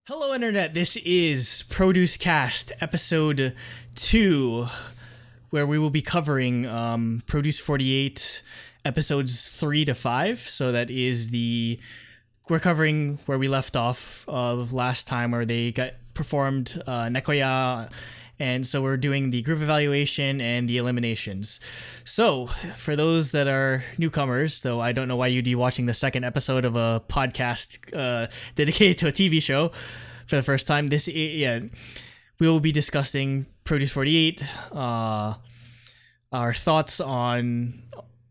Hello, Internet. This is ProduceCast, episode 2, where we will be covering Produce 48, episodes 3 to 5. So that is we're covering where we left off of last time, where they got performed Nekoya, and so we're doing the group evaluation and the eliminations. So, for those that are newcomers, though I don't know why you'd be watching the second episode of a podcast dedicated to a TV show for the first time, we will be discussing Produce 48, our thoughts on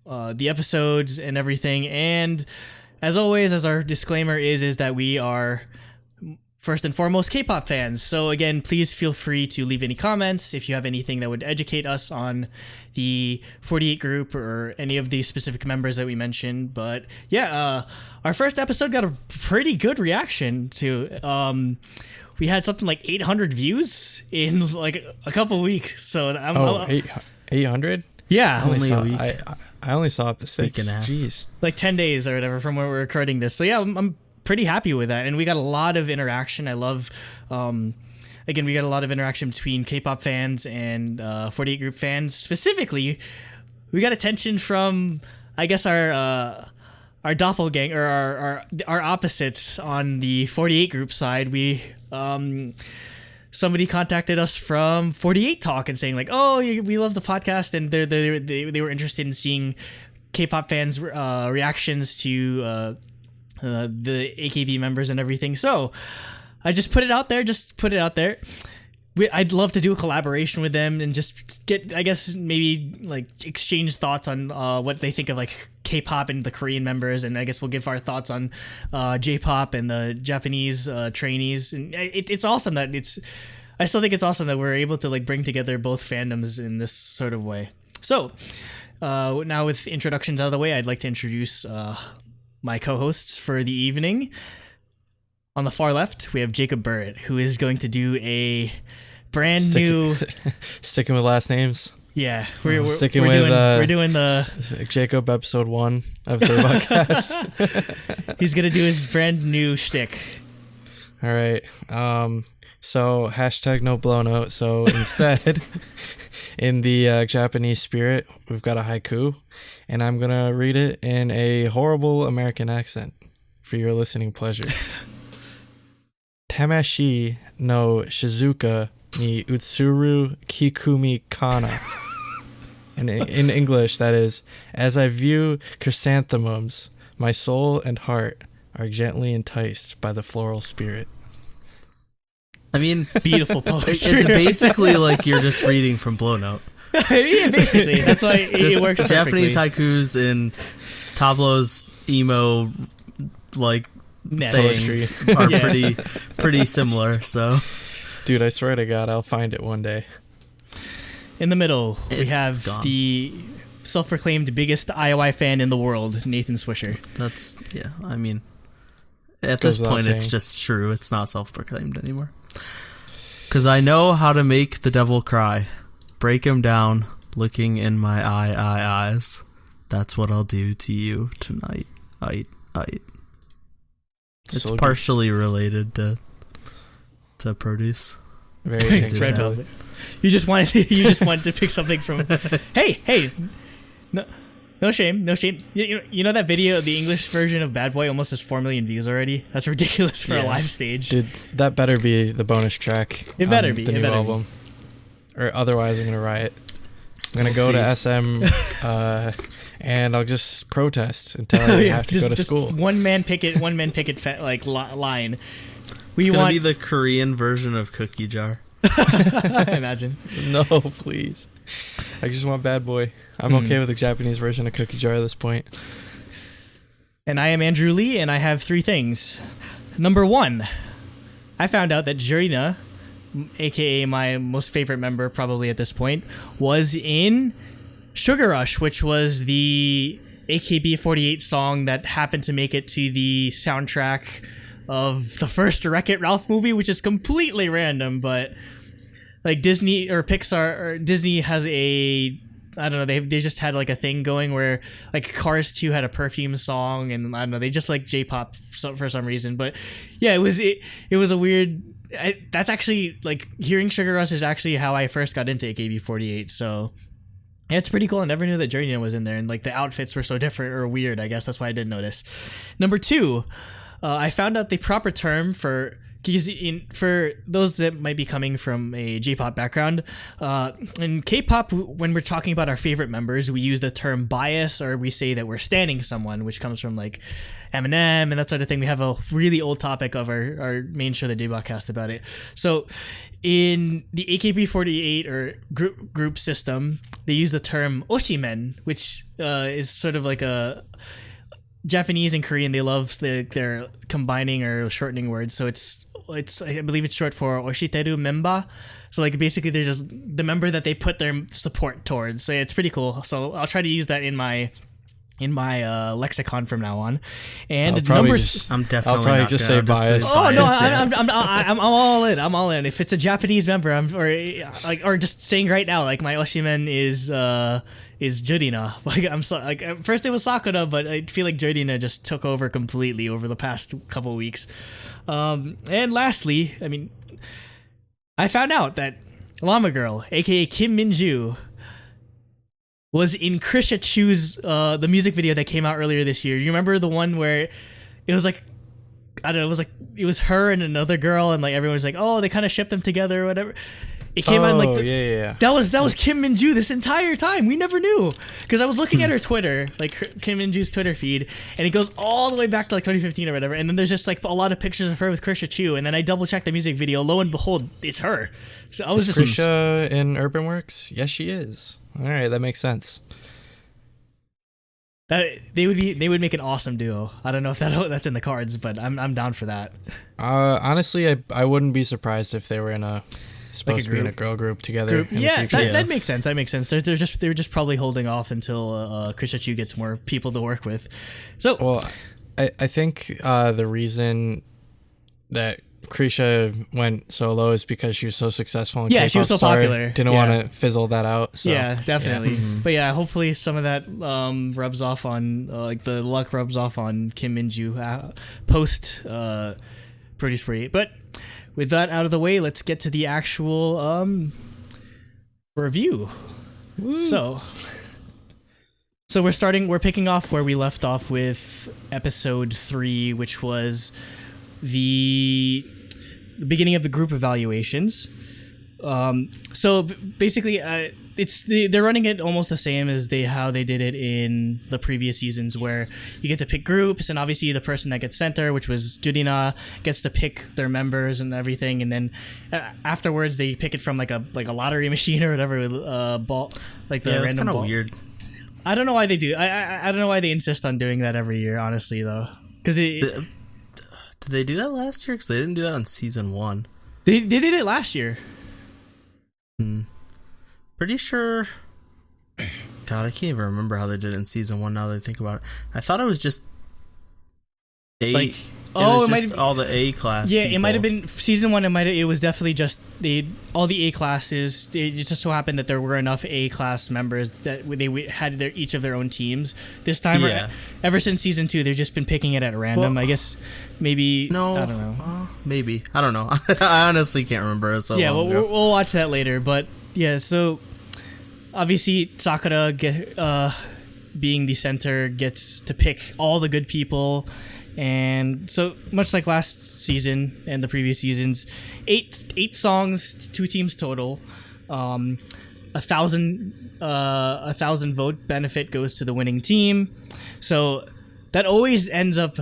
the episodes and everything, and as always, as our disclaimer is that we are first and foremost K-pop fans. So again, please feel free to leave any comments if you have anything that would educate us on the 48 group or any of the specific members that we mentioned. But yeah, our first episode got a pretty good reaction to. We had something like 800 views in like a couple weeks. So 800? Yeah, only a week. I only saw up to 6. Jeez, like 10 days or whatever from when we're recording this. So yeah, I'm pretty happy with that, and we got a lot of interaction. I love we got a lot of interaction between K-pop fans and 48 group fans. Specifically, we got attention from, I guess, our doppelganger, or our opposites on the 48 group side. We somebody contacted us from 48 Talk and saying like, oh, we love the podcast, and they were interested in seeing K-pop fans reactions to the AKB members and everything. So I just put it out there. I'd love to do a collaboration with them and just get, I guess, maybe like exchange thoughts on what they think of like K-pop and the Korean members, and I guess we'll give our thoughts on J-pop and the Japanese trainees. And it's awesome that I still think it's awesome that we're able to like bring together both fandoms in this sort of way. So now with introductions out of the way, I'd like to introduce my co-hosts for the evening. On the far left, we have Jacob Burrett, who is going to do a new sticking with last names. Yeah, we're doing the Jacob episode 1 of the podcast. He's gonna do his brand new shtick. All right. So hashtag no blow note. So instead, in the Japanese spirit, we've got a haiku, and I'm gonna read it in a horrible American accent for your listening pleasure. Tamashi no Shizuka ni Utsuru Kikumi Kana. And in English, that is, as I view chrysanthemums, my soul and heart are gently enticed by the floral spirit. I mean, beautiful poetry. It's basically like you're just reading from Blow Note. Yeah, basically. That's why it works perfectly. Japanese haikus and Tablo's emo, like, sayings are pretty similar, so. Dude, I swear to God, I'll find it one day. In the middle, we have the self-proclaimed biggest IOI fan in the world, Nathan Swisher. I mean, at this point, it's just true. It's not self-proclaimed anymore. Because I know how to make the devil cry. Break him down, looking in my eyes. That's what I'll do to you tonight. It's so partially related to Produce. Very right. You just wanted to pick something from. Hey, no shame. You know that video, the English version of Bad Boy, almost has 4 million views already. That's ridiculous for a live stage. Dude, that better be the bonus track. It better be the new album, or otherwise I'm gonna riot. I'm gonna go to SM, and I'll just protest until I have to go to school. One man picket line. It's gonna be the Korean version of Cookie Jar. I imagine. No, please. I just want Bad Boy. I'm okay with the Japanese version of Cookie Jar at this point. And I am Andrew Lee, and I have 3 things. Number 1, I found out that Jurina, aka my most favorite member probably at this point, was in Sugar Rush, which was the AKB48 song that happened to make it to the soundtrack of the first Wreck-It Ralph movie, which is completely random, but like Disney or Pixar or Disney has a I don't know, they just had like a thing going where like Cars 2 had a perfume song, and I don't know, they just like J-pop for some reason. But yeah, it was a weird. That's actually like hearing Sugar Rush is actually how I first got into AKB48. So yeah, it's pretty cool. I never knew that Journey was in there, and like the outfits were so different or weird. I guess that's why I didn't notice. Number 2, I found out the proper term for those that might be coming from a J-pop background. In K-pop, when we're talking about our favorite members, we use the term bias, or we say that we're standing someone, which comes from like Eminem and that sort of thing. We have a really old topic of our main show, the Daebak cast, about it. So in the AKB48 or group system, they use the term oshimen, which is sort of like a Japanese and Korean. They love their combining or shortening words. So it's I believe it's short for oshiteru member. So like basically they're just the member that they put their support towards. So it's pretty cool. So I'll try to use that in my lexicon from now on. And I'm probably just say bias. Oh no, I'm all in. I'm all in. If it's a Japanese member, or just saying right now, like my oshimen is Jurina. Like I'm so like at first it was Sakura, but I feel like Jurina just took over completely over the past couple of weeks. And lastly, I mean, I found out that Llama Girl, aka Kim Minju, was in Krisha Chu's the music video that came out earlier this year. You remember the one where it was like, I don't know, it was her and another girl, and like everyone was like, oh, they kind of shipped them together or whatever. It came out like that was Kim Minju this entire time. We never knew, because I was looking at her Twitter, like Kim Minju's Twitter feed, and it goes all the way back to like 2015 or whatever. And then there's just like a lot of pictures of her with Krisha Chu, and then I double checked the music video. Lo and behold, it's her. So I was just Krisha in Urban Works. Yes, she is. All right, that makes sense. They would make an awesome duo. I don't know if that's in the cards, but I'm down for that. Honestly, I wouldn't be surprised if they were supposed to be in a girl group together. That makes sense. That makes sense. They were just probably holding off until Krisha Chu gets more people to work with. So well, I think the reason that Krisha went so low is because she was so successful. And she was so popular. Didn't want to fizzle that out. So. Yeah, definitely. Yeah. Mm-hmm. But yeah, hopefully some of that rubs off on like the luck rubs off on Kim Minju post Produce 48. But with that out of the way, let's get to the actual review. Woo. So we're picking off where we left off with episode 3, which was the beginning of the group evaluations. So basically, they're running it almost the same as how they did it in the previous seasons, where you get to pick groups, and obviously the person that gets center, which was Jurina, gets to pick their members and everything, and then afterwards they pick it from like a lottery machine or whatever with ball, like the random ball. It's kind of weird. I don't know why they do. I don't know why they insist on doing that every year, honestly, though, because did they do that last year? Because they didn't do that in season 1. They did it last year. Pretty sure. God, I can't even remember how they did it in season 1. Now that I think about it, I thought it was just it might have all the A class. Yeah, people. It might have been season 1. It was definitely just all the A classes. It just so happened that there were enough A class members that they had each of their own teams. This time, ever since season 2, they've just been picking it at random. Well, I guess maybe no, I don't know. Maybe I don't know. I honestly can't remember. It so long ago. We'll watch that later. But yeah, so obviously Sakura, being the center, gets to pick all the good people. And so much like last season and the previous seasons, eight songs, 2 teams total. 1,000 vote benefit goes to the winning team. So that always ends up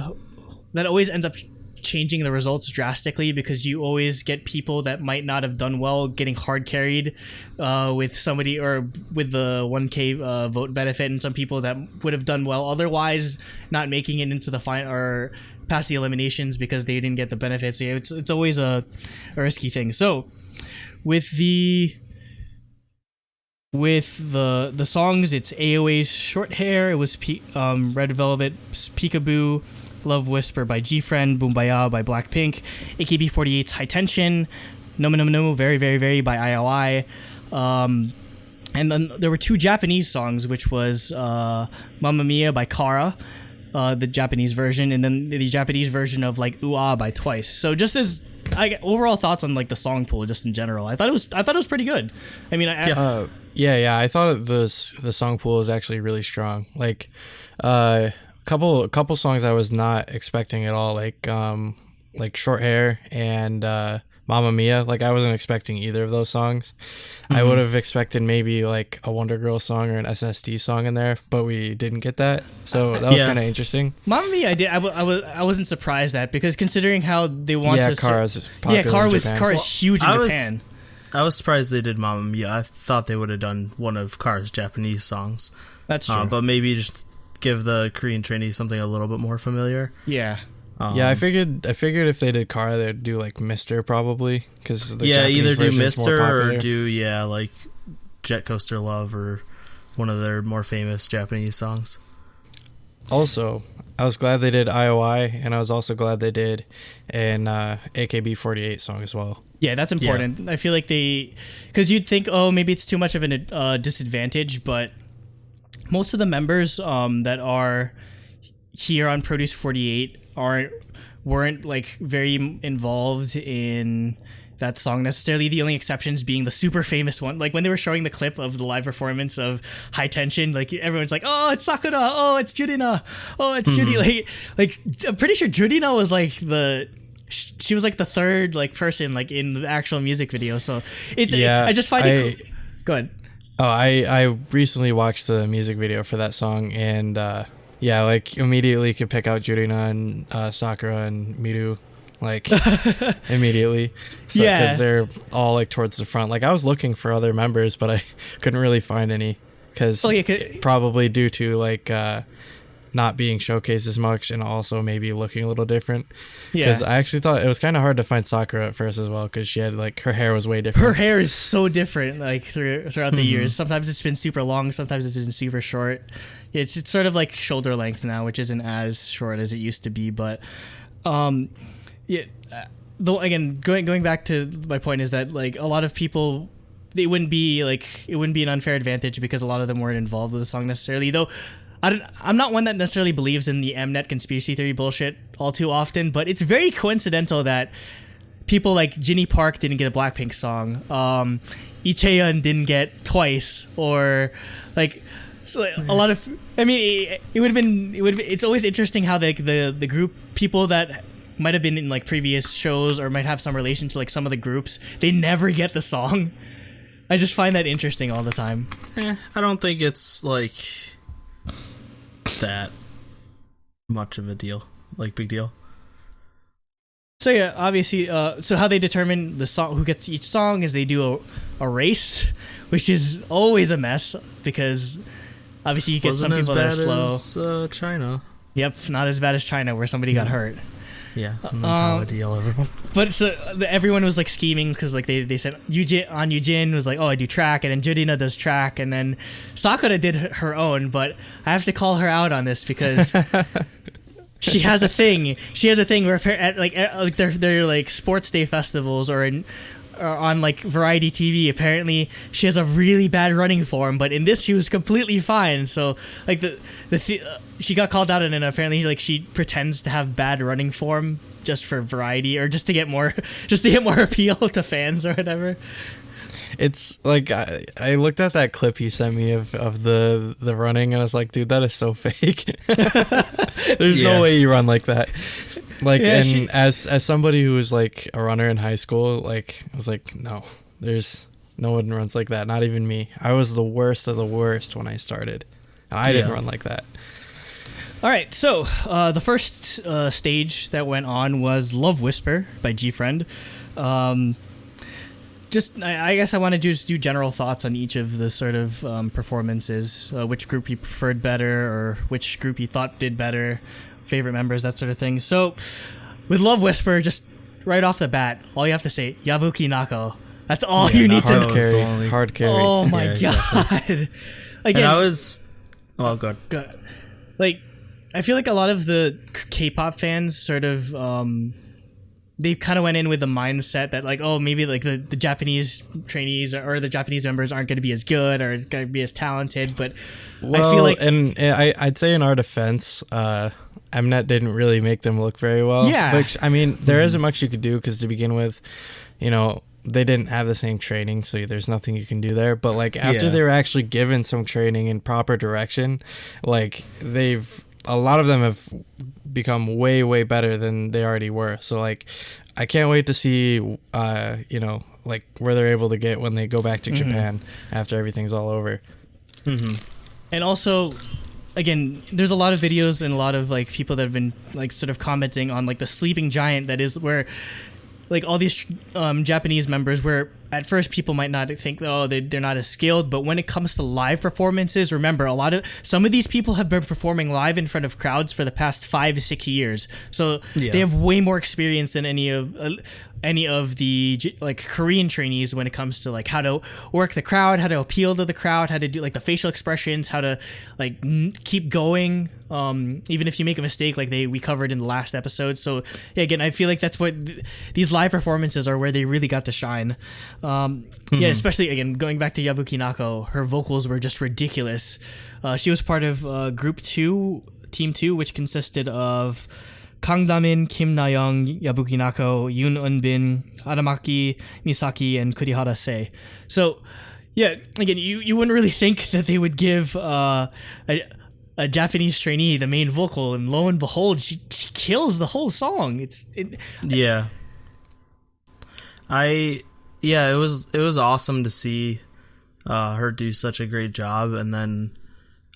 changing the results drastically, because you always get people that might not have done well getting hard carried with somebody, or with the 1K vote benefit, and some people that would have done well otherwise not making it into the final or past the eliminations because they didn't get the benefits. Yeah, it's always a risky thing. So with the songs, it's AOA's Short Hair, it was Red Velvet's Peekaboo, Love Whisper by G-Friend, Boombaya by Blackpink, AKB48's High Tension, No No No Very Very Very by IOI, And then there were 2 Japanese songs, which was Mamma Mia by Kara, the Japanese version, and then the Japanese version of like Ooh Ah by Twice. So just as overall thoughts on like the song pool, just in general, I thought it was pretty good. I mean, I thought the song pool is actually really strong. Like, couple songs I was not expecting at all, like Short Hair and Mamma Mia. Like, I wasn't expecting either of those songs. I would have expected maybe like a Wonder Girl song or an SNSD song in there, but we didn't get that. So that was kind of interesting. Mamma Mia, I did. I wasn't surprised at, because considering how they want to. Kara's popular in Japan. Kara's huge in Japan. I was surprised they did Mamma Mia. I thought they would have done one of Kara's Japanese songs. That's true. But maybe just give the Korean trainees something a little bit more familiar. Yeah. I figured if they did Kara, they'd do like Mister probably, because either do Mister or do like Jet Coaster Love or one of their more famous Japanese songs. Also, I was glad they did IOI, and I was also glad they did an AKB48 song as well. Yeah, that's important. Yeah. I feel like because you'd think, oh, maybe it's too much of a disadvantage, but most of the members that are here on Produce 48 weren't like very involved in that song necessarily. The only exceptions being the super famous one. Like when they were showing the clip of the live performance of High Tension, like everyone's like, oh, it's Sakura, oh, it's Jurina, oh, it's Judy. Like I'm pretty sure Jurina was like she was like the third like person like in the actual music video. So I just find it cool. Go ahead. Oh, I recently watched the music video for that song, and like immediately could pick out Jurina and Sakura and Miru, like immediately. So, because they're all like towards the front. Like I was looking for other members, but I couldn't really find any, because probably due to like not being showcased as much, and also maybe looking a little different. Because I actually thought it was kind of hard to find Sakura at first as well, because she had like her hair was way different. Her hair is so different like throughout the years. Sometimes it's been super long, sometimes it's been super short. It's sort of like shoulder length now, which isn't as short as it used to be. But though again, going back to my point is that like a lot of people, it wouldn't be an unfair advantage because a lot of them weren't involved with the song necessarily. Though I'm not one that necessarily believes in the Mnet conspiracy theory bullshit all too often, but it's very coincidental that people like Jinny Park didn't get a Blackpink song, Icheon didn't get Twice, or like, so like a lot of. I mean, it's always interesting how the group people that might have been in like previous shows or might have some relation to like some of the groups, they never get the song. I just find that interesting all the time. I don't think it's like that much of a deal, like big deal. So yeah, obviously, so how they determine the song, who gets each song, is they do a race, which is always a mess because obviously you get some people that are slow. As China. Yep, not as bad as China where somebody got hurt. Yeah, and that's how I deal everyone. But so everyone was like scheming because like they said Yujin was like, oh, I do track, and then Jurina does track, and then Sakura did her own. But I have to call her out on this because she has a thing. She has a thing where at like they're like sports day festivals or on like variety TV, apparently she has a really bad running form, but in this she was completely fine. So like she got called out, and then apparently like she pretends to have bad running form just for variety or just to get more appeal to fans or whatever. It's like I looked at that clip you sent me of the running, and I was like, dude, that is so fake. There's no way you run like that. Like, as somebody who was like a runner in high school, like I was like, no, there's no one runs like that. Not even me. I was the worst of the worst when I started, and I didn't run like that. All right, so the first stage that went on was Love Whisper by G-Friend. I guess I want to just do general thoughts on each of the sort of performances, which group you preferred better or which group you thought did better, favorite members, that sort of thing. So with Love Whisper, just right off the bat, all you have to say, Yabuki Nako. That's all you need to know. Hard carry. Oh my god. Exactly. Again, and I was... Oh, good. Like, I feel like a lot of the K-pop fans sort of they kind of went in with the mindset that like, oh, maybe like the Japanese trainees or the Japanese members aren't going to be as good or going to be as talented. But well, I feel like, and I'd say in our defense, Mnet didn't really make them look very well. Yeah. Which, I mean, there isn't much you could do because to begin with, you know, they didn't have the same training, so there's nothing you can do there. But like after they were actually given some training in proper direction, like a lot of them have become way better than they already were. So like I can't wait to see you know, like where they're able to get when they go back to Japan after everything's all over. and also, again, there's a lot of videos and a lot of like people that have been like sort of commenting on like the sleeping giant that is where like all these Japanese members, where at first people might not think, oh, they're not as skilled, but when it comes to live performances, remember some of these people have been performing live in front of crowds for the past 5 to 6 years, so they have way more experience than any of the like Korean trainees when it comes to like how to work the crowd, how to appeal to the crowd, how to do like the facial expressions, how to like keep going, even if you make a mistake, like we covered in the last episode. So yeah, again, I feel like that's what these live performances are, where they really got to shine. Yeah, especially again going back to Yabuki Nako, her vocals were just ridiculous. She was part of Team 2, which consisted of Kang Damin, Kim Na-young, Yabuki Nako, Yoon Eun-bin, Aramaki Misaki, and Kurihara Sei. So, yeah, again, you wouldn't really think that they would give a Japanese trainee the main vocal, and lo and behold, she kills the whole song. Yeah. It was awesome to see her do such a great job, and then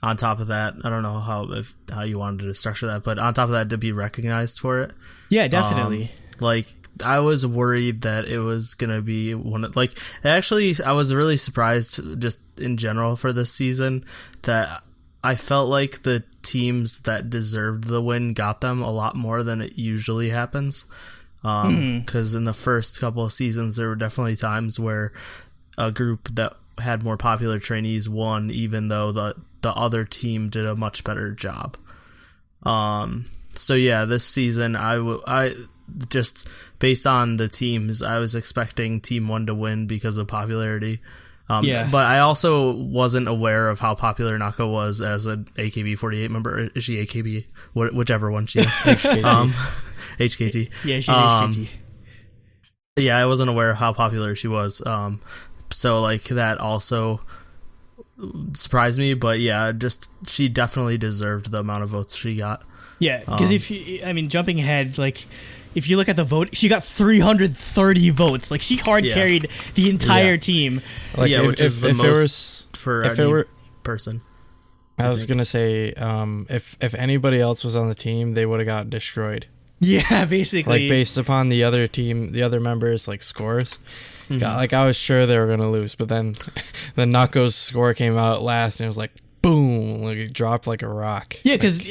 on top of that, I don't know how you wanted to structure that, but on top of that, to be recognized for it. Yeah, definitely. Like, I was worried that it was gonna be I was really surprised just in general for this season that I felt like the teams that deserved the win got them a lot more than it usually happens. Because in the first couple of seasons, there were definitely times where a group that had more popular trainees won, even though the other team did a much better job. So yeah, this season I just based on the teams, I was expecting Team 1 to win because of popularity. But I also wasn't aware of how popular Nako was as an AKB48 member. Is she AKB? Whichever one she is. HKT. Yeah, she's HKT. Yeah, I wasn't aware of how popular she was. So like that also surprised me, but yeah, just she definitely deserved the amount of votes she got. Yeah, because jumping ahead, like if you look at the vote, she got 330 votes. Like she hard carried the entire team. Like, which is the most for any person. I was gonna say, if anybody else was on the team, they would have got destroyed. Yeah, basically. Like based upon the other members' like scores. Like I was sure they were gonna lose, but then Nako's score came out last, and it was like boom, like it dropped like a rock. Yeah, because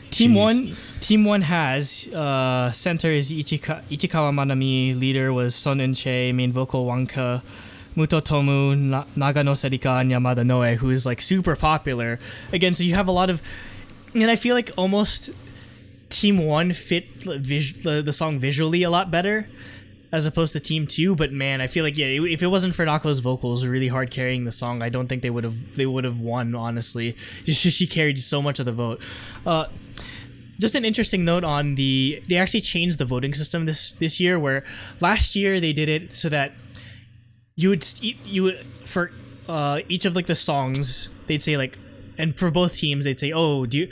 Team 1 has center is Ichikawa Manami, leader was Son Eun-chae, main vocal Wanka, Muto Tomu, Nagano Serika, and Yamada Noe, who is like super popular. Again, so you have a lot of, and I feel like almost Team 1 fit the song visually a lot better as opposed to Team 2, but man, I feel like if it wasn't for Nako's vocals really hard carrying the song, I don't think they would have won, honestly. She carried so much of the vote. Just an interesting note on they actually changed the voting system this year, where last year they did it so that you would for each of like the songs, they'd say like, and for both teams they'd say, oh, do you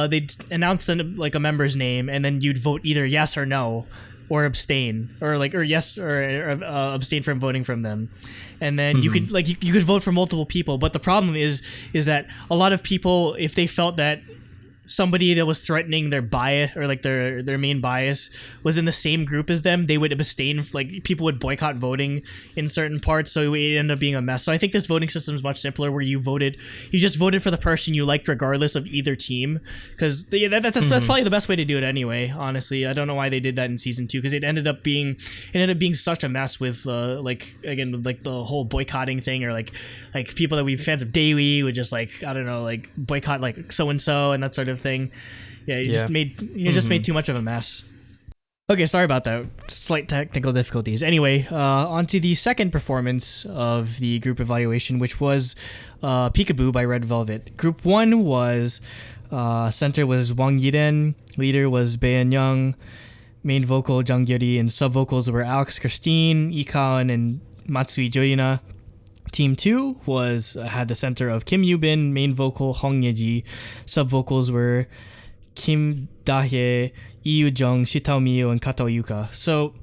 they'd announce like a member's name, and then you'd vote either yes or no, or abstain, or yes, or abstain from voting from them, and then you could you could vote for multiple people. But the problem is that a lot of people, if they felt that somebody that was threatening their bias or like their main bias was in the same group as them, they would abstain. Like people would boycott voting in certain parts, so it ended up being a mess. So I think this voting system is much simpler, where you just voted for the person you liked regardless of either team, because that's probably the best way to do it anyway. Honestly, I don't know why they did that in season 2, because it ended up being such a mess with the whole boycotting thing, or like people that we fans of Daewoo would just boycott like so and that sort of thing. Yeah, just made too much of a mess. Okay, sorry about that. Slight technical difficulties. Anyway, on to the second performance of the group evaluation, which was Peekaboo by Red Velvet. Group 1 was, center was Wang Yiren, leader was Baeyeon Young, main vocal Jung Gyuri, and sub vocals were Alex Christine, Lee Kaon, and Matsui Jorina. Team 2 had the center of Kim Yoo-bin, main vocal Hong Yeji, sub vocals were Kim Da-hye, Lee Yoo-jung, Shitao Miyu, and Katao Yuka. So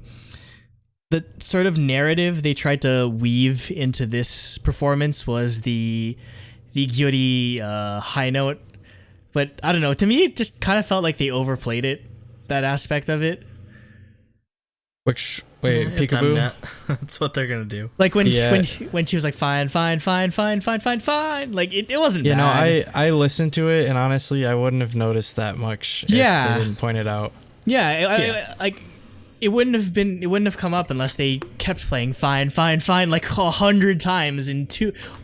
the sort of narrative they tried to weave into this performance was the Gyuri high note. But I don't know, to me it just kind of felt like they overplayed it, that aspect of it. Wait, Peekaboo? That's what they're gonna do. Like when she was like fine, like it wasn't bad. You know, I listened to it and honestly I wouldn't have noticed that much if they didn't point it out. It wouldn't have come up unless they kept playing fine like 100 times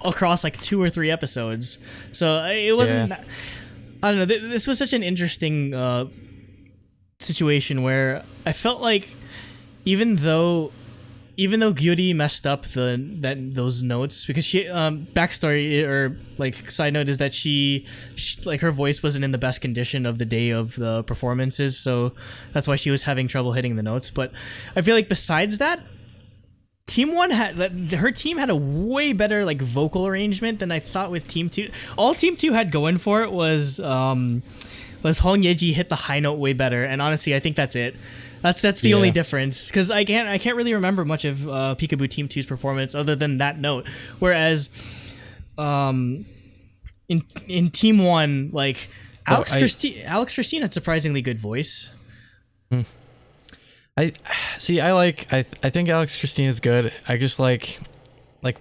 across like 2 or 3 episodes. So it wasn't. Yeah. I don't know. This was such an interesting situation where I felt like even though Gyuri messed up those notes, because she backstory or like side note is that she like her voice wasn't in the best condition of the day of the performances, so that's why she was having trouble hitting the notes. But I feel like besides that, Team 1 her team had a way better like vocal arrangement than I thought with Team 2. All Team 2 had going for it was Hong Yeji hit the high note way better, and honestly I think that's it. That's the only difference, because I can't really remember much of Peekaboo Team 2's performance other than that note. Whereas in Team 1, like Alex Christine had surprisingly good voice. I think Alex Christine is good. I just like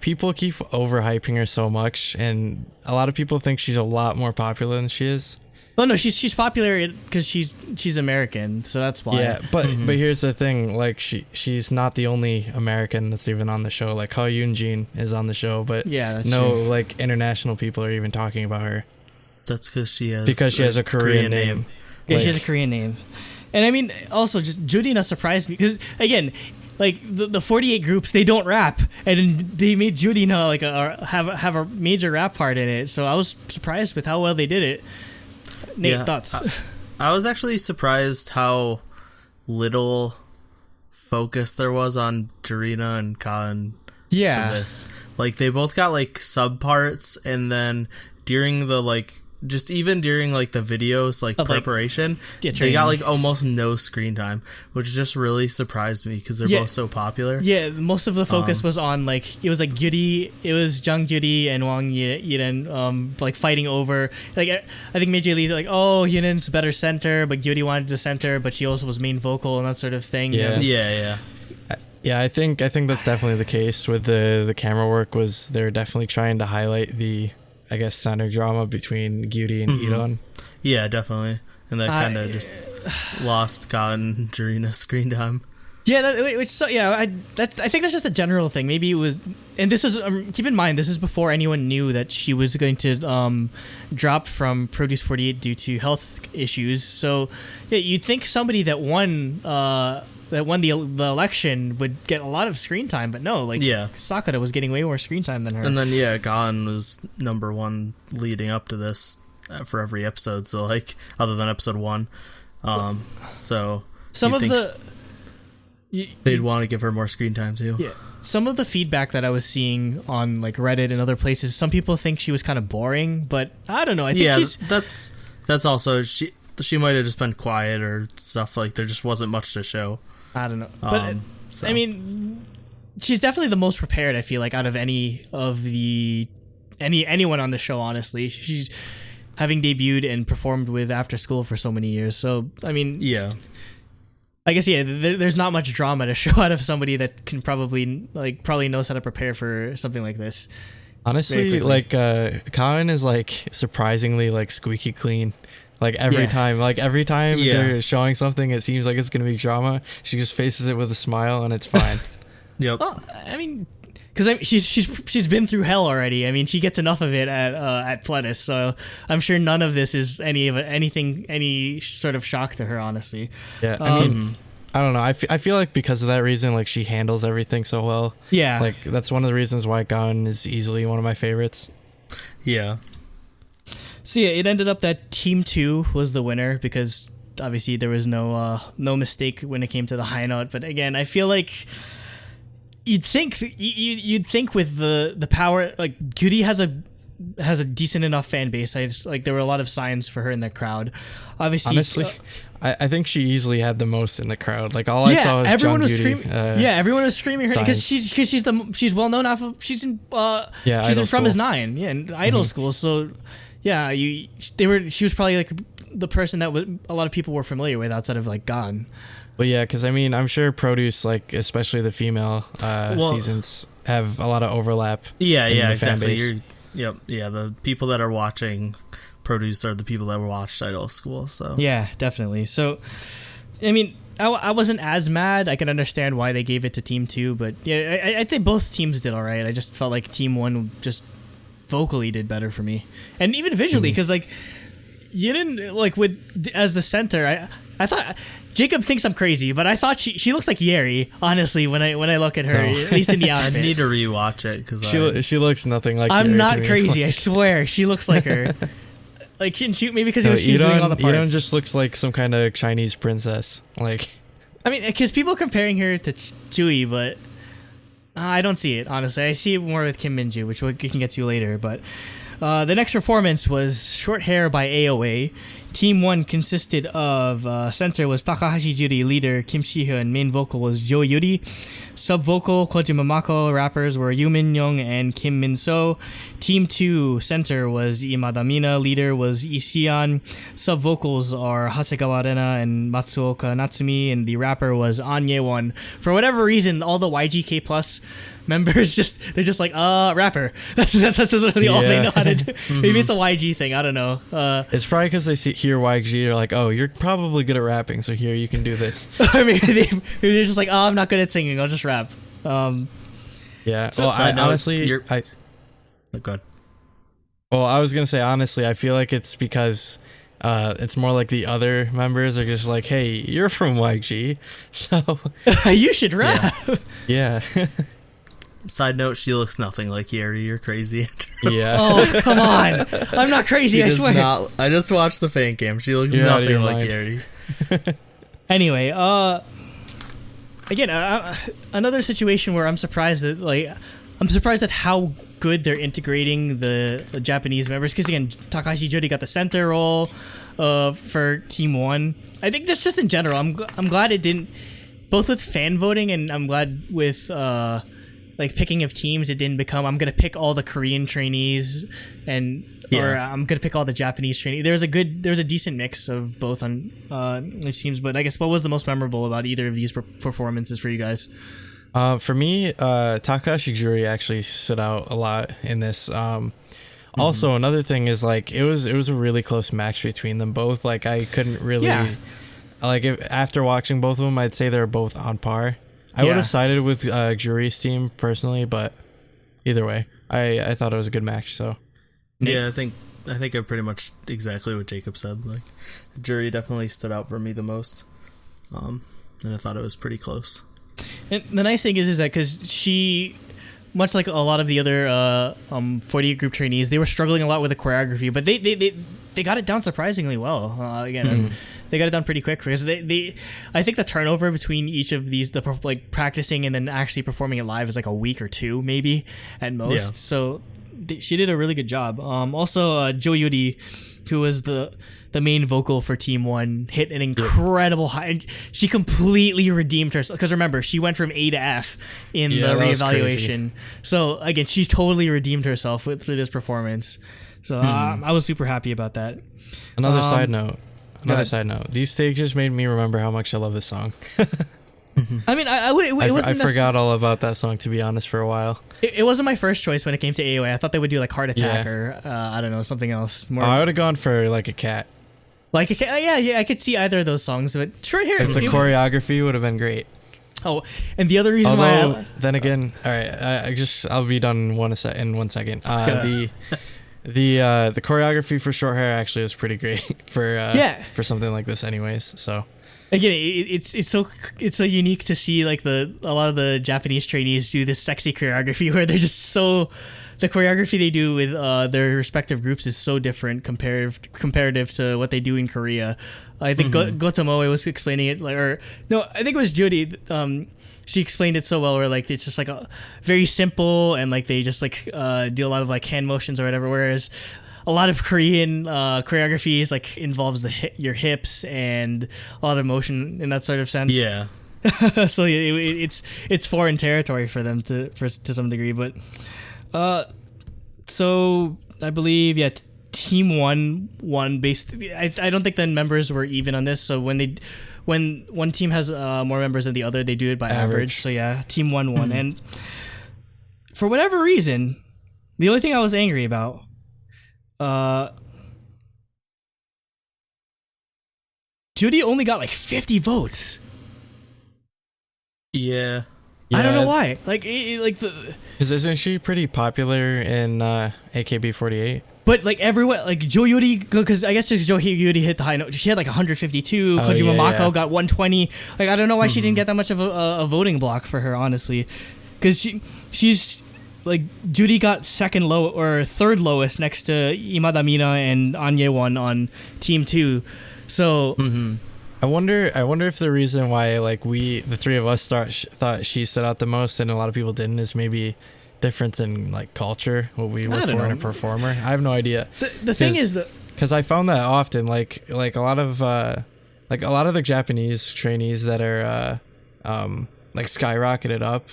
people keep overhyping her so much, and a lot of people think she's a lot more popular than she is. Oh no, she's popular because she's American, so that's why. Yeah, but here's the thing, like she's not the only American that's even on the show. Like Ko Yoon-jin is on the show, but that's true. Like international people are even talking about her. That's because she has a Korean name. Yeah, she has a Korean name. And I mean, also just Judina surprised me because again, like the 48 groups, they don't rap, and they made Judina like have a major rap part in it. So I was surprised with how well they did it. Nate, thoughts? I was actually surprised how little focus there was on Jorina and Khan for this. Like, they both got, like, sub-parts, and then during the, like, just even during, like, the videos, like, preparation, they got, like, almost no screen time, which just really surprised me, because they're both so popular. Yeah, most of the focus was on, like, it was, like, Gyuri, it was Jung Gyuri and Wang Yiren, like, fighting over, like, I think Meiji Lee, like, oh, Yiren's better center, but Gyuri wanted to center, but she also was main vocal and that sort of thing. Yeah. Yeah, I think that's definitely the case with the camera work. Was they're definitely trying to highlight the, I guess, center drama between Gyuri and Iron. Yeah, definitely. And that kind of just lost God and Jorina screen time. Yeah, I think that's just a general thing. Maybe it was, and this was, keep in mind, this is before anyone knew that she was going to drop from Produce 48 due to health issues. So yeah, you'd think somebody that won the election would get a lot of screen time, but no, like Sakura was getting way more screen time than her. And then Gon was number 1 leading up to this for every episode, so like other than episode 1. So some of they'd want to give her more screen time too. Yeah. Some of the feedback that I was seeing on like Reddit and other places, some people think she was kind of boring, but I don't know. I think that's also she might have just been quiet or stuff, like there just wasn't much to show. I don't know. But I mean, she's definitely the most prepared, I feel like, out of anyone on the show, honestly. She's having debuted and performed with After School for so many years. So, I mean, I guess there's not much drama to show out of somebody that can probably knows how to prepare for something like this. Honestly, like Karen is like surprisingly like squeaky clean. Like every time they're showing something, it seems like it's gonna be drama. She just faces it with a smile, and it's fine. Yep. Well, I mean, because she's been through hell already. I mean, she gets enough of it at Pledis, so I'm sure none of this is any sort of shock to her. Honestly. Yeah. I mean, I don't know. I feel like because of that reason, like she handles everything so well. Yeah. Like that's one of the reasons why Gun is easily one of my favorites. Yeah. So yeah, it ended up that Team 2 was the winner because obviously there was no mistake when it came to the high note. But again, I feel like you'd think with the power, like Gyuri has a decent enough fan base. There were a lot of signs for her in the crowd. Obviously, honestly, I think she easily had the most in the crowd. Like all I saw was everyone John was Beauty, screaming. Everyone was screaming her because she's well known off of she's in Idol from his school. 9 in idol school. So yeah, she was probably like the person that a lot of people were familiar with outside of like Gon. But yeah, because I mean, I'm sure Produce, like especially the female seasons, have a lot of overlap. Yeah, in the fan exactly. base. The people that are watching Produce are the people that watched Idol School. So Yeah, definitely. So, I mean, I wasn't as mad. I can understand why they gave it to Team 2, but yeah, I'd say both teams did all right. I just felt like Team 1 just vocally did better for me, and even visually, because like you didn't like with as the center. I thought Jacob thinks I'm crazy, but I thought she looks like Yeri. Honestly, when I look at her, at least in the I outfit, need to rewatch it because She looks nothing like. I'm Yuri not to me. crazy. I swear, she looks like her. Like maybe because she was doing all the parts. Edon just looks like some kind of Chinese princess. Like, I mean, because people comparing her to Chewie, but I don't see it, honestly. I see it more with Kim Minju, which we can get to later. But the next performance was Short Hair by AOA. Team 1 consisted of center was Takahashi Juri, leader Kim Si-hyun, main vocal was Jo Yuri, sub vocal Koji Mamako, rappers were Yoo Min Young and Kim Min So. Team 2 center was Imada Mina, leader was Lee Si-yeon, sub vocals are Hasegawa Rena and Matsuoka Natsumi, and the rapper was An Ye-won. For whatever reason, all the YGK Plus members they're just like rapper. That's literally all they know how to do. Maybe it's a YG thing. I don't know. it's probably because they hear YG. They're like, oh, you're probably good at rapping, so here you can do this. I mean, maybe they're just like, oh, I'm not good at singing. I'll just rap. Yeah. So Well, I side note, honestly, Oh, go ahead. well, I was gonna say honestly, I feel like it's because it's more like the other members are just like, hey, you're from YG, so You should rap. yeah. Side note: she looks nothing like Yeri. You're crazy. Yeah. Oh, come on. I'm not crazy, She I does swear. not. I just watched the fan cam. She looks You're out of nothing your like mind. Yeri. Anyway, again, another situation where I'm surprised at how good they're integrating the Japanese members. Because again, Takahashi Jody got the center role for Team 1. I think just in general, I'm glad it didn't, both with fan voting and I'm glad with like picking of teams, it didn't become I'm gonna pick all the Korean trainees or I'm gonna pick all the Japanese trainees. There's a decent mix of both on these teams. But I guess what was the most memorable about either of these performances for you guys? For me, Takahashi Juri actually stood out a lot in this. Also, another thing is like it was a really close match between them both. Like I couldn't really after watching both of them, I'd say they're both on par. I would have sided with Juri's team personally, but either way, I thought it was a good match. So Yeah, I think I pretty much exactly what Jacob said. Like, Jury definitely stood out for me the most, and I thought it was pretty close. And the nice thing is that because she, much like a lot of the other 48 group trainees, they were struggling a lot with the choreography, but they got it down surprisingly well. Again, they got it done pretty quick because I think the turnover between each of these, like practicing and then actually performing it live, is like a week or two maybe at most. Yeah. So she did a really good job. Also, Jo Yuri, who was the main vocal for Team 1, hit an incredible high. And she completely redeemed herself because remember, she went from A to F in the reevaluation. So again, she totally redeemed herself through this performance. So I was super happy about that. Another side note. These stages made me remember how much I love this song. I mean, I forgot all about that song, to be honest, for a while. It wasn't my first choice when it came to AOA. I thought they would do like Heart Attack or I don't know, something else. More I would have gone for like a cat. like I could see either of those songs. But Short Hair. If the choreography would have been great. Oh, and the other reason Although, then again, all right, I'll be done in 1 second. The choreography for Short Hair actually was pretty great for something like this, anyways. So Again, it's so unique to see like a lot of the Japanese trainees do this sexy choreography where they're just so, the choreography they do with their respective groups is so different comparative to what they do in Korea. I think Gotomoe was explaining it, like, or no, I think it was Judy. She explained it so well, where like it's just like a very simple, and like they just like do a lot of like hand motions or whatever, whereas a lot of Korean choreographies like involves your hips and a lot of motion in that sort of sense. Yeah. So it's foreign territory for them to some degree, but so I believe Team One basically. I don't think the members were even on this. So when one team has more members than the other, they do it by average. So yeah, Team One won, and for whatever reason, the only thing I was angry about. Judy only got like 50 votes. Yeah. I don't know why. Like, because isn't she pretty popular in AKB48? But like everyone, like Jo Yuri, because I guess just Jo Yuri hit the high note. She had like 152. Koji Mamako got 120. Like I don't know why she didn't get that much of a voting block for her, honestly, because she's. Like Judy got second low or third lowest next to Imada Mina and Anye-won on Team 2. So I wonder if the reason why like the three of us thought she stood out the most and a lot of people didn't is maybe difference in like culture, what we look for in a performer. I have no idea. The thing is that because I found that often like a lot of the Japanese trainees that are like skyrocketed up.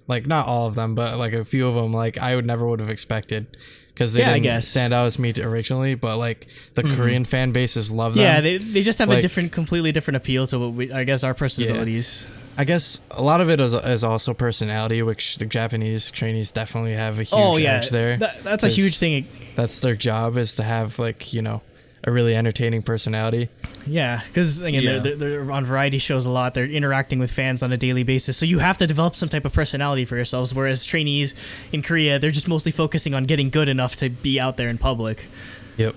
Like not all of them, but like a few of them, like I would have expected, because they didn't stand out as me originally. But like the Korean fan bases love them. Yeah, they just have a completely different appeal to what I guess our personalities. Yeah. I guess a lot of it is also personality, which the Japanese trainees definitely have a huge edge there. That's a huge thing. That's their job, is to have like a really entertaining personality. Yeah, because again, they're on variety shows a lot. They're interacting with fans on a daily basis, so you have to develop some type of personality for yourselves. Whereas trainees in Korea, they're just mostly focusing on getting good enough to be out there in public. Yep.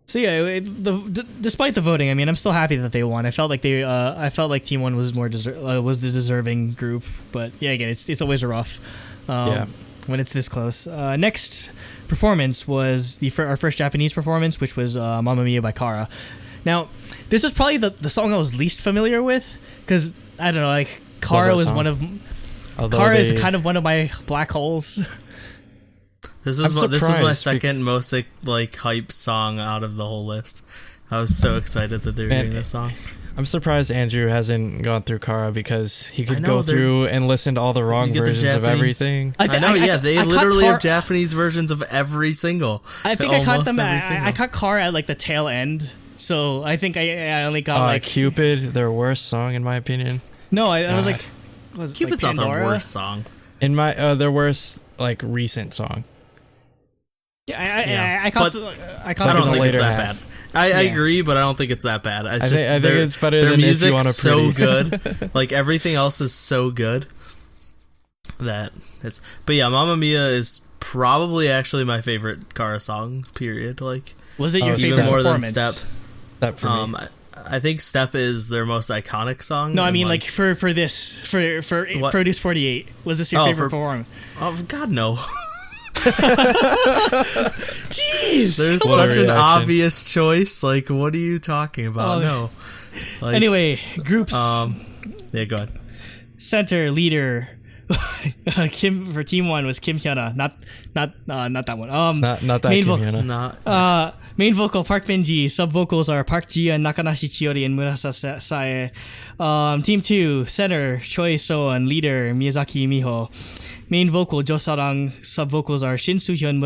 So yeah, despite the voting, I mean, I'm still happy that they won. I felt like Team One was was the deserving group. But yeah, again, it's always rough when it's this close. Next performance was our first Japanese performance, which was Mamma Mia by Kara. Now, this was probably the song I was least familiar with, because I don't know, like Kara was Kara is kind of one of my black holes. This was my second most like hype song out of the whole list. I was so excited that they were doing this song. I'm surprised Andrew hasn't gone through Kara, because he could go through and listen to all the wrong versions of everything. I know, they literally have Japanese versions of every single. I think I caught them. I caught Kara at like the tail end, so I think I only got like Cupid, their worst song in my opinion. No, I was like, Cupid's not their worst song. In my their worst like recent song. Yeah, I caught. I don't think it's that bad. I agree, but I don't think it's that bad. I think it's better their than music's If You Want a Pretty. so good. Like everything else is so good that it's. But yeah, Mamma Mia is probably actually my favorite Kara song. Period. Like, was it your favorite more than Step? Step for me. I think Step is their most iconic song. No, I mean like for Produce 48. Was this your favorite performance? Oh God, no. Jeez, there's such an obvious choice. Like, what are you talking about? No. Like, anyway, groups. Yeah, go ahead. Center leader. Kim for Team One was Kim Hyuna. Not that one. Not that main Kim Hyuna. Main vocal Park Bin-ji. Sub vocals are Park Ji and Nakanashi Chiyori and Murasa Sae. Team 2 center Choi So-eun. Leader Miyazaki Miho. Main vocal Jo Sarang. Sub vocals are Shin Soo-hyun,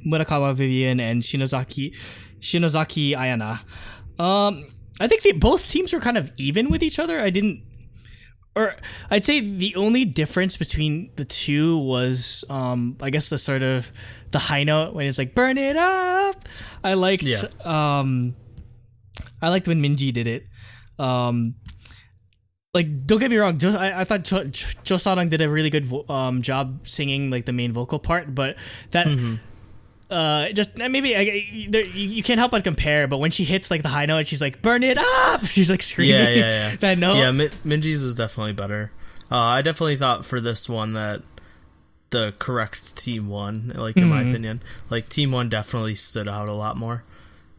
Murakawa Vivian, and Shinozaki Ayana. I think both teams were kind of even with each other. I'd say the only difference between the two was, I guess the sort of the high note when it's like "burn it up." I liked when Minji did it. Like, don't get me wrong, I thought Jo Sarang did a really good job singing like the main vocal part, but that just maybe you can't help but compare, but when she hits like the high note, she's like, "Burn it up!" She's like screaming. Yeah. That note. Yeah, Minji's was definitely better. I definitely thought for this one that the correct team won. Like in my opinion, like team one definitely stood out a lot more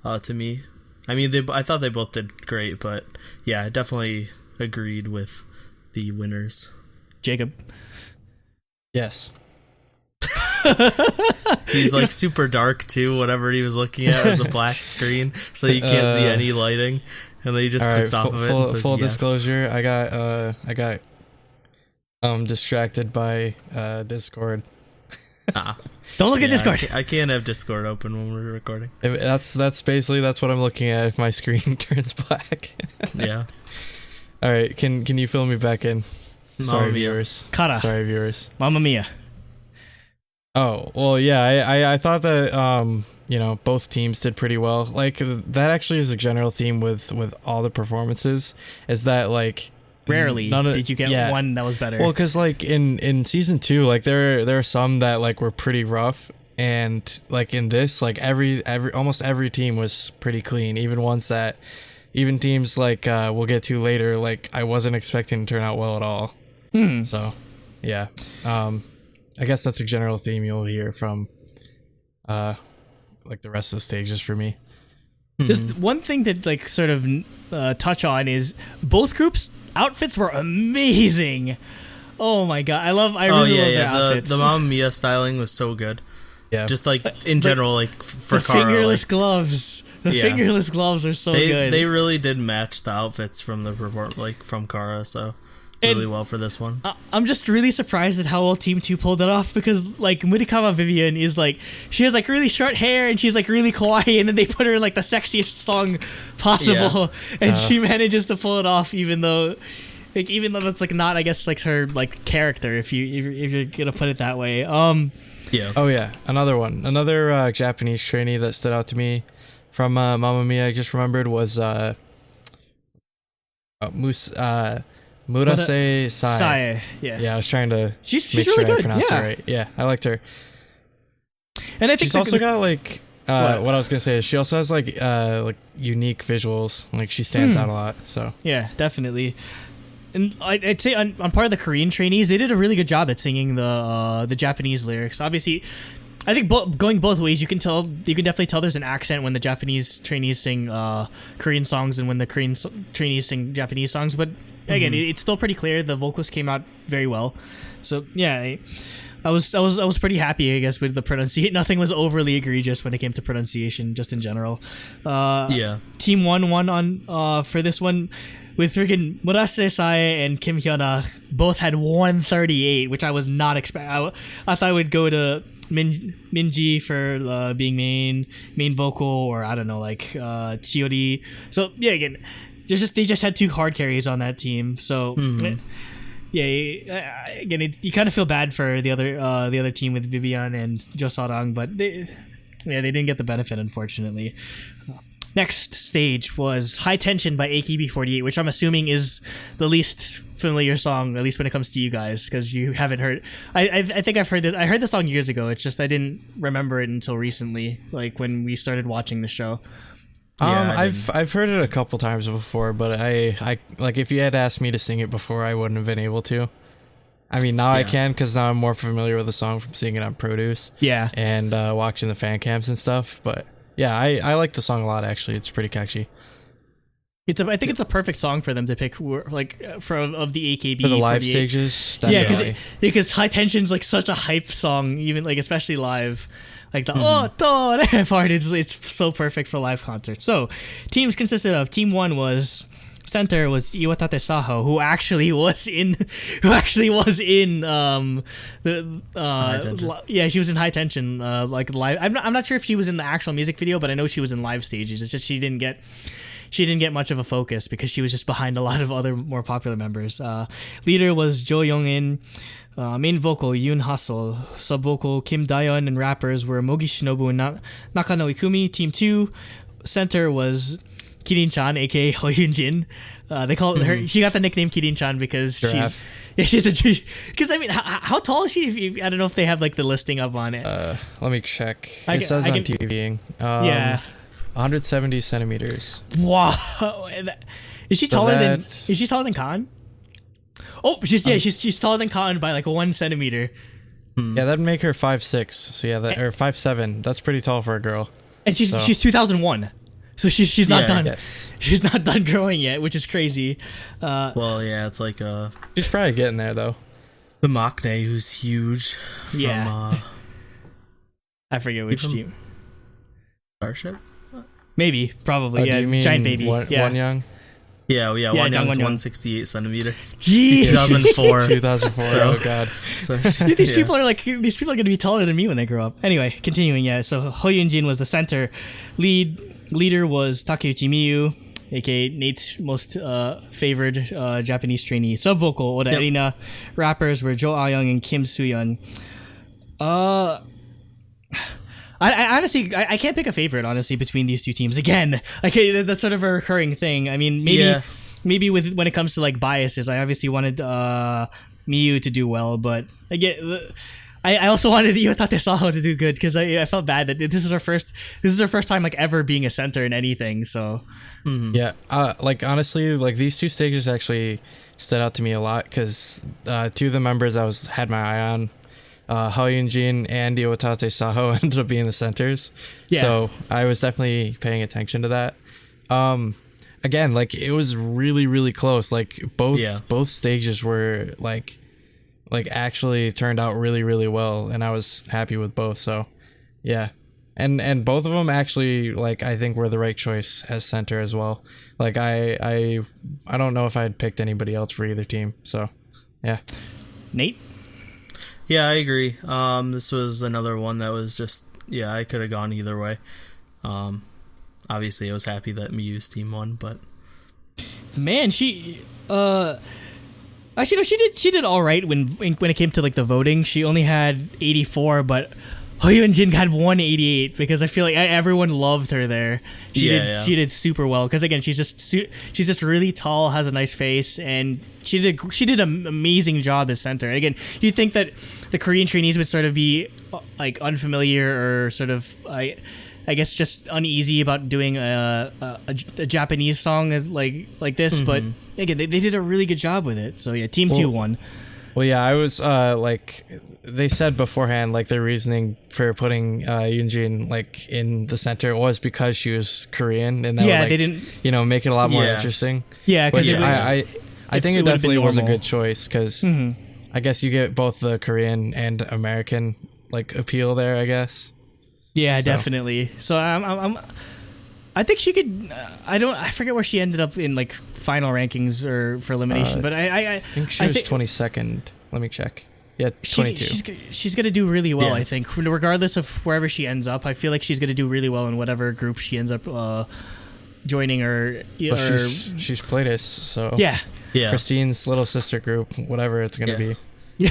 to me. I mean, I thought they both did great, but yeah, I definitely agreed with the winners. Jacob. Yes. He's like super dark too. Whatever he was looking at was a black screen, so you can't see any lighting, and then he just clicks off of it. And says full yes. disclosure, I got distracted by Discord. Don't look at Discord. I can't have Discord open when we're recording. That's basically what I'm looking at if my screen turns black. Yeah. All right, can you fill me back in? Sorry, viewers. Kara. Sorry, viewers. Mamma Mia. Oh, well, yeah, I thought that, both teams did pretty well. Like, that actually is a general theme with all the performances, is that, like... Rarely did you get one that was better. Well, because, like, in Season 2, like, there are some that, like, were pretty rough, and, like, in this, like, almost every team was pretty clean, even teams, like, we'll get to later, like, I wasn't expecting to turn out well at all. So, yeah. I guess that's a general theme you'll hear from, like the rest of the stages for me. Just one thing to like sort of touch on is both groups' outfits were amazing. Oh my god, I really love their outfits. The Mamma Mia styling was so good. Yeah, just like in general, like for the Kara, fingerless gloves. The fingerless gloves are so good. They really did match the outfits from the report, like from Kara. So. Really well for this one. I'm just really surprised at how well Team 2 pulled it off, because like Murikawa Vivian is like, she has like really short hair and she's like really kawaii, and then they put her in like the sexiest song possible, and she manages to pull it off even though that's like not, I guess, like her like character, if you're gonna put it that way. Yeah. Oh yeah, another Japanese trainee that stood out to me from Mamma Mia, I just remembered, was Murase Sae. Yeah, I was trying to she's make really sure I good. pronounced it right. Yeah, I liked her. And I think she's also got like what I was gonna say is she also has like unique visuals. Like she stands out a lot. So yeah, definitely. And I'd say on part of the Korean trainees, they did a really good job at singing the Japanese lyrics. Obviously, I think going both ways, you can definitely tell there's an accent when the Japanese trainees sing Korean songs and when the Korean trainees sing Japanese songs. But again, it's still pretty clear. The vocals came out very well. So yeah, I was pretty happy, I guess, with the pronunciation. Nothing was overly egregious when it came to pronunciation, just in general. Team 1 won on for this one. With freaking Murase Sae and Kim Hyuna, both had 138, which I was not expecting. I thought I would go to Minji for being main vocal, or I don't know, like Chiori. So yeah, again, they just had two hard carries on that team. So yeah, again, you kind of feel bad for the other team with Vivian and Jo Sarang, but they didn't get the benefit, unfortunately. Next stage was High Tension by AKB48, which I'm assuming is the least familiar song, at least when it comes to you guys, because you haven't heard. I think I've heard it. I heard the song years ago. It's just I didn't remember it until recently, like when we started watching the show. I've heard it a couple times before, but I like, if you had asked me to sing it before, I wouldn't have been able to. I mean, now I can, because now I'm more familiar with the song from seeing it on Produce. Yeah. And watching the fan cams and stuff, but. Yeah, I like the song a lot, actually. It's pretty catchy. I think it's a perfect song for them to pick, like, of the AKB. For the live stages? Definitely. Yeah, because High Tension's, like, such a hype song, even, like, especially live. Like, the oh, part, it's so perfect for live concerts. So, teams consisted of, Team 1 was... Center was Iwatate Saho, who actually was in she was in High Tension, like live. I'm not sure if she was in the actual music video, but I know she was in live stages. It's just she didn't get much of a focus because she was just behind a lot of other more popular members. Leader was Jo Young-in, main vocal Yoon Hustle, sub vocal Kim Daeon, and rappers were Mogi Shinobu and Nakano Ikumi. Team 2 center was Kirin-chan, aka Ho Yoon-jin. They call her. She got the nickname Kirin-chan because Yeah, she's a because I mean, how tall is she? I don't know if they have like the listing up on it. Let me check. It says on TVing. Yeah, 170 centimeters. Wow, is she taller than? Is she taller than Khan? Oh, she's taller than Khan by like 1 centimeter. Yeah, that'd make her 5'6". So yeah, or 5'7". That's pretty tall for a girl. And she's 2001. So she's not done. Yes. She's not done growing yet, which is crazy. Well, yeah, it's like she's probably getting there though. The Maknae, who's huge. Yeah. From, I forget which team. Starship? Probably. Do you mean Giant baby. One Young? Yeah, One Young's Young. 168 centimeters. Jeez. She's 2004. 2004. So, oh god. So these people are gonna be taller than me when they grow up. Anyway, continuing. Yeah. So Ho Yoon-jin was the center. Leader was Takeuchi Miyu, aka Nate's most favored Japanese trainee. Sub vocal Oda Erina. Rappers were Jo Ah-young and Kim Soo-yeon. I honestly I can't pick a favorite honestly between these two teams. Again, like that's sort of a recurring thing. I mean, maybe with when it comes to like biases, I obviously wanted Miyu to do well, but I also wanted Iwatate Saho to do good because I felt bad that this is her first time like ever being a center in anything. So yeah, like honestly, like these two stages actually stood out to me a lot because two of the members I had my eye on, Ho Yoon-jin and Iwatate Saho ended up being the centers. Yeah. So I was definitely paying attention to that. Again, like it was really, really close. Like both stages were like actually turned out really, really well, and I was happy with both. So yeah. And both of them actually, like, I think were the right choice as center as well. Like I don't know if I'd picked anybody else for either team. So yeah. Nate? Yeah, I agree. This was another one that was just, I could have gone either way. Obviously I was happy that Miyu's team won, but man, she actually no, she did all right when it came to like the voting. She only had 84, but Ho Yoon-jin had 188 because I feel like everyone loved her there. She did super well because again she's just really tall, has a nice face, and she did an amazing job as center. Again, you'd think that the Korean trainees would sort of be like unfamiliar or sort of I guess just uneasy about doing a Japanese song as like this, but again they did a really good job with it. So yeah, Team 2 won. Well, yeah, I was like they said beforehand, like their reasoning for putting Yoon-jin like in the center was because she was Korean, and that would, like, they didn't make it a lot more interesting. Yeah, because I think it definitely was a good choice because I guess you get both the Korean and American like appeal there, I guess. Yeah, definitely. So I think she could. I forget where she ended up in like final rankings or for elimination, but I think she was 22nd. Let me check. Yeah, 22. She's gonna do really well. I think, regardless of wherever she ends up, I feel like she's gonna do really well in whatever group she ends up joining or. She's Playtis, so yeah. Christine's little sister group, whatever it's gonna be. Yeah,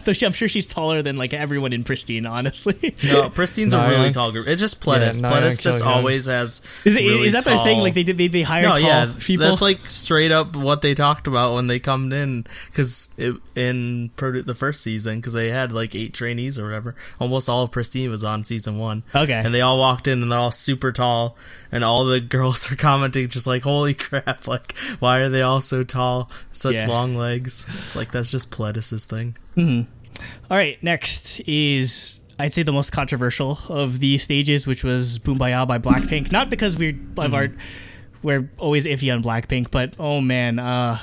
I'm sure she's taller than like everyone in Pristine, honestly. No, Pristine's a really tall group. It's just Pledis. Pledis just always has. Is that their thing? Like they hire tall people? That's like straight up what they talked about when they come in. Because in the first season, because they had like 8 trainees or whatever. Almost all of Pristine was on season 1. Okay, and they all walked in and they're all super tall, and all the girls are commenting just like, "Holy crap! Like, why are they all so tall? Such long legs." It's like that's just Pledis's thing. All right, next is I'd say the most controversial of the stages, which was Boombaya by Blackpink. Not because we're always iffy on Blackpink, but oh man.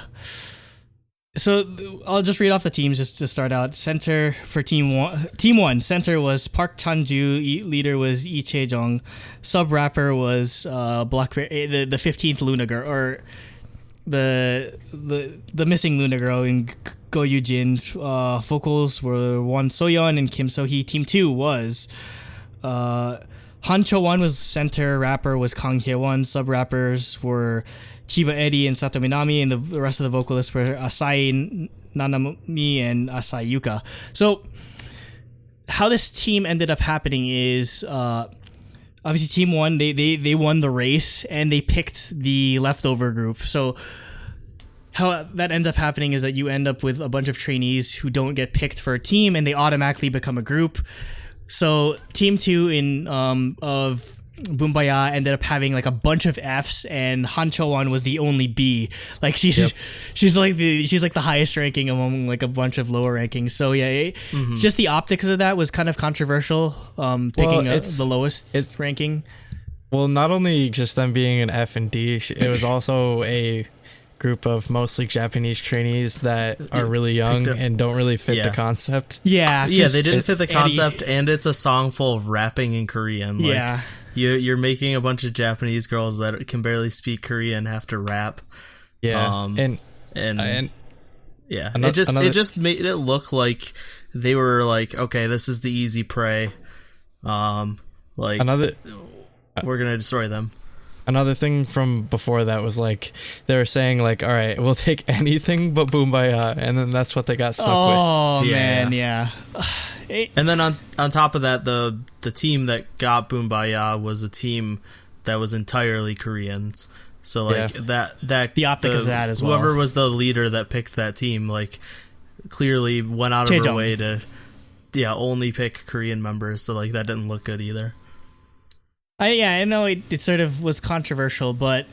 So I'll just read off the teams just to start out. Center for Team 1. Center was Park Chan-ju. Leader was Lee Chae-jung. Sub rapper was the 15th Luna Girl, or the missing Luna Girl in Go Yoo-jin. Vocals were Won So-yeon and Kim So-hee. Team 2 was Han Cho-won was center, rapper was Kang Hye-won. Sub rappers were Chiba Eddie and Sato Minami, and the rest of the vocalists were Asai Nanami and Asai Yuka. So how this team ended up happening is obviously Team 1 they won the race and they picked the leftover group. So how that ends up happening is that you end up with a bunch of trainees who don't get picked for a team, and they automatically become a group. So Team 2 of Bumbaya ended up having like a bunch of Fs, and Han Cho-won was the only B. Like she's like the highest ranking among like a bunch of lower rankings. So yeah, just the optics of that was kind of controversial. Picking the lowest ranking. Well, not only just them being an F and D, it was also a group of mostly Japanese trainees that are really young and don't really fit the concept. Yeah, they didn't fit the concept, and it's a song full of rapping in Korean. Like, you're making a bunch of Japanese girls that can barely speak Korean have to rap. Yeah, it just made it look like they were like, okay, this is the easy prey. We're gonna destroy them. Another thing from before that was like they were saying like, all right, we'll take anything but Bumbaya, and then that's what they got stuck with. Oh man, yeah. And then on top of that, the team that got Bumbaya was a team that was entirely Koreans. So like that the optic of that as well. Whoever was the leader that picked that team, like clearly went out of her way to only pick Korean members. So like that didn't look good either. I know it sort of was controversial, but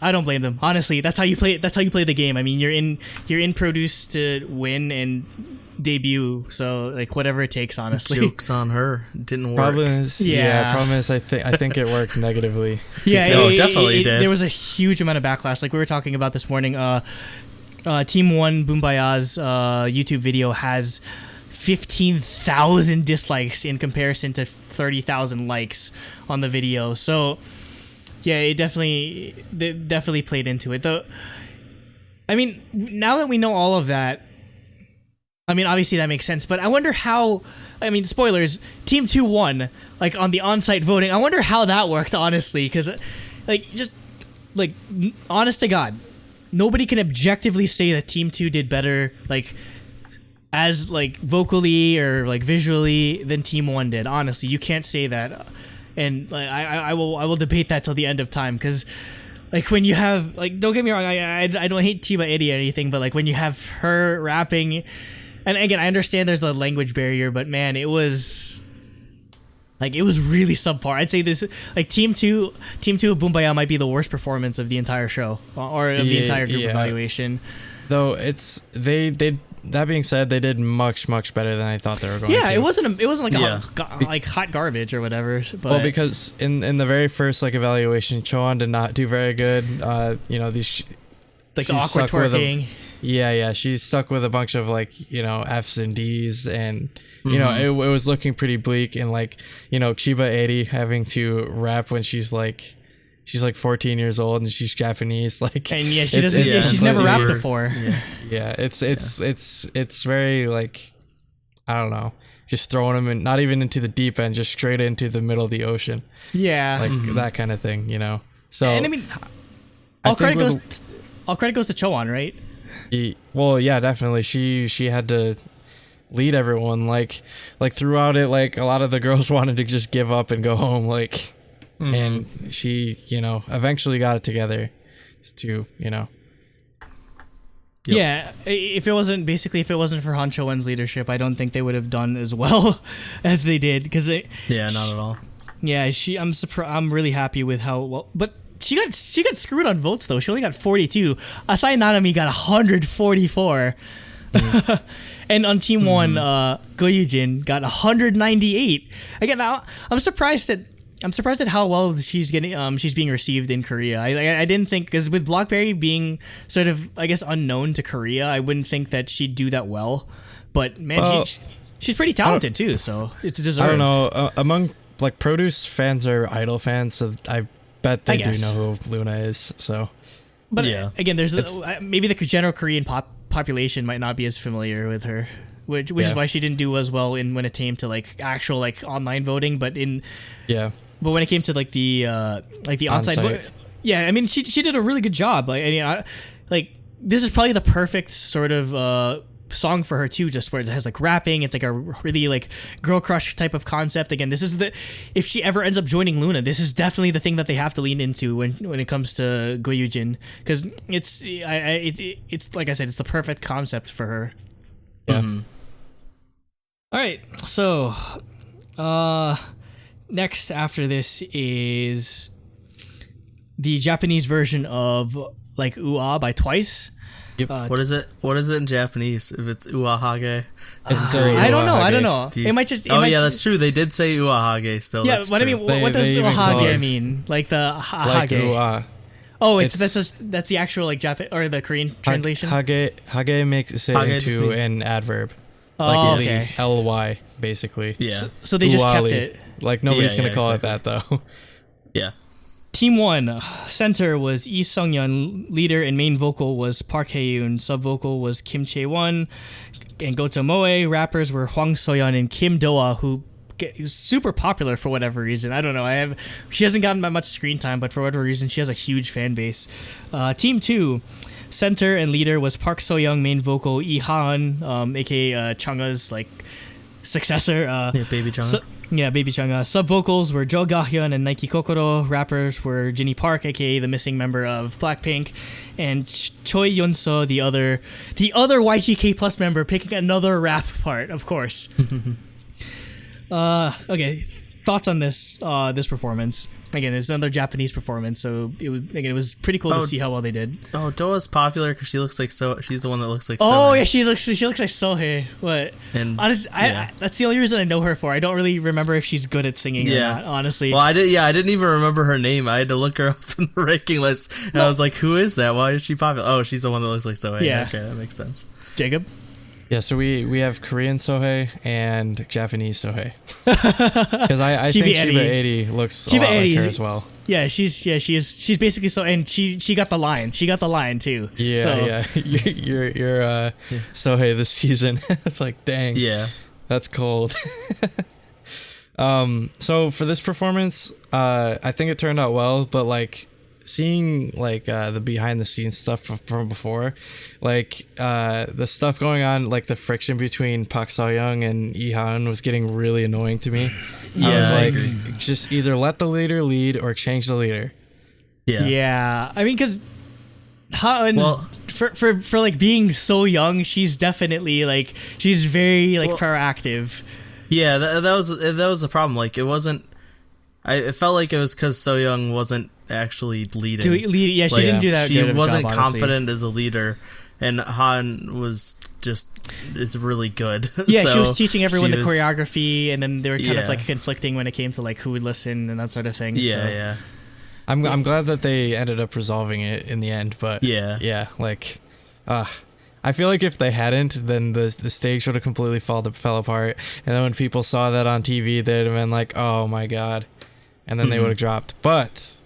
I don't blame them. Honestly, that's how you play. That's how you play the game. I mean, you're in Produce to win and debut, so like whatever it takes. Honestly, jokes on her. It didn't work. Problem is, I think it worked negatively. Yeah, it definitely did. There was a huge amount of backlash. Like we were talking about this morning. Team 1 Bumbaya's YouTube video has 15,000 dislikes in comparison to 30,000 likes on the video. So yeah, it definitely played into it. Though, I mean, now that we know all of that, I mean, obviously that makes sense, but I wonder how, I mean, spoilers, Team 2 won, like, on the on-site voting. I wonder how that worked, honestly, because, like, just, like, honest to God, nobody can objectively say that Team 2 did better, like, as like vocally or like visually than Team 1 did. Honestly, you can't say that, and like, I will debate that till the end of time, because like when you have, like, don't get me wrong, I don't hate Chiba Eddie or anything, but like when you have her rapping, and again I understand there's the language barrier, but man, it was really subpar. I'd say this, like, Team 2 of Bumbaya might be the worst performance of the entire show or of the entire group evaluation. Though they that being said, they did much better than I thought they were going to. Yeah, it wasn't like hot garbage or whatever. But. Well, because in the very first like evaluation, Choan did not do very good. These like the awkward twerking. She's stuck with a bunch of like, F's and D's, and it was looking pretty bleak. And like, Chiba 80 having to rap when she's like 14 years old and she's Japanese, like, and she doesn't. She's never rapped before. It's very like, I don't know, just throwing them in, not even into the deep end, just straight into the middle of the ocean. Yeah, like that kind of thing, So, and I mean, all credit goes to Choan, right? Well, yeah, definitely. She had to lead everyone. Like throughout it, like a lot of the girls wanted to just give up and go home. Like. And she, eventually got it together to, Yeah, if it wasn't for Han Cho-won's leadership, I don't think they would have done as well as they did. Not at all. Yeah, I'm really happy with how well, but she got screwed on votes though. She only got 42. Asai Nanami got 144. And on Team 1, Go Yujin got 198. Again, I'm surprised at how well she's being received in Korea. I didn't think, because with Blockberry being sort of, I guess, unknown to Korea, I wouldn't think that she'd do that well. But man, she's pretty talented too, so it's deserved. I don't know. Among like Produce fans are Idol fans, so I bet they do know who Luna is. So, but again, there's maybe the general Korean population might not be as familiar with her, which is why she didn't do as well when it came to like actual like online voting, but But when it came to like the on-site vote, I mean she did a really good job. Like, I mean, this is probably the perfect sort of song for her too, just where it has like rapping. It's like a really like girl crush type of concept. Again, this is if she ever ends up joining Luna, this is definitely the thing that they have to lean into when it comes to Goyujin, because it's like I said, it's the perfect concept for her. Yeah. All right, so next after this is the Japanese version of like Ua by Twice. Yep. What is it? What is it in Japanese? If it's uahage, I don't know. It might just. That's true. They did say uahage. Still, yeah. That's But true. I mean, what does uahage mean? Like the like hage. ua. Oh, that's the actual like Japan or the Korean translation. Hage makes it Hage just into means- an adverb. Oh, Like okay. ly basically. Yeah. So they just kept Uali. it. Like nobody's Yeah, gonna call exactly. it that though. Yeah. Team 1, center was Lee Sung-yeon, leader and main vocal was Park Hae-yoon, sub vocal was Kim Chae-won, and Goto Moe. Rappers were Hwang So-yeon and Kim Do-ah, who's super popular for whatever reason. I don't know. She hasn't gotten that much screen time, but for whatever reason, she has a huge fan base. Team 2, center and leader was Park So-young, main vocal Lee Ha-eun, aka Chunga's like successor. Baby Chunga. Baby Chunga. Sub vocals were Jo Ga-hyun and Nike Kokoro. Rappers were Jinny Park, aka the missing member of Blackpink, and Choi Yun-so, the other YGK Plus member, picking another rap part, of course. Okay, thoughts on this performance? Again, it's another Japanese performance, so it was pretty cool to see how well they did. Oh, Doa's popular because she looks like she's the one that looks like. Oh Sohei. yeah, she looks like Sohei. What? And honestly, that's the only reason I know her for. I don't really remember if she's good at singing or not. Honestly. Well, I didn't even remember her name. I had to look her up in the ranking list, and I was like, "Who is that? Why is she popular?" Oh, she's the one that looks like Sohei. Yeah. Okay, that makes sense. Jacob. Yeah, so we have Korean Sohei and Japanese Sohei. Because I think Chiba 80 looks a lot like her as well. Yeah, she's basically so, and she got the line. She got the line too. Yeah, so. yeah. You're Sohei this season. It's like, dang. Yeah. That's cold. So for this performance, I think it turned out well, but like seeing like the behind the scenes stuff from before, like the stuff going on, like the friction between Park So-young and Lee Ha-eun was getting really annoying to me. Yeah, I was I like, agree. just either let the leader lead or change the leader. Yeah. I mean, because for like being so young, she's definitely like she's very like proactive. Yeah, that was the problem. Like, it wasn't. It felt like it was because So Young wasn't actually leading. She didn't do that. She good of a wasn't job, honestly. confident as a leader, and Han is really good. Yeah, So she was teaching everyone the was- choreography, and then they were kind of Yeah. like conflicting when it came to like who would listen and that sort of thing. Yeah, so. yeah. I'm glad that they ended up resolving it in the end, but Yeah. like, I feel like if they hadn't, then the stage would have completely fell apart, and then when people saw that on TV, they'd have been like, oh my god, and then they would have dropped. But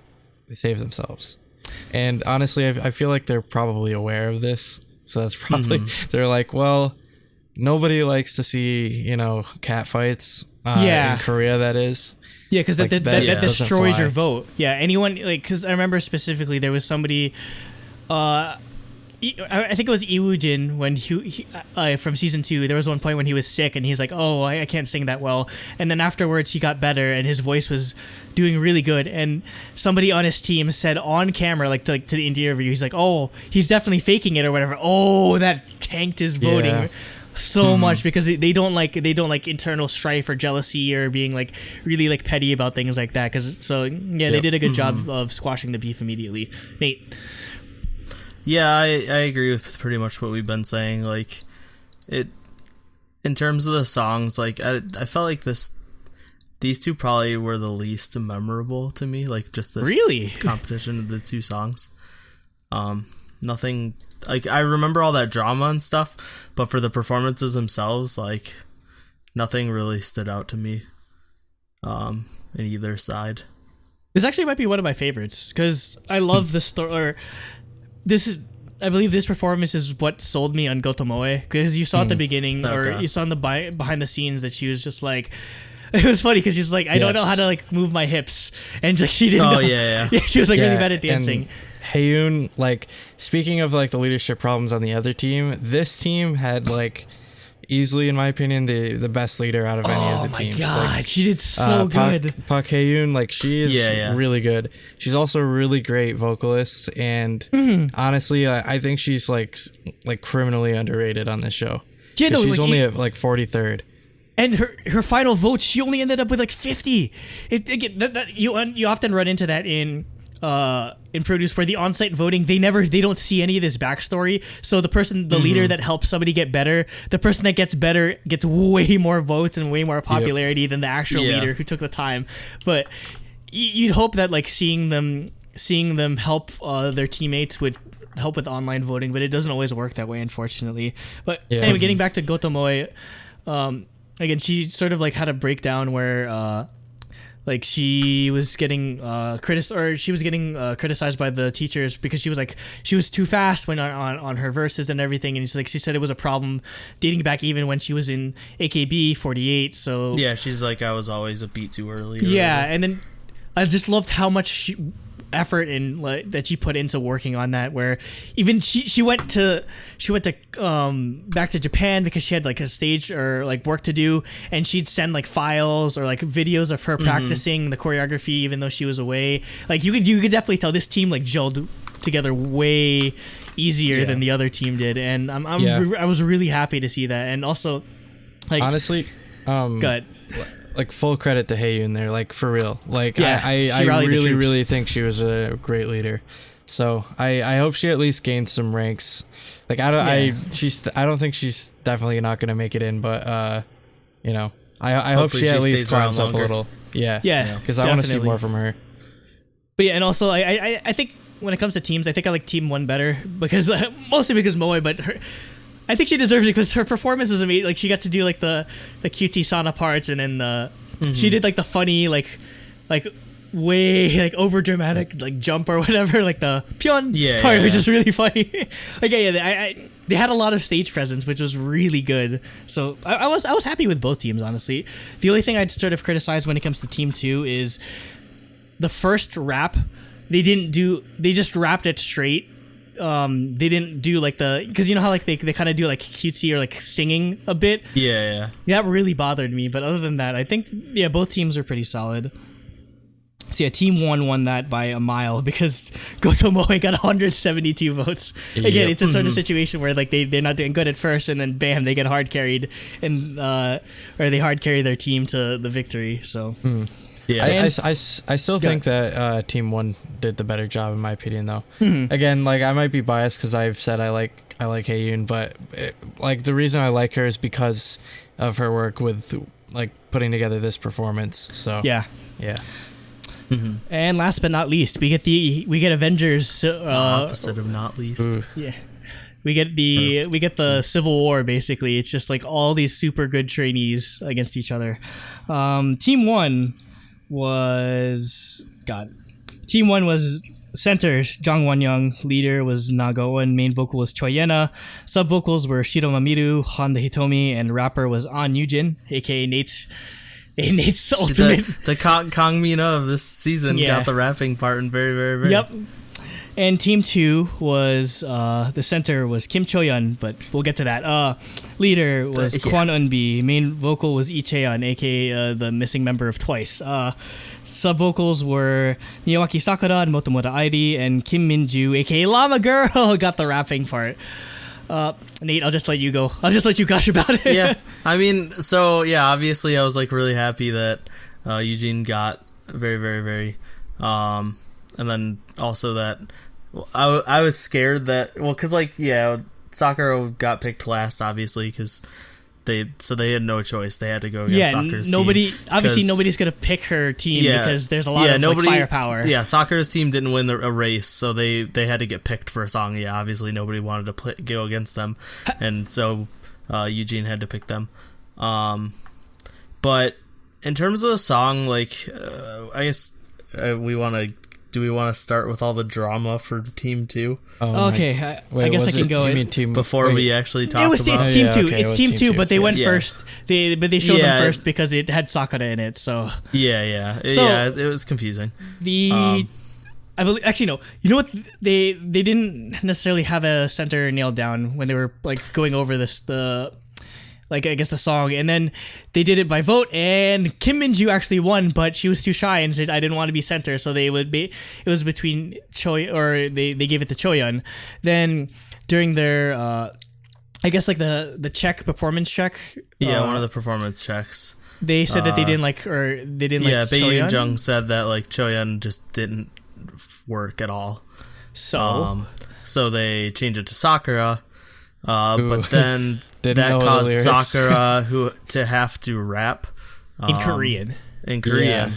they saved themselves, and honestly, I feel like they're probably aware of this, so that's probably they're like, well, nobody likes to see cat fights. In Korea, that is. Yeah, because Like, that doesn't destroys fly. your vote. Yeah, anyone like because I remember specifically there was somebody, I think it was Iwoo-jin when he from season 2. There was one point when he was sick and he's like, "Oh, I can't sing that well," and then afterwards he got better and his voice was doing really good. And somebody on his team said on camera, like to the interview, he's like, "Oh, he's definitely faking it or whatever." Oh, that tanked his voting. Yeah. So much because they don't like internal strife or jealousy or being like really like petty about things like that. They did a good job of squashing the beef immediately. Nate. Yeah, I agree with pretty much what we've been saying. Like, it in terms of the songs, like I felt like these two probably were the least memorable to me. Like, just this really competition of the two songs. Nothing like I remember all that drama and stuff, but for the performances themselves, like nothing really stood out to me. In either side. This actually might be one of my favorites because I love the story. Or I believe this performance is what sold me on Gotomoe because you saw at the beginning or you saw in the behind the scenes that she was just like. It was funny because she's like, I don't know how to like move my hips, and like she didn't. Oh know. yeah. Yeah, she was like really bad at dancing. Haeyoon, like, speaking of like the leadership problems on the other team, this team had like easily, in my opinion, the best leader out of any of the teams. Oh my god, like, she did so good. Park Hae-yoon, like, she is really good. She's also a really great vocalist, and honestly, I think she's like criminally underrated on this show. Yeah, no, she's like, only at like 43rd. And her final vote, she only ended up with like 50. You often run into that in Produce, where the on-site voting, they don't see any of this backstory. So the leader that helps somebody get better, the person that gets better gets way more votes and way more popularity than the actual leader who took the time. But you'd hope that like seeing them help their teammates would help with online voting, but it doesn't always work that way, unfortunately. But anyway, getting back to Gotomoe, again, she sort of like had a breakdown where like she was getting criticized by the teachers because she was too fast when on her verses and everything, and she said it was a problem dating back even when she was in AKB48. So yeah, she's like, I was always a beat too early. Yeah, and then I just loved how much effort and that she put into working on that, where even she went to back to Japan because she had like a stage or like work to do, and she'd send like files or like videos of her practicing the choreography even though she was away. Like you could definitely tell this team like gelled together way easier than the other team did, and I was really happy to see that. And also, like, honestly, good. Like, full credit to Haeyoon there, like, for real. Like, I really think she was a great leader. So I hope she at least gains some ranks. Like, I don't think she's definitely not gonna make it in, but you know, I hope she at least climbs up a little. Yeah, because I want to see more from her. But yeah, and also I think when it comes to teams, I think I like Team 1 better because mostly because Moe, but I think she deserves it because her performance was amazing. Like, she got to do like the cutesy Sana parts, and then she did like the funny like way like over dramatic like jump or whatever, like the pyeon part, which is really funny. Like they had a lot of stage presence, which was really good. So I was happy with both teams, honestly. The only thing I'd sort of criticize when it comes to Team 2 is the first rap. They just rapped it straight. They didn't do like because you know how like they kind of do like cutesy or like singing a bit. Yeah. That really bothered me. But other than that, I think both teams are pretty solid. So yeah, Team 1 won that by a mile because Gotomoe got 172 votes. Again, it's a sort of situation where like they're not doing good at first, and then bam, they get hard carried, and or they hard carry their team to the victory. So. Yeah, I still think that Team 1 did the better job, in my opinion, though. Again, like, I might be biased because I've said I like Haeyoon, but like the reason I like her is because of her work with like putting together this performance. So yeah. And last but not least, we get Avengers. Opposite of not least. Yeah. We get the Civil War, basically. It's just like all these super good trainees against each other. Team 1 was center Jang Won-young, leader was Nagao, and main vocal was Choi Yena. Sub vocals were Shiro Mamiru, Honda Hitomi, and rapper was An Yujin, aka Nate's ultimate. The Kang Mina of this season got the rapping part, and very, very, very. Yep. And Team 2 was the center was Kim Cho-yeon, but we'll get to that. Leader was Kwon Eun-bi. Main vocal was Lee Chae-yeon, aka the missing member of Twice. Sub vocals were Miyawaki Sakura and Motomoto Airi, and Kim Min-ju, aka Llama Girl, got the rapping part. Nate, I'll just let you go. I'll just let you gush about it. Yeah, I mean, so yeah, obviously I was like really happy that Eugene got very, very, very, and then also that. I was scared that because Sakura got picked last, obviously, because they had no choice. They had to go against Sakura's team. Nobody's gonna pick her team because there's a lot of firepower. Yeah, Sakura's team didn't win a race, so they had to get picked for a song. Yeah, obviously nobody wanted to go against them, and so Eugene had to pick them. But in terms of the song, like I guess Do we want to start with all the drama for Team 2? Okay, I guess I can go before we actually talk about it. It's Team 2. It's Team 2, but they went first. But they showed them first because it had Sakura in it. So it was confusing. I I believe actually no. You know what? They didn't necessarily have a center nailed down when they were like going over the I guess the song, and then they did it by vote, and Kim Minju actually won, but she was too shy and said I didn't want to be center, so it was between Choi, or they gave it to Choyeon. Then during their I guess like the performance check. Yeah, one of the performance checks. They said that they didn't like Yeah, Bae Yoon Jung said that like Choyeon just didn't work at all. So they changed it to Sakura. But then that caused Sakura to have to rap in Korean. Yeah.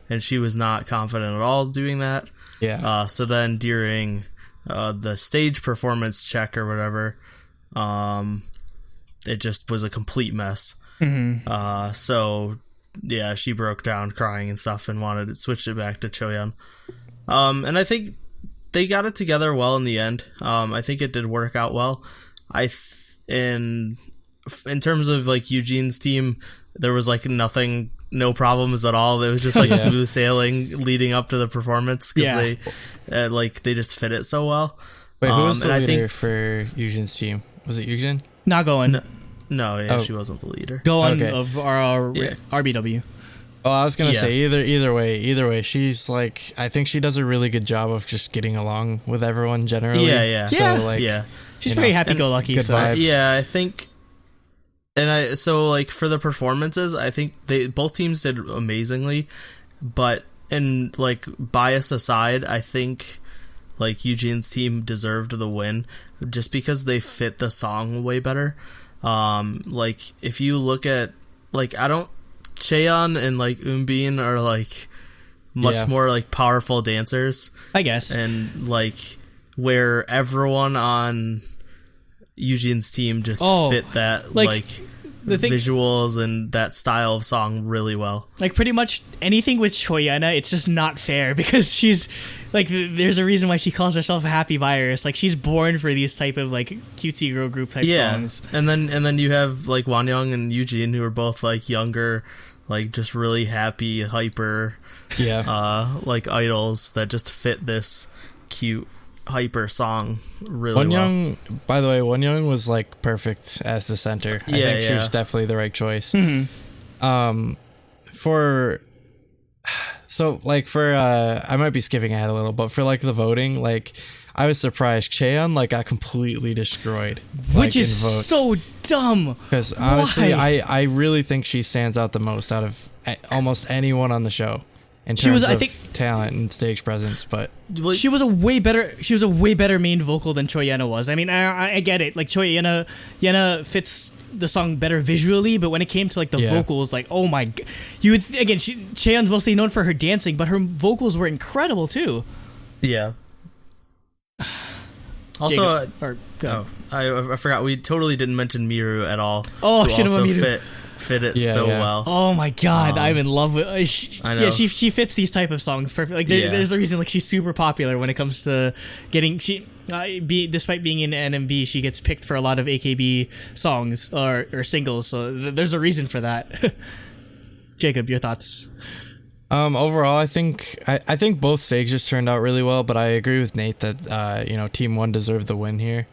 And she was not confident at all doing that. Yeah. So then during the stage performance check or whatever, it just was a complete mess. Mm-hmm. So yeah, she broke down crying and stuff and wanted to switch it back to Choyeon. And I think they got it together well in the end. I think it did work out well. In terms of like Eugene's team, there was like no problems at all. It was just like smooth sailing leading up to the performance because they just fit it so well. Wait, who was the leader for Eugene's team? Was it Eugene? Not going. No, she wasn't the leader. Going of our RBW. Oh, I was gonna say either way, she's like, I think she does a really good job of just getting along with everyone generally. Yeah. So she's very happy-go-lucky. Good vibes. Yeah, I think, for the performances, I think both teams did amazingly, but like bias aside, I think like Eugene's team deserved the win just because they fit the song way better. Like if you look at Cheon and like Eunbin are like much more like powerful dancers, I guess, and like where everyone on Eugene's team just fit that like the visuals and that style of song really well. Like pretty much anything with Choyeon, it's just not fair because she's like, there's a reason why she calls herself a happy virus. Like she's born for these type of like cutesy girl group type songs. And then you have like Wanyoung and Eugene who are both like younger, like just really happy, hyper, like idols that just fit this cute, hyper song really well. By the way, Wanyoung was like perfect as the center. I think she was definitely the right choice. Mm-hmm. I might be skipping ahead a little, but for like the voting, like I was surprised Cheon like got completely destroyed, which is so dumb. Because honestly, I really think she stands out the most out of almost anyone on the show in terms of talent and stage presence. But she was a way better main vocal than Choyeon was. I mean, I get it. Like Choyeon fits the song better visually, but when it came to like the vocals, like oh my, you would Cheon's mostly known for her dancing, but her vocals were incredible too. Yeah. Also, I forgot we totally didn't mention Miru at all. Oh, Shinema Miru fit it so well. Oh my god, I'm in love with. I know. Yeah, she fits these type of songs perfect. Like there's a reason like she's super popular when it comes to getting despite being in NMB, she gets picked for a lot of AKB songs or singles. So there's a reason for that. Jacob, your thoughts? Overall, I think both stages turned out really well, but I agree with Nate that Team 1 deserved the win here.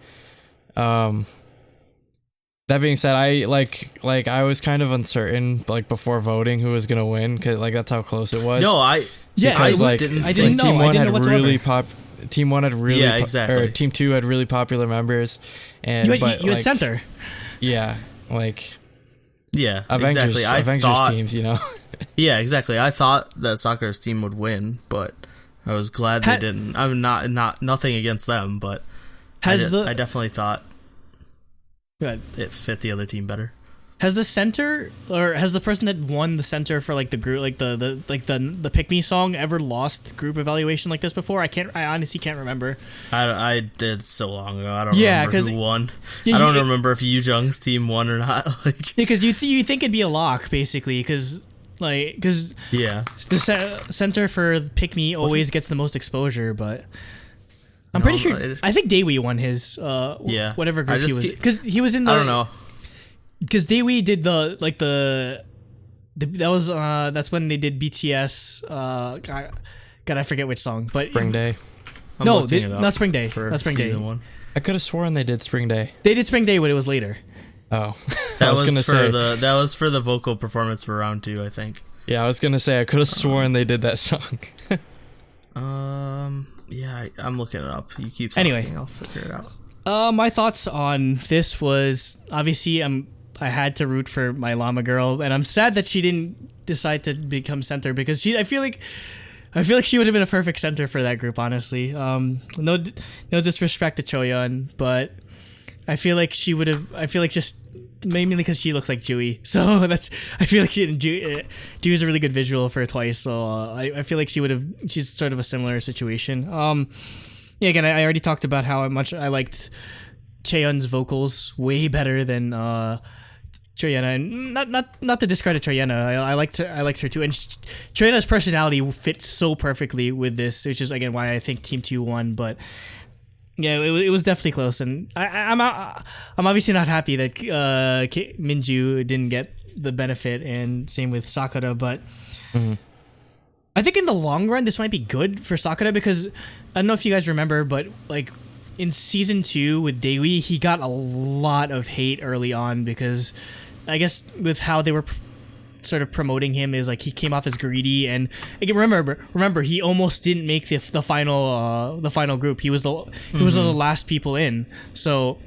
That being said, I was kind of uncertain like before voting who was gonna win because like that's how close it was. No, I didn't know. Team 1 had whatsoever. Team 2 had really popular members, and you had center. Yeah, like Avengers, exactly. Avengers teams, Yeah, exactly. I thought that Sakura's team would win, but I was glad they didn't. I'm not nothing against them, but I definitely thought it fit the other team better. Has the center, or has the person that won the center for like the group, like the Pick Me song, ever lost group evaluation like this before? I honestly can't remember. I did so long ago. I don't remember who won. I don't remember if Yu Jung's team won or not. Because you think it'd be a lock basically, because the center for Pick Me always gets the most exposure, but I'm pretty sure. I think Daewee won his whatever group he was, because he was in the. I don't know. Because Daewee did that's when they did BTS. God, I forget which song, but Spring Day. not Spring Day. Not Spring Day. One. I could have sworn they did Spring Day. They did Spring Day, but it was later. Oh, that was for the vocal performance for round 2, I think. Yeah, I was gonna say I could have sworn they did that song. Yeah, I'm looking it up. You keep talking, anyway, I'll figure it out. My thoughts on this was obviously I had to root for my llama girl, and I'm sad that she didn't decide to become center because I feel like she would have been a perfect center for that group, honestly. No disrespect to Choyeon, but I feel like just mainly because she looks like Jui. So I feel like Jui is a really good visual for Twice. So I feel like she's sort of a similar situation. Yeah, again, I already talked about how much I liked Cheon's vocals way better than Choyeona, and not to discredit Choyeona, I liked her too, and Choyeona's personality fits so perfectly with this, which is again why I think Team 2 won. But yeah, it was definitely close, and I'm obviously not happy that Minju didn't get the benefit, and same with Sakura. But I think in the long run, this might be good for Sakura because I don't know if you guys remember, but like in season 2 with Daewoo, he got a lot of hate early on because I guess with how they were sort of promoting him is like he came off as greedy, and again, remember he almost didn't make the final group. He was the last people in. So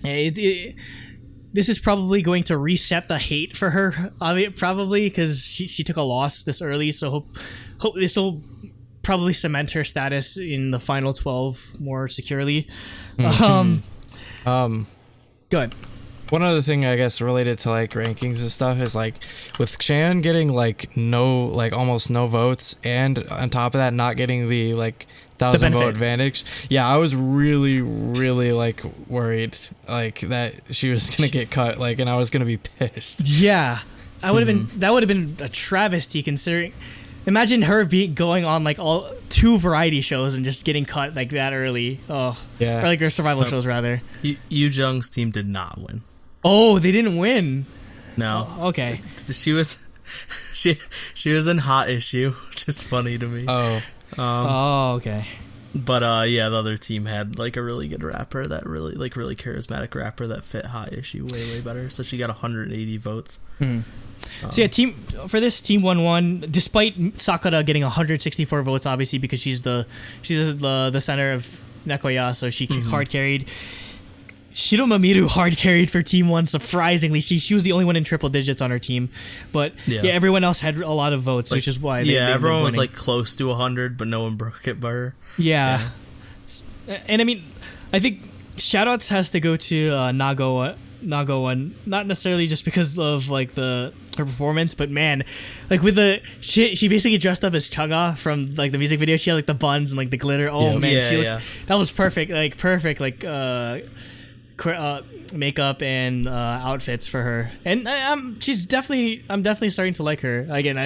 this is probably going to reset the hate for her, probably because she took a loss this early. So hope this will probably cement her status in the final 12 more securely. Good. One other thing I guess related to like rankings and stuff is like with Chan getting like almost no votes, and on top of that not getting the like 1,000 vote advantage. Yeah, I was really like worried like that she was gonna get cut, like, and I was gonna be pissed. Yeah, that would have been a travesty considering. Imagine her going on like all 2 variety shows and just getting cut like that early. Oh, yeah, or like her survival shows rather. Yu Jung's team did not win. Oh, they didn't win. No. Oh, okay. She was in Hot Issue, which is funny to me. Oh. Okay. But yeah, the other team had like a really good rapper that really charismatic rapper that fit Hot Issue way better. So she got 180 votes. So yeah, team 1-1. Despite Sakura getting 164 votes, obviously because she's the center of Nekoya, so she hard carried. Shiroma Miru hard carried for Team 1, surprisingly. She was the only one in triple digits on her team. But yeah everyone else had a lot of votes, which is why they everyone was like close to 100, but no one broke it by her. Yeah. And I mean, I think shoutouts has to go to Nago, and not necessarily just because of like her performance, but man, like with she basically dressed up as Changa from like the music video. She had like the buns and like the glitter. That was perfect. Makeup and outfits for her, and I'm definitely starting to like her again.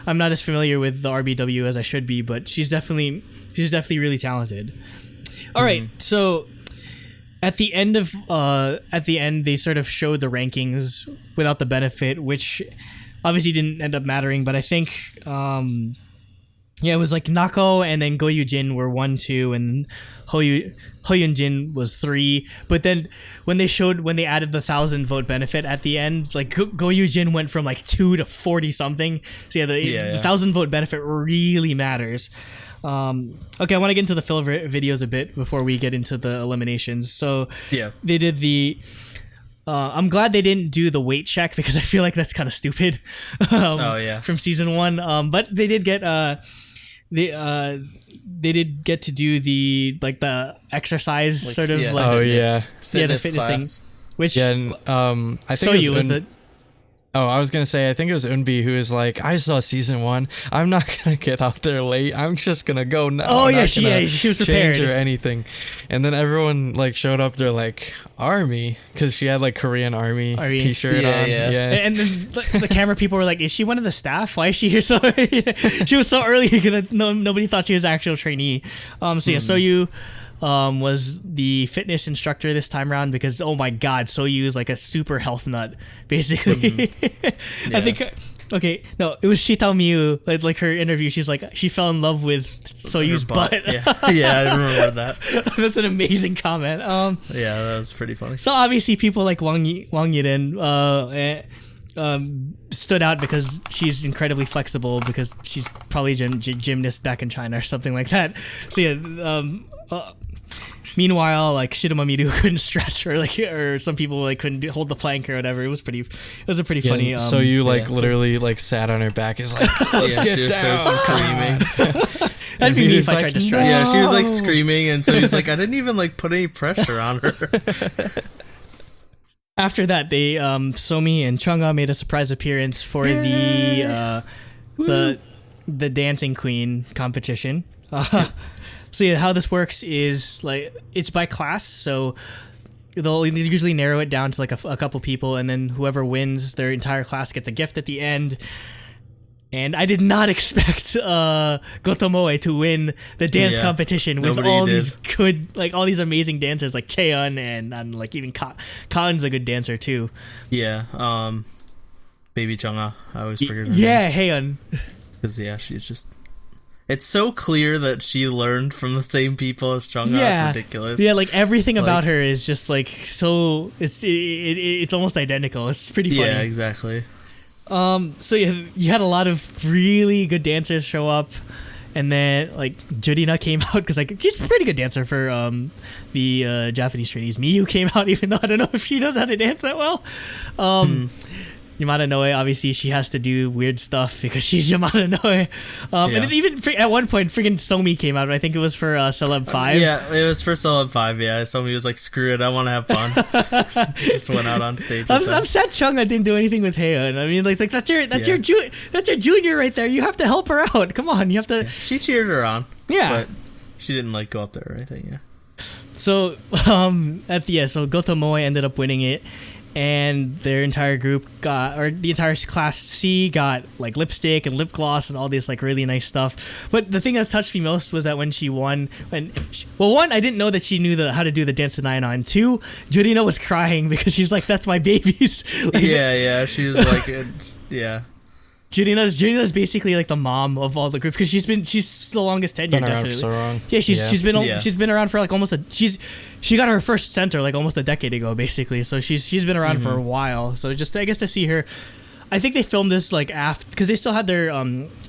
I'm not as familiar with the RBW as I should be, but she's definitely really talented. All right, so at the end they sort of showed the rankings without the benefit, which obviously didn't end up mattering, but I think it was like Nako and then Goyu Jin were 1, 2, and Hoyun Jin was 3. But then when they added the 1,000 vote benefit at the end, like Goyu Jin went from like 2 to 40 something. So yeah, the 1,000 vote benefit really matters. Okay, I want to get into the filler videos a bit before we get into the eliminations. So they did the. I'm glad they didn't do the weight check because I feel like that's kind of stupid. From season 1. But they did get they did get to do the exercise like, sort of fitness the fitness class thing, which I think was the. Oh, I was going to say, I think it was Eunbi who was like, I saw season 1. I'm not going to get out there late. I'm just going to go now. Oh, yeah, she was prepared. Change or anything. And then everyone like showed up. They're like, Army. Because she had like Korean Army t-shirt on. Yeah. And then the camera people were like, is she one of the staff? Why is she here so She was so early that nobody thought she was an actual trainee. Soyu was the fitness instructor this time around because oh my god, Soyu is like a super health nut basically. I think Okay, no, it was Shitao Miu. Like her interview, she's like she fell in love with Soyu's butt. Yeah, I remember that. That's an amazing comment. Yeah, that was pretty funny. So obviously, people like Wang Yiden stood out because she's incredibly flexible because she's probably a gymnast back in China or something like that. So yeah. Meanwhile, like Shiruma Miru couldn't stretch, or some people like couldn't hold the plank or whatever. It was a pretty funny. So you literally like sat on her back, is like, let's get down, screaming. That'd be me if I tried to stretch. Yeah, she was like screaming, and so he's like, I didn't even like put any pressure on her. After that, they Somi and Chunga made a surprise appearance for the dancing queen competition. So yeah, how this works is like it's by class, so they'll usually narrow it down to like a couple people, and then whoever wins their entire class gets a gift at the end. And I did not expect Gotomoe to win the dance competition with all these amazing dancers like Cheon and like even Kaon's a good dancer too. Yeah, Baby Chunga, I always forget her name. Yeah, Heian. Because she's just. It's so clear that she learned from the same people as Chunga. Yeah. It's ridiculous. Yeah, like everything about her is just like so. It's almost identical. It's pretty funny. Yeah, exactly. So you had a lot of really good dancers show up, and then like Jurina came out because like she's a pretty good dancer for the Japanese trainees. Miyu came out, even though I don't know if she knows how to dance that well. Yamada Noe, obviously she has to do weird stuff because she's Yamada Noe. And then even at one point, freaking Somi came out. I think it was for Celeb 5. Yeah, it was for Celeb 5, yeah. Somi was like, screw it, I want to have fun. Just went out on stage. I'm sad Chunga didn't do anything with Heian. I mean, like that's your junior right there. You have to help her out. Come on, you have to. Yeah. She cheered her on. Yeah. But she didn't like go up there or anything, yeah. So, so Gotomoe ended up winning it. And their entire group the entire class C got like lipstick and lip gloss and all this like really nice stuff. But the thing that touched me most was that when she won, one, I didn't know that she knew how to do the dance to Nine On. Two, Jurina was crying because she's like, that's my babies. Like, yeah, she was like, yeah. Jurina's basically like the mom of all the groups because she's the longest tenured. Been around definitely. for so long. Yeah, she's been around for like almost she got her first center like almost a decade ago basically. So she's been around for a while. So just I guess to see her, I think they filmed this like after because they still had their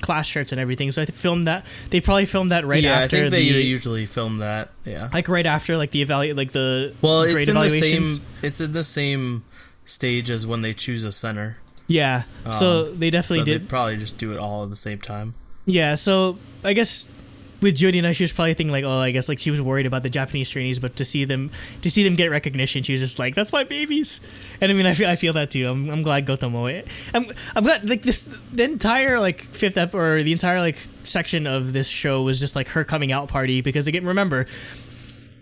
class shirts and everything. So I filmed that. They probably filmed that right after. I think they usually film that. Yeah, like right after like the grade it's in evaluations. It's in the same stage as when they choose a center. Yeah, so they definitely did. They'd probably just do it all at the same time. Yeah, so I guess with Jurina, she was probably thinking like, oh, I guess like she was worried about the Japanese trainees, but to see them get recognition, she was just like, that's my babies. And I mean, I feel that too. I'm glad Gotomo. I'm glad like the entire like fifth or the entire like section of this show was just like her coming out party because again, remember.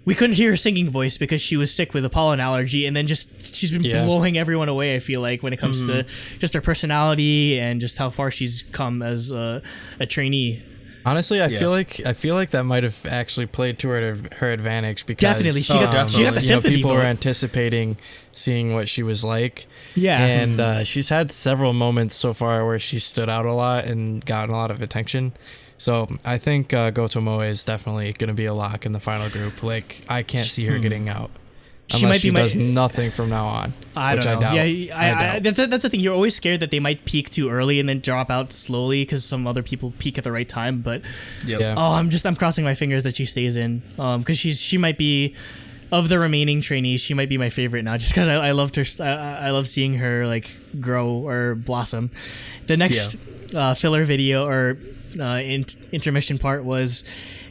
We couldn't hear her singing voice because she was sick with a pollen allergy, and then she's been blowing everyone away. I feel like when it comes to just her personality and just how far she's come as a trainee. Honestly, I feel like that might have actually played to her advantage because definitely she got the sympathy. People were anticipating seeing what she was like. Yeah, and she's had several moments so far where she stood out a lot and gotten a lot of attention. So I think Gotomoe is definitely going to be a lock in the final group. Like I can't see her getting out unless she does nothing from now on. I don't know. I doubt. That's the thing. You're always scared that they might peak too early and then drop out slowly because some other people peak at the right time. But I'm crossing my fingers that she stays in because she might be. Of the remaining trainees, she might be my favorite now, just because I loved her. I love seeing her like grow or blossom. The next filler video or intermission part was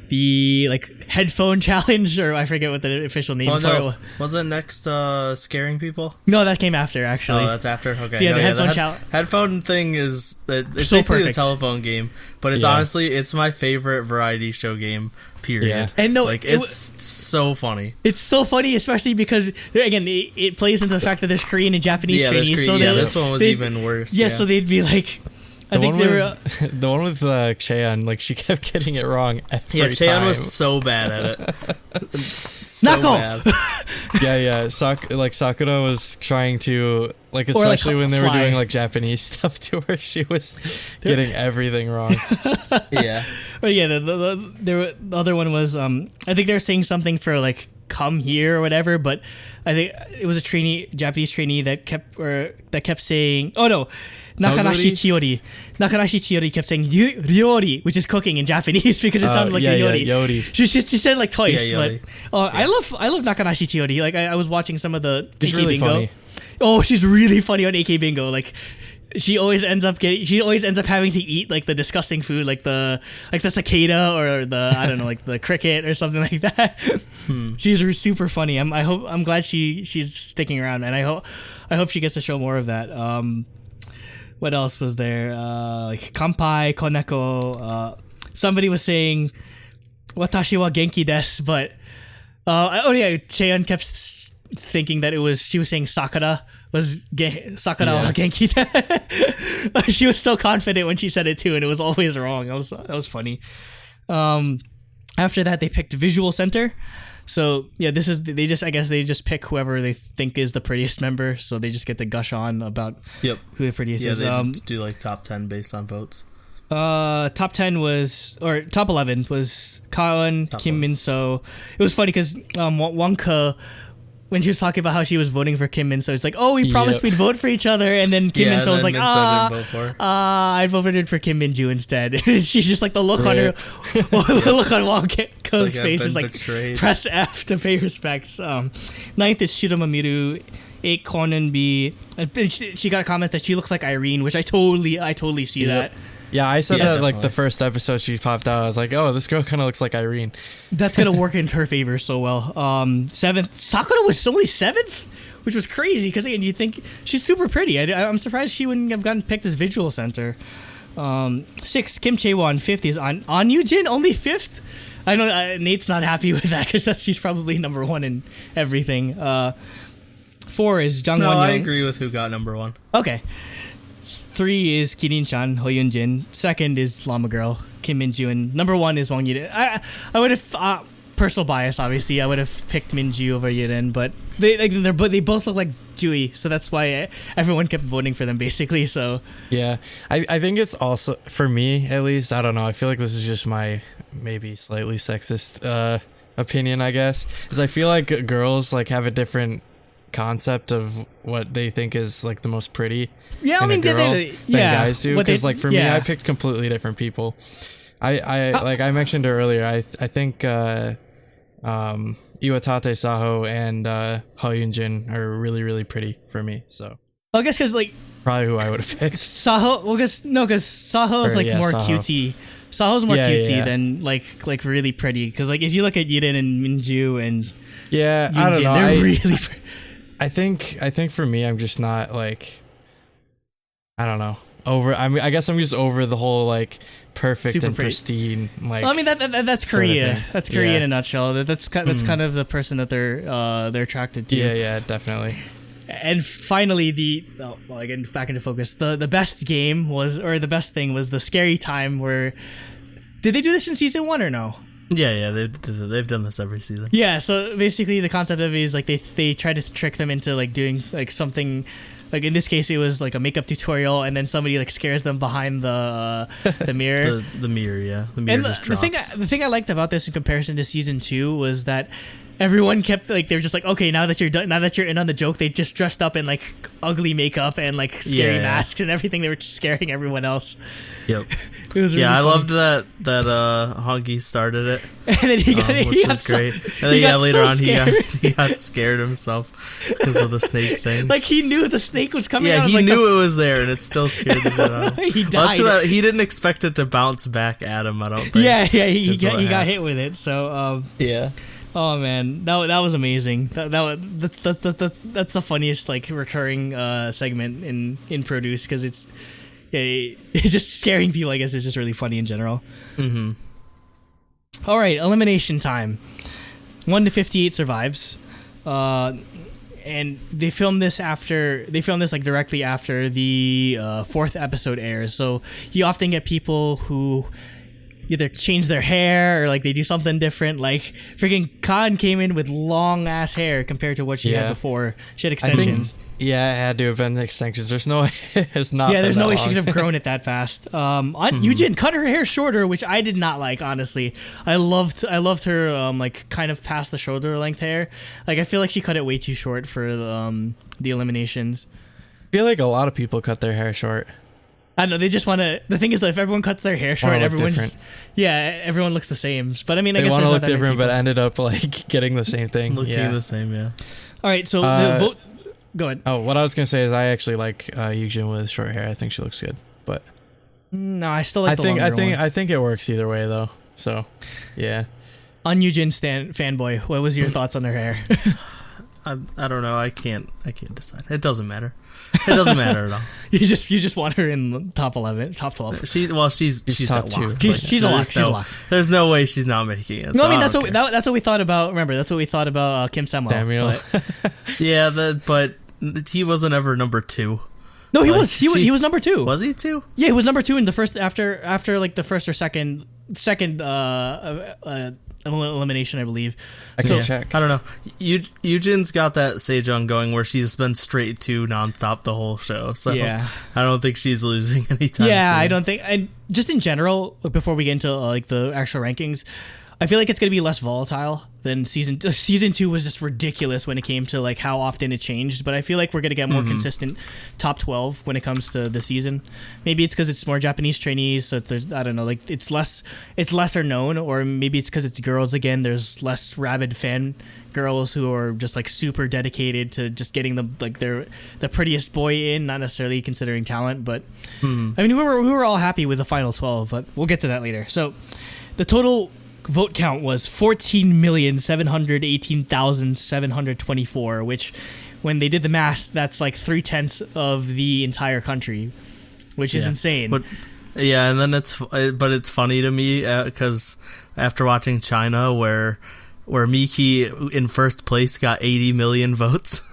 the like headphone challenge, or I forget what the official name for it was. Was it next scaring people? No, that came after actually. Oh, that's after. Okay. So the headphone challenge. Headphone thing it's so basically perfect. the telephone game, but it's honestly it's my favorite variety show game. Period. Yeah. And no, it's so funny. It's so funny, especially because again, it plays into the fact that there's Korean and Japanese trainees. This one was even worse. Yeah, so they'd be like. I think they were the one with Cheon. Like she kept getting it wrong every time. Cheon was so bad at it. So Nako! bad. Yeah. Sakura was trying to especially when they were doing like Japanese stuff to her, she was getting everything wrong. Yeah. But yeah, the other one was I think they were saying something for like come here or whatever, but I think it was a Japanese trainee that kept saying, oh no, Nakanashi Chiyori. Nakanashi Chiyori kept saying ryori, which is cooking in Japanese because it sounded like a yori. Yori. She said it like twice, Yeah, but I love Nakanashi Chiyori. Like I was watching some of the She's AK really Bingo. funny. Oh, she's really funny on AK Bingo. Like she always ends up having to eat like the disgusting food, like the cicada or the I don't know, like the cricket or something like that. She's super funny. I'm glad she's sticking around, and I hope she gets to show more of that. What else was there? Like Kanpai, Koneko. Somebody was saying Watashi wa genki desu, but Cheon kept thinking that she was saying Sakura was Sakura wa genki desu. She was so confident when she said it too, and it was always wrong. That was funny. After that, they picked visual center. So yeah, they just pick whoever they think is the prettiest member. So they just get to gush on about who the prettiest is. Yeah, they do like top 10 based on votes. Top 10 top 11 was Kaon, Kim Min-so. It was funny because Wonka, when she was talking about how she was voting for Kim Min-so, it's like, oh, we promised we'd vote for each other, and then Kim Min-so was like, I voted for Kim Min-ju instead. She's just like the look on her, the look on Wonka's face is like betrayed. Press F to pay respects. Ninth is Shiroma Miru. 8 Konan B. She got a comment that she looks like Irene, which I totally see that. Yeah, I said that definitely. like the first episode she popped out. I was like, oh, this girl kind of looks like Irene. That's gonna work in her favor so well. 7th, Sakura was only 7th, which was crazy because again, you think she's super pretty. I'm surprised she wouldn't have gotten picked as visual center. 6th, Kim Chae-won. 5th is On Yujin, only 5th. I know Nate's not happy with that because she's probably number 1 in everything. 4 is Jang No, Won-young. I agree with who got number 1. Okay. 3 is Kirin-chan, Ho Yun-jin. 2nd is Llama Girl, Kim Min-ju, and number 1 is Wang Yiden. I would have personal bias, obviously. I would have picked Min-ju over Yiden, but they both look like Jui, so that's why everyone kept voting for them, basically. So yeah, I think it's also for me at least. I don't know. I feel like this is just my maybe slightly sexist opinion, I guess, is I feel like girls like have a different concept of what they think is like the most pretty. Yeah, I mean, than guys do. Because like for me, I picked completely different people. I like I mentioned earlier. I think Iwatate Saho and Ho Yun-jin are really really pretty for me. So I guess because like probably who I would have picked. Saho. Well, because Saho is like more Saho. cutesy. Saho's more cutesy than like really pretty. Because like if you look at Yiden and Min-ju and Yunjin, I don't know. They're really pretty. I think for me, I'm just not like, I don't know, over. I mean, I guess I'm just over the whole like perfect Super and pretty. pristine. Like, Well, I mean that's Korea. That's Korea in a nutshell. That's kind of the person that they're attracted to. Yeah, definitely. And finally, again, back into focus. The best game the best thing was the scary time where. Did they do this in season 1 or no? Yeah, they've done this every season. Yeah, so basically the concept of it is like they try to trick them into like doing like something, like in this case it was like a makeup tutorial, and then somebody like scares them behind the mirror. the mirror, yeah. The mirror just drops. The thing I liked about this in comparison to season 2 was that everyone kept like, they were just like, okay, now that you're done, now that you're in on the joke, they just dressed up in like ugly makeup and like scary masks and everything. They were just scaring everyone else. Yep. It was really I funny. loved that Honky started it. And then which was great. And then later on he got scared himself because of the snake thing. Like he knew the snake was coming. Yeah, out he of, knew it was there, and it still scared the shit out of him. He died. Well, he didn't expect it to bounce back at him. I don't think. Yeah, he got hit with it. So yeah. Oh man, that was amazing. That's the funniest like recurring segment in Produce, because it's just scaring people. I guess is just really funny in general. Mm-hmm. All right, elimination time. 1 to 58 survives. and they filmed this like directly after the fourth episode airs. So you often get people who either change their hair or like they do something different. Like freaking Khan came in with long ass hair compared to what she had before. She had extensions. It had to have been extensions. There's no way it's not. Yeah, there's no way she could have grown it that fast. Yujin cut her hair shorter, which I did not like, honestly. I loved her like kind of past the shoulder length hair. Like I feel like she cut it way too short for the eliminations. I feel like a lot of people cut their hair short. I don't know, they just want to. The thing is, that if everyone cuts their hair short, everyone looks the same. But I mean, I guess want there's to look not that different, many but ended up like getting the same thing. Looking the same, yeah. All right, so the vote. Go ahead. Oh, what I was gonna say is I actually like Yujin with short hair. I think she looks good, but no, I still like the longer one. I think it works either way though. So, yeah. On Yujin fanboy, what was your thoughts on her hair? I don't know. I can't decide. It doesn't matter. It doesn't matter at all. You just want her in the top 11, top 12. She's top two. She's a lock. She's a lock. There's no way she's not making it. No, I mean that's what we thought about. Remember, that's what we thought about Kim Samuel. Yeah, but he wasn't ever number 2. No, he was. He was number 2. Was he 2? Yeah, he was number 2 in the first after like the first or second elimination, I believe. I can check. I don't know. Yujin's got that Sejong going where she's been straight 2 nonstop the whole show. So yeah. I don't think she's losing anytime soon. I don't think. And just in general, before we get into like the actual rankings, I feel like it's gonna be less volatile than season 2 was just ridiculous when it came to like how often it changed. But I feel like we're gonna get more consistent top 12 when it comes to the season. Maybe it's because it's more Japanese trainees, so there's I don't know, like it's lesser known, or maybe it's because it's girls again. There's less rabid fan girls who are just like super dedicated to just getting the prettiest boy in, not necessarily considering talent. But I mean, we were all happy with the final 12, but we'll get to that later. So the total vote count was 14,718,724, which when they did the math, that's like 3/10 of the entire country, which is insane. But and then it's funny to me because after watching China where Miki in first place got 80 million votes.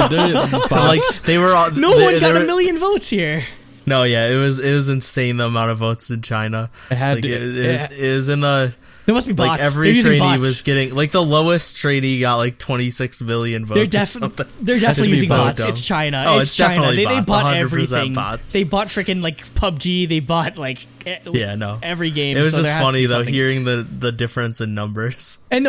Dude, like they were all no one got a million votes here. No, yeah, it was insane the amount of votes in China. It was in the. There must be bots. Like every trainee was getting like the lowest trainee got like 26 million votes. They're definitely using bots. Dumb. It's China. Oh, it's China. Definitely they bots. bought everything. Bots. They bought freaking like PUBG. They bought like every game. It was just funny though hearing the difference in numbers. And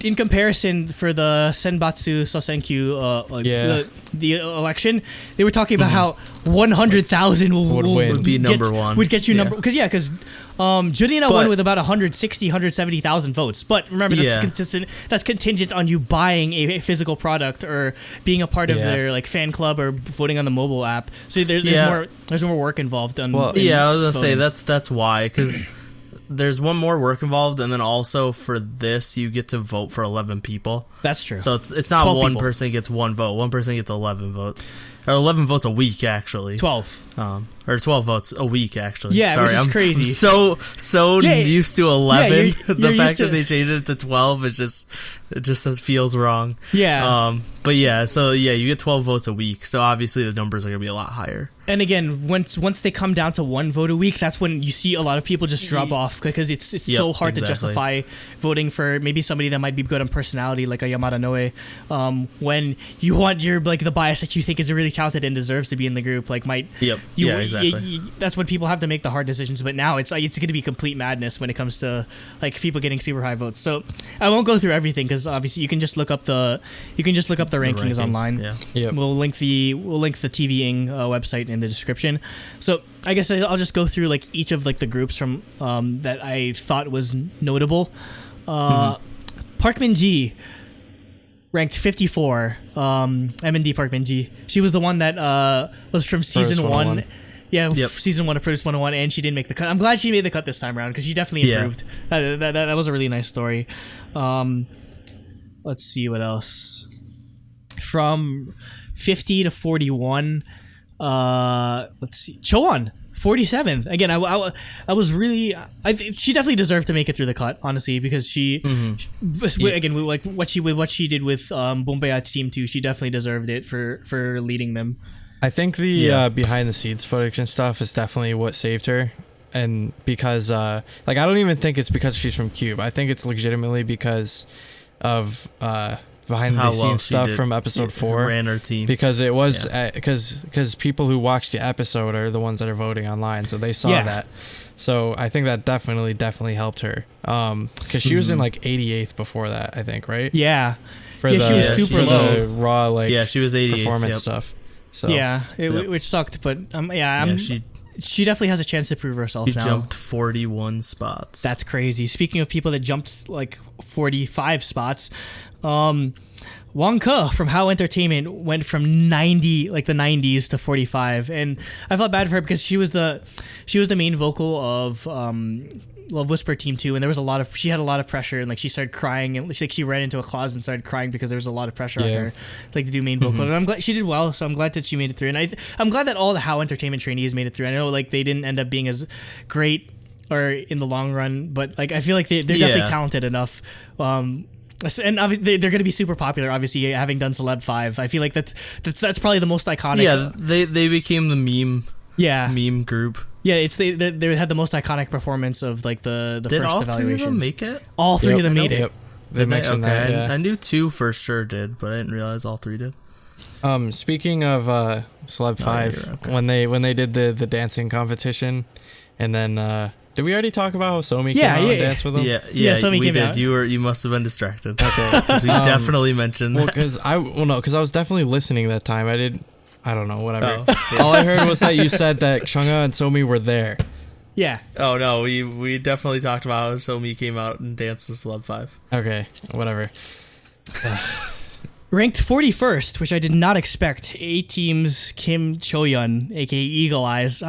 in comparison for the Senbatsu Sosenkyu the election, they were talking about how 100,000 would be number 1. Would get you number because Junina won with about 170,000 votes. But remember, that's contingent on you buying a physical product or being a part of their like fan club or voting on the mobile app. So there's more work involved. I was gonna say that's why, because there's one more work involved, and then also for this you get to vote for 11 people. That's true. So it's not one person gets one vote. One person gets 11 votes. Or 11 votes a week, actually. 12. Or 12 votes a week, actually. Yeah, sorry, which is crazy. I'm so used to 11. You're the fact that they changed it to 12 it just feels wrong. Yeah. But you get 12 votes a week, so obviously the numbers are going to be a lot higher. And again, once they come down to 1 vote a week, that's when you see a lot of people just drop off because it's so hard to justify voting for maybe somebody that might be good on personality like a Yamada Noe, when you want your like the bias that you think is really talented and deserves to be in the group exactly. That's when people have to make the hard decisions. But now it's going to be complete madness when it comes to like people getting super high votes. So I won't go through everything because obviously you can just look up the rankings online. Yeah. Yep. We'll link the TVing website in the description. So I guess I'll just go through like each of like the groups from that I thought was notable. Park Min-ji ranked 54. MND Park Min-ji. She was the one that was from season 1. Yeah, season 1 of Produce 101, and she didn't make the cut. I'm glad she made the cut this time around because she definitely improved. That was a really nice story. Let's see what else. From 50 to 41, let's see. Choan 47th. Again, I was really, she definitely deserved to make it through the cut, honestly, because again, like what she did with Bombayat's team too, she definitely deserved it for leading them. I think the behind the scenes footage and stuff is definitely what saved her. And because I don't even think it's because she's from Cube. I think it's legitimately because of behind the scenes stuff from episode 4. Ran her team. Because it was because people who watched the episode are the ones that are voting online, so they saw that. So I think that definitely helped her. Because she was in like 88th before that, I think, right? Yeah. She was super low. The raw she was 88th performance stuff. So which sucked, but she definitely has a chance to prove herself now. She jumped 41 spots. That's crazy. Speaking of people that jumped like 45 spots, Wong Ke from How Entertainment went from 90, like the 90s, to 45, and I felt bad for her because she was the main vocal of Love Whisper Team 2, and there was she had a lot of pressure, and like she started crying, and she ran into a closet and started crying because there was a lot of pressure on her, like to do main vocal. And I'm glad she did well, so I'm glad that she made it through, and I'm glad that all the How Entertainment trainees made it through. I know like they didn't end up being as great or in the long run, but like I feel like they're definitely talented enough. And obviously they're going to be super popular. Obviously, having done Celeb 5, I feel like that's probably the most iconic. Yeah, they became the meme. Yeah, meme group. Yeah, it's they had the most iconic performance of like the did first all evaluation. Did all 3 of them make it? All 3 of them made it. Yep. They mentioned that. Yeah. I knew 2 for sure did, but I didn't realize all 3 did. Speaking of Celeb 5, when they did the dancing competition, and then. Did we already talk about how Somi came out and danced with them? Yeah, Somi we came did. out. You must have been distracted. Okay, because we definitely mentioned. Because I was definitely listening that time. I don't know, whatever. All I heard was that you said that Chungha and Somi were there. Yeah. Oh no, we definitely talked about how Somi came out and danced the Celeb 5. Okay, whatever. Ranked 41st, which I did not expect. A-Team's Kim Choyeon, aka Eagle Eyes.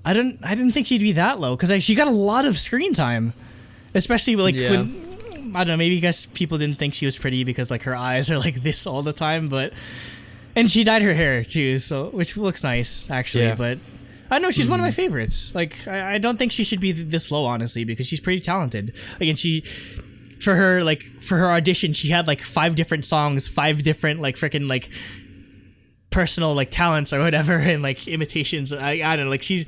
I didn't think she'd be that low because she got a lot of screen time, especially like when I don't know, maybe I guess people didn't think she was pretty because like her eyes are like this all the time, and she dyed her hair too, so which looks nice actually. But I know she's one of my favorites. Like I don't think she should be this low honestly because she's pretty talented. Again, for her audition she had like 5 different songs, 5 different like freaking like personal like talents or whatever, and like imitations. I don't know, like she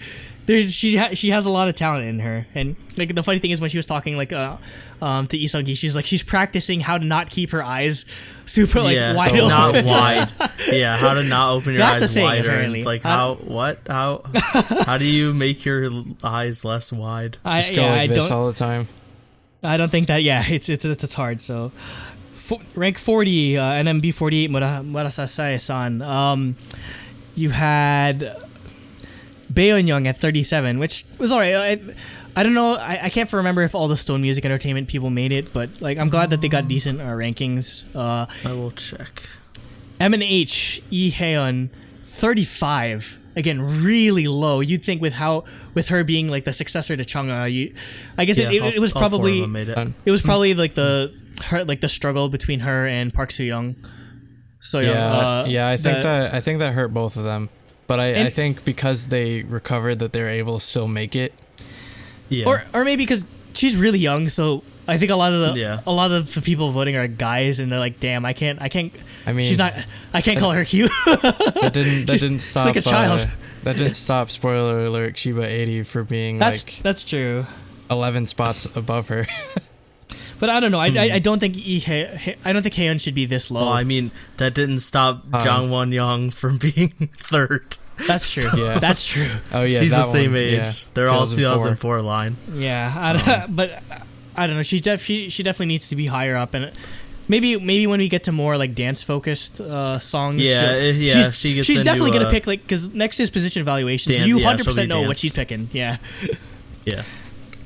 has a lot of talent in her. And like the funny thing is when she was talking like to Isunggi, she's practicing how to not keep her eyes super like wide open. Not wide. Yeah, how to not open your eyes thing, wider. Apparently. It's like how do you make your eyes less wide? Just go like this all the time. I don't think that. Yeah, it's hard. So. Rank 40, NMB 48, Murasasai-san. You had Baeyeon at 37, which was alright. I don't know. I can't remember if all the Stone Music Entertainment people made it, but like I'm glad that they got decent rankings. I will check. M&H, Lee Haeyeon, 35. Again, really low. You'd think with her being like the successor to Chungha, I guess it was probably it was probably like the struggle between her and Park Soo-young. I think that hurt both of them. But I think because they recovered that they're able to still make it. Yeah. Or maybe because she's really young, so I think a lot of the people voting are guys, and they're like, "Damn, I can't." I mean, she's not. I can't call her cute. that didn't stop. She's like a child. That didn't stop. Spoiler alert: Chiba 80 for being that's true. 11 spots above her. But I don't know. I don't think Haeyeon should be this low. Well, I mean, that didn't stop Jang Won-young from being 3rd. That's true. Yeah, that's true. Oh yeah, she's the same age. Yeah. They're all 2004 line. Yeah, but I don't know. She definitely needs to be higher up, and maybe when we get to more like dance focused songs. She's definitely gonna pick like because next is position evaluation. So you 100% know what she's picking. Yeah. Yeah.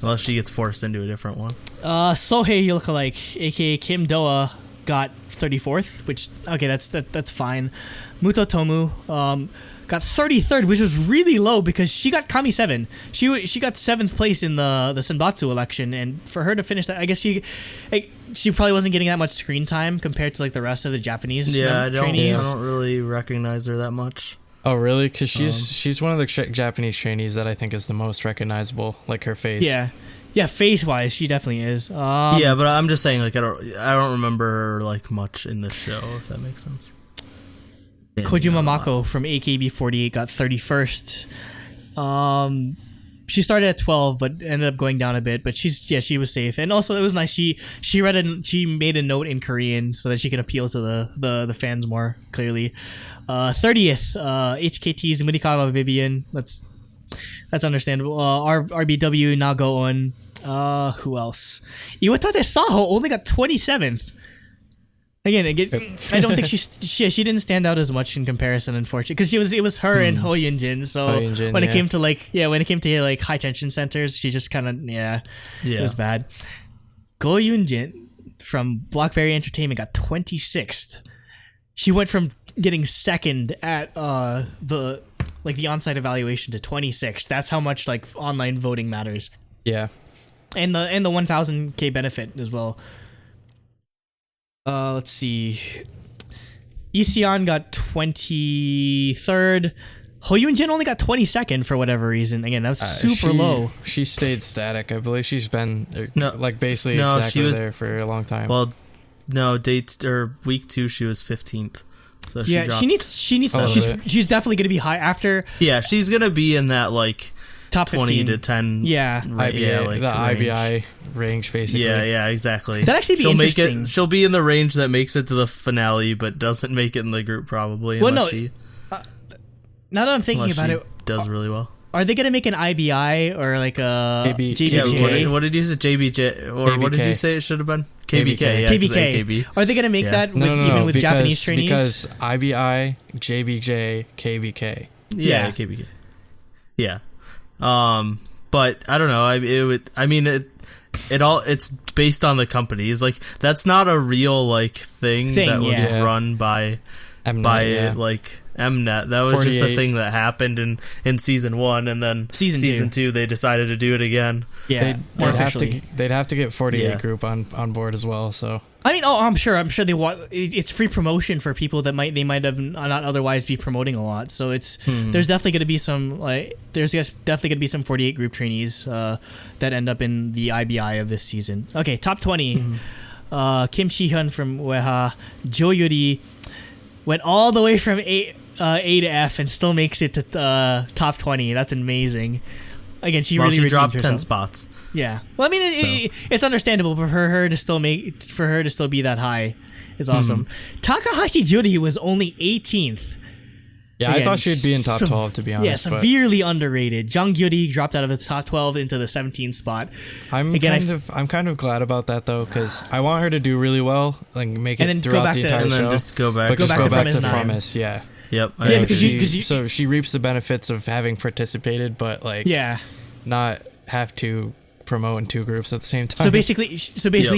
Unless she gets forced into a different one. Sohei lookalike, aka Kim Doa, got 34th, which that's fine. Muto Tomu got 33rd, which was really low because she got Kami 7. She got 7th place in the Senbatsu election, and for her to finish that, I guess she probably wasn't getting that much screen time compared to like the rest of the Japanese trainees. I don't really recognize her that much. Oh, really? Because she's one of the Japanese trainees that I think is the most recognizable, like her face. Yeah, face wise, she definitely is. Yeah, but I'm just saying, like, I don't remember her like much in the show, if that makes sense. Koji Mamako from AKB48 got 31st. She started at 12, but ended up going down a bit. But she was safe, and also it was nice. She made a note in Korean so that she can appeal to the fans more clearly. 30th, HKT's Murikawa Vivian. That's understandable. RBW Nagoon. Who else? Iwatade Saho only got 27th. Again, I don't think she didn't stand out as much in comparison, unfortunately, because it was her and Ho Yun-jin. So when it came to high tension centers, she just kind of it was bad. Go Yun-jin from Blockberry Entertainment got 26th. She went from getting second at the on-site evaluation to 26th. That's how much like online voting matters. Yeah, and the 1,000K benefit as well. Let's see. Isian got 23rd. Ho Yun-jin only got 22nd for whatever reason. Again, that was super low. She stayed static. I believe she's been exactly there for a long time. Well, no, week 2 she was 15th. So she needs she's definitely going to be high after. Yeah, she's going to be in that like top 20 to 10. Yeah. IBI range basically. Yeah, exactly. That actually be interesting. She'll be in the range that makes it to the finale but doesn't make it in the group probably now that I'm thinking about it, does really well. Are they going to make an IBI or like a JBJ? What did you say? JBJ? Or KBK. What did you say it should have been? KBK. Yeah, KBK. Are they going to make that with Japanese trainees? Because IBI, JBJ, KBK. Yeah, KBK. Yeah. But I don't know. It's based on the companies. Like that's not a real like thing that was run by Mnet, like Mnet. That was 48. Just a thing that happened in season 1, and then season 2 they decided to do it again. Yeah, they'd have to get 48 group on board as well. So I mean, I'm sure they want it's free promotion for people that might have not otherwise be promoting a lot. So it's there's definitely going to be some 48 group trainees that end up in the IBI of this season. Okay, top 20. Kim Shi-hyun from Ueha, Jo Yuri went all the way from A to F and still makes it to top 20. That's amazing. Again, she dropped herself. 10 spots. Yeah. Well, I mean, it's understandable for her to still be that high. It's awesome. Takahashi Juri was only 18th. Yeah, again, I thought she'd be in top 12 to be honest. Yeah, severely underrated. Jung Gyuri dropped out of the top 12 into the 17th spot. I'm kind of glad about that though, because I want her to do really well, like make it throughout the entire show, and then just go back to Promise. Yeah. Yep. Yeah, because so she reaps the benefits of having participated, but not have to promote in 2 groups at the same time. So basically,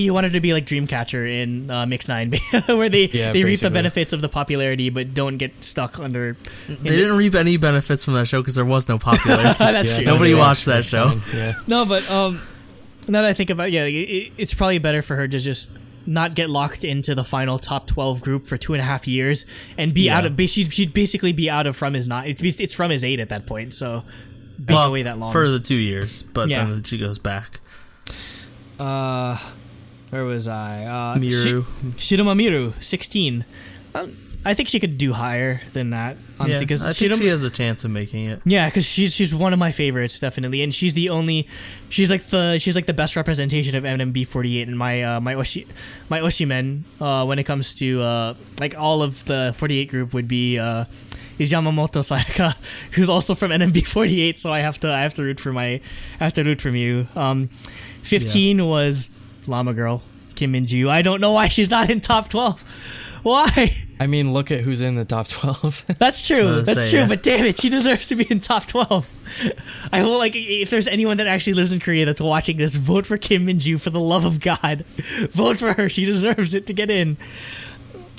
you wanted to be like Dreamcatcher in Mix 9, where they reap the benefits of the popularity, but don't get stuck under. They didn't reap any benefits from that show because there was no popularity. That's true. Nobody watched that show. Yeah. No, but now that I think about it's probably better for her to just not get locked into the final top 12 group for 2.5 years and be out of. She'd basically be out of From Is Not. It's From Is 8 at that point. So. Being away that long for the 2 years, but then she goes back. Where was I? Miru. Shiruma Miru, 16. I think she could do higher than that. Honestly, because I think she has a chance of making it. Yeah, because she's one of my favorites, definitely, and she's like the best representation of NMB48 in my Oshimen. When it comes to like all of the 48 group would be is Yamamoto Sayaka, who's also from NMB48. So I have to root for you. 15 was Llama Girl Kim Min-ju. I don't know why she's not in top 12. Why? I mean, look at who's in the top 12. That's true. But damn it, she deserves to be in top 12. I will, like, if there's anyone that actually lives in Korea that's watching this, vote for Kim Min-ju, for the love of God. Vote for her. She deserves it to get in.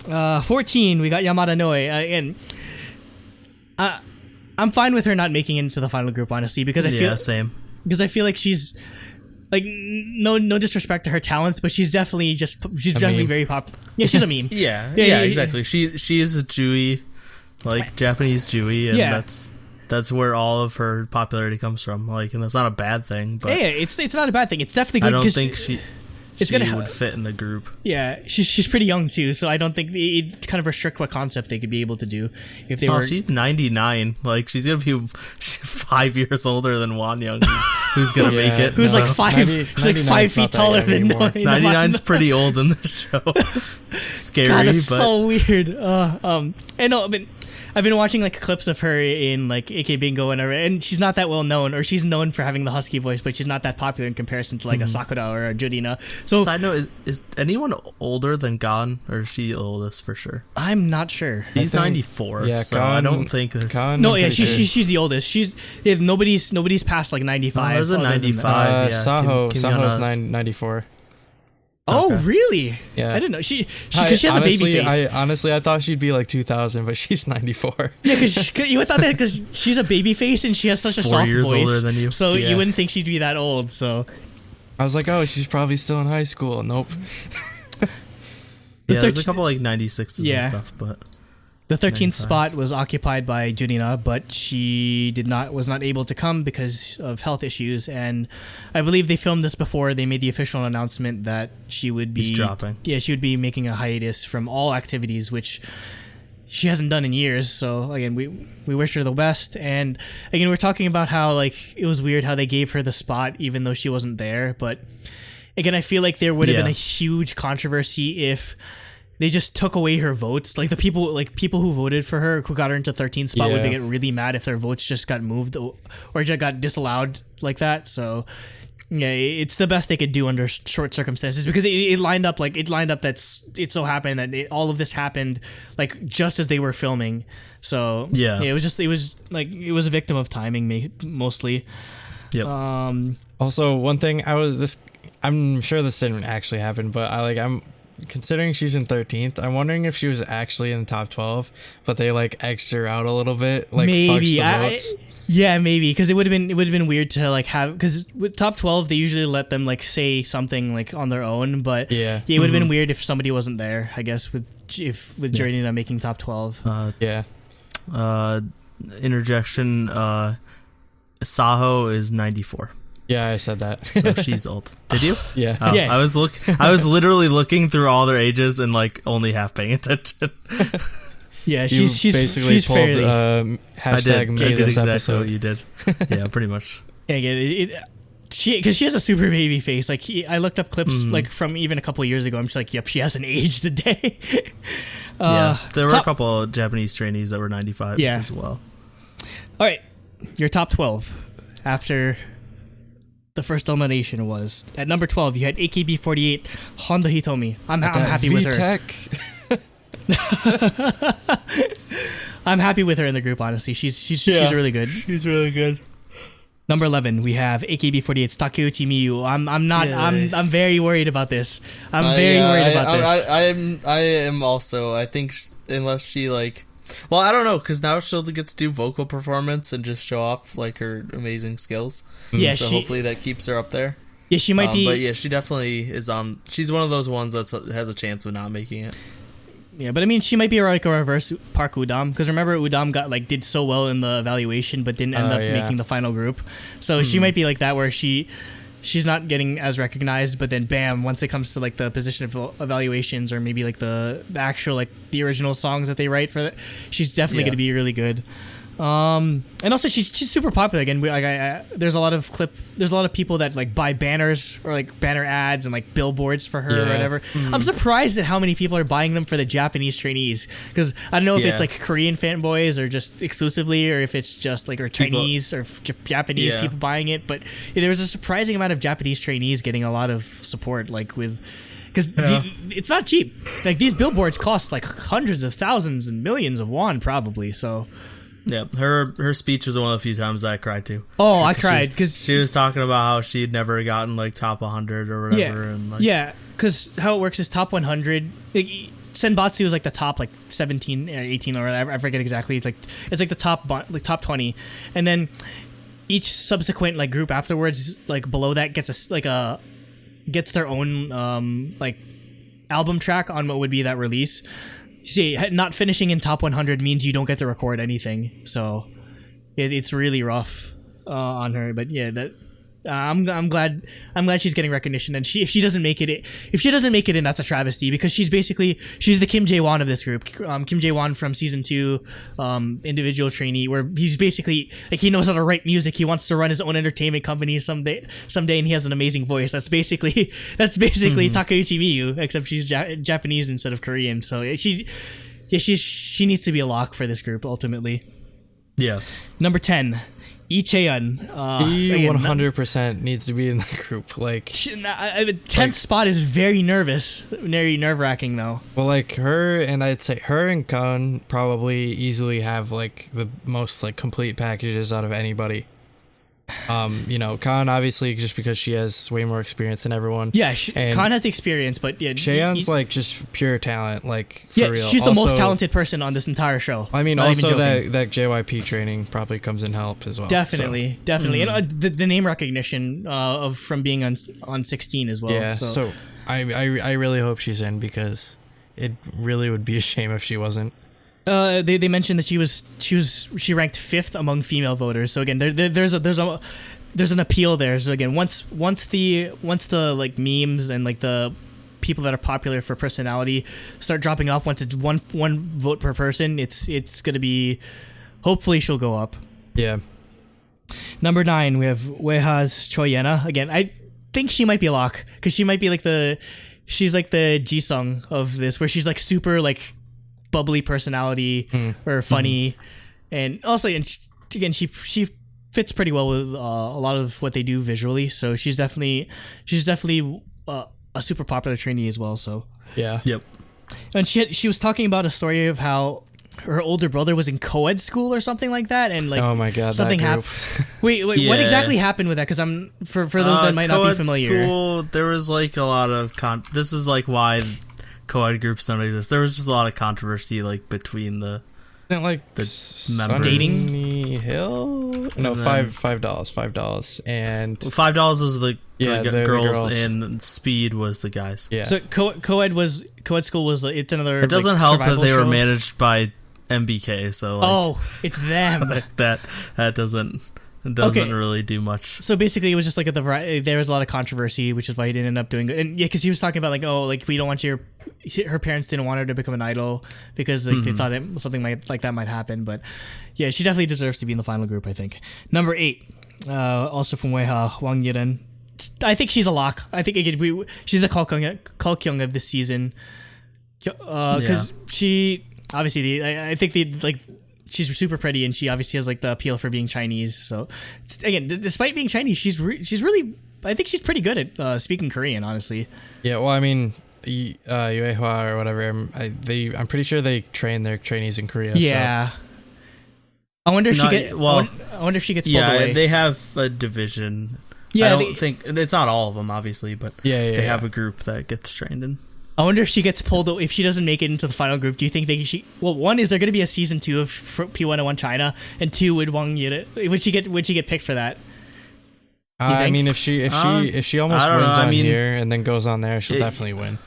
14, we got Yamada Noi. Again, I'm fine with her not making it into the final group, honestly, because I feel like she's like no disrespect to her talents, but she's definitely very popular. Yeah, she's a meme. yeah, exactly. She is a Jui like Japanese Jui, and Yeah. that's where all of her popularity comes from. Like, and that's not a bad thing. But Yeah, it's not a bad thing. It's definitely good. I don't 'cause think she would fit in the group. Yeah, she's pretty young too, so I don't think it kind of restrict what concept they could be able to do if they were. She's 99. Like, she's gonna be 5 years older than Wanyang, who's gonna make it. Who's like so. 5 feet taller than 99's pretty old in the show. Scary, God, it's but so weird. And no, but I've been watching like clips of her in like AK Bingo and she's not that well known, or she's known for having the husky voice, but she's not that popular in comparison to like a Sakura or a Jurina. So side note, is anyone older than Gon, or is she the oldest for sure? I'm not sure. He's 94, yeah, so Gon, I don't think there's... No, yeah, she's the oldest. Nobody's past like 95. There's a 95, yeah. Saho's 94. Oh, really? Yeah. I didn't know. She has a baby face. I thought she'd be like 2000, but she's 94. Yeah, because you would thought that because she's a baby face and she has such a 4 soft years voice. older than you. So Yeah. you wouldn't think she'd be that old. So I was like, oh, she's probably still in high school. Nope. Yeah, there's a couple like 96s Yeah. and stuff, but the 13th 95s. spot was occupied by Jurina, but she was not able to come because of health issues. And I believe they filmed this before they made the official announcement that she would be She's dropping. Yeah, she would be making a hiatus from all activities, which she hasn't done in years. So again, we wish her the best. And again, we're talking about how like it was weird how they gave her the spot even though she wasn't there. But again, I feel like there would have been a huge controversy if they just took away her votes. Like the people who voted for her, who got her into 13th spot, would Yeah. get really mad if their votes just got moved or just got disallowed like that. So yeah, it's the best they could do under short circumstances because it lined up that it so happened that all of this happened like just as they were filming. So Yeah. it was a victim of timing mostly. Yep. Also, one thing I'm sure this didn't actually happen, but I'm considering she's in 13th. I'm wondering if she was actually in the top 12, but they like X'd her out a little bit, like Maybe fudged the votes. Yeah, maybe because it would have been weird to like have because with top 12 they usually let them like say something like on their own, but Yeah. it would have been weird if somebody wasn't there. I guess with Jurina making top 12. Yeah. Interjection. Saho is 94, Yeah, I said that. so she's old. Did you? Yeah. Oh, Yeah. I was literally looking through all their ages and like only half paying attention. Yeah, You she's basically she's pulled fairly. hashtag me I did this exactly episode. what you did. Yeah, pretty much. Yeah, again, because she has a super baby face. Like I looked up clips like from even a couple of years ago. I'm just like, yep, she hasn't aged a day. Yeah, there were a top- couple of Japanese trainees that were 95 Yeah. as well. All right, your top 12 after the first elimination was at number 12. You had AKB48 Honda Hitomi. I'm happy with her. VTech. I'm happy with her in the group. Honestly, she's really good. She's really good. Number 11, we have AKB48's Takeuchi Miyu. I'm very worried about this. I'm very worried about this. I am also. I think unless she like, well, I don't know, because now she'll get to do vocal performance and just show off like her amazing skills. Yeah, so hopefully that keeps her up there. Yeah, she might be. But yeah, she definitely is on. She's one of those ones that has a chance of not making it. Yeah, but I mean, she might be like a reverse Park Udam, because remember Udam did so well in the evaluation, but didn't end up making the final group. So she might be like that, where she's not getting as recognized, but then bam, once it comes to like the position of evaluations or maybe like the actual like the original songs that they write for it, she's definitely going to be really good. And also she's super popular again. There's a lot of people that like buy banners or like banner ads and like billboards for her or whatever. I'm surprised at how many people are buying them for the Japanese trainees, because I don't know if it's like Korean fanboys or just exclusively, or if it's just like or Chinese or Japanese people buying it. But there was a surprising amount of Japanese trainees getting a lot of support, like with. Because it's not cheap. Like these billboards cost like hundreds of thousands and millions of won probably. So. Yeah, her speech was one of the few times I cried too. Oh, I cried because she was talking about how she had never gotten like top 100 or whatever. Yeah, because how it works is top 100. Like, Senbatsu is like the top like 17 or 18 or whatever. I forget exactly. It's like the top 20, and then each subsequent like group afterwards, like below that, gets gets their own like album track on what would be that release. see, not finishing in top 100 means you don't get to record anything. So it's really rough on her. But yeah, I'm glad she's getting recognition. And if she doesn't make it in, that's a travesty, because she's the Kim Jae-won of this group. Kim Jae-won from season 2, individual trainee, where he's basically like, he knows how to write music. He wants to run his own entertainment company someday, and he has an amazing voice. That's basically Takeuchi Miyu, except she's Japanese instead of Korean. So she needs to be a lock for this group ultimately. Yeah. Number 10. Lee Chae-yeon. He 100% needs to be in the group. Like, 10th spot is very nerve-wracking though. Well, like I'd say her and Kun probably easily have like the most like complete packages out of anybody. Kan obviously just because she has way more experience than everyone. Yeah, Kan has the experience, but yeah, Chaeyeon's like just pure talent, like for real. She's the most talented person on this entire show. I mean, also that JYP training probably comes in help as well. Definitely. And the name recognition from being on 16 as well. Yeah, so I really hope she's in, because it really would be a shame if she wasn't. They mentioned that she ranked 5th among female voters. So again, there's an appeal there. So again, once the like memes and like the people that are popular for personality start dropping off, once it's one vote per person, it's gonna be, hopefully she'll go up. Yeah. Number 9, we have Weha's Choi Yena. Again, I think she might be a lock, because she might be like she's like the Jisung of this, where she's like super like bubbly personality or funny, and also, and she fits pretty well with a lot of what they do visually. So she's definitely a super popular trainee as well. So yeah, yep. And she was talking about a story of how her older brother was in co-ed school or something like that, and like, oh my god, something happened. Wait, yeah. What exactly happened with that? Because I'm for those that might not be familiar. School, there was like a lot of this is like why co-ed groups don't exist. There was just a lot of controversy like between the members. Dating Hill? No, $5 and $5 was the girls, the and Speed was the guys. Yeah. So co-ed school was it's another. It doesn't like, help that they were show. Managed by MBK. So like, it's them. that doesn't really do much. So basically, it was just like there was a lot of controversy, which is why he didn't end up doing it. And yeah, because he was talking about like, we don't want her parents didn't want her to become an idol, because like they thought something like that might happen. But yeah, she definitely deserves to be in the final group, I think. Number 8, also from Weha, Wang Yiren. I think she's a lock. I think she's the Kalkyung of this season, because she obviously I think she's super pretty, and she obviously has like the appeal for being Chinese. So again, despite being Chinese, she's really, I think she's pretty good at speaking Korean, honestly. Yeah, well, I mean, Yuehua or whatever, I'm pretty sure they train their trainees in Korea. Yeah. So. I wonder if I wonder if she gets pulled away. Yeah, they have a division. Yeah, I don't think it's not all of them, obviously, but they have a group that gets trained in. I wonder if she gets pulled. If she doesn't make it into the final group, do you think one, is there going to be a season 2 of P101 China, and 2, would Wang Yiren, would she get picked for that? I mean, if she almost wins on here and then goes on there, she'll definitely win.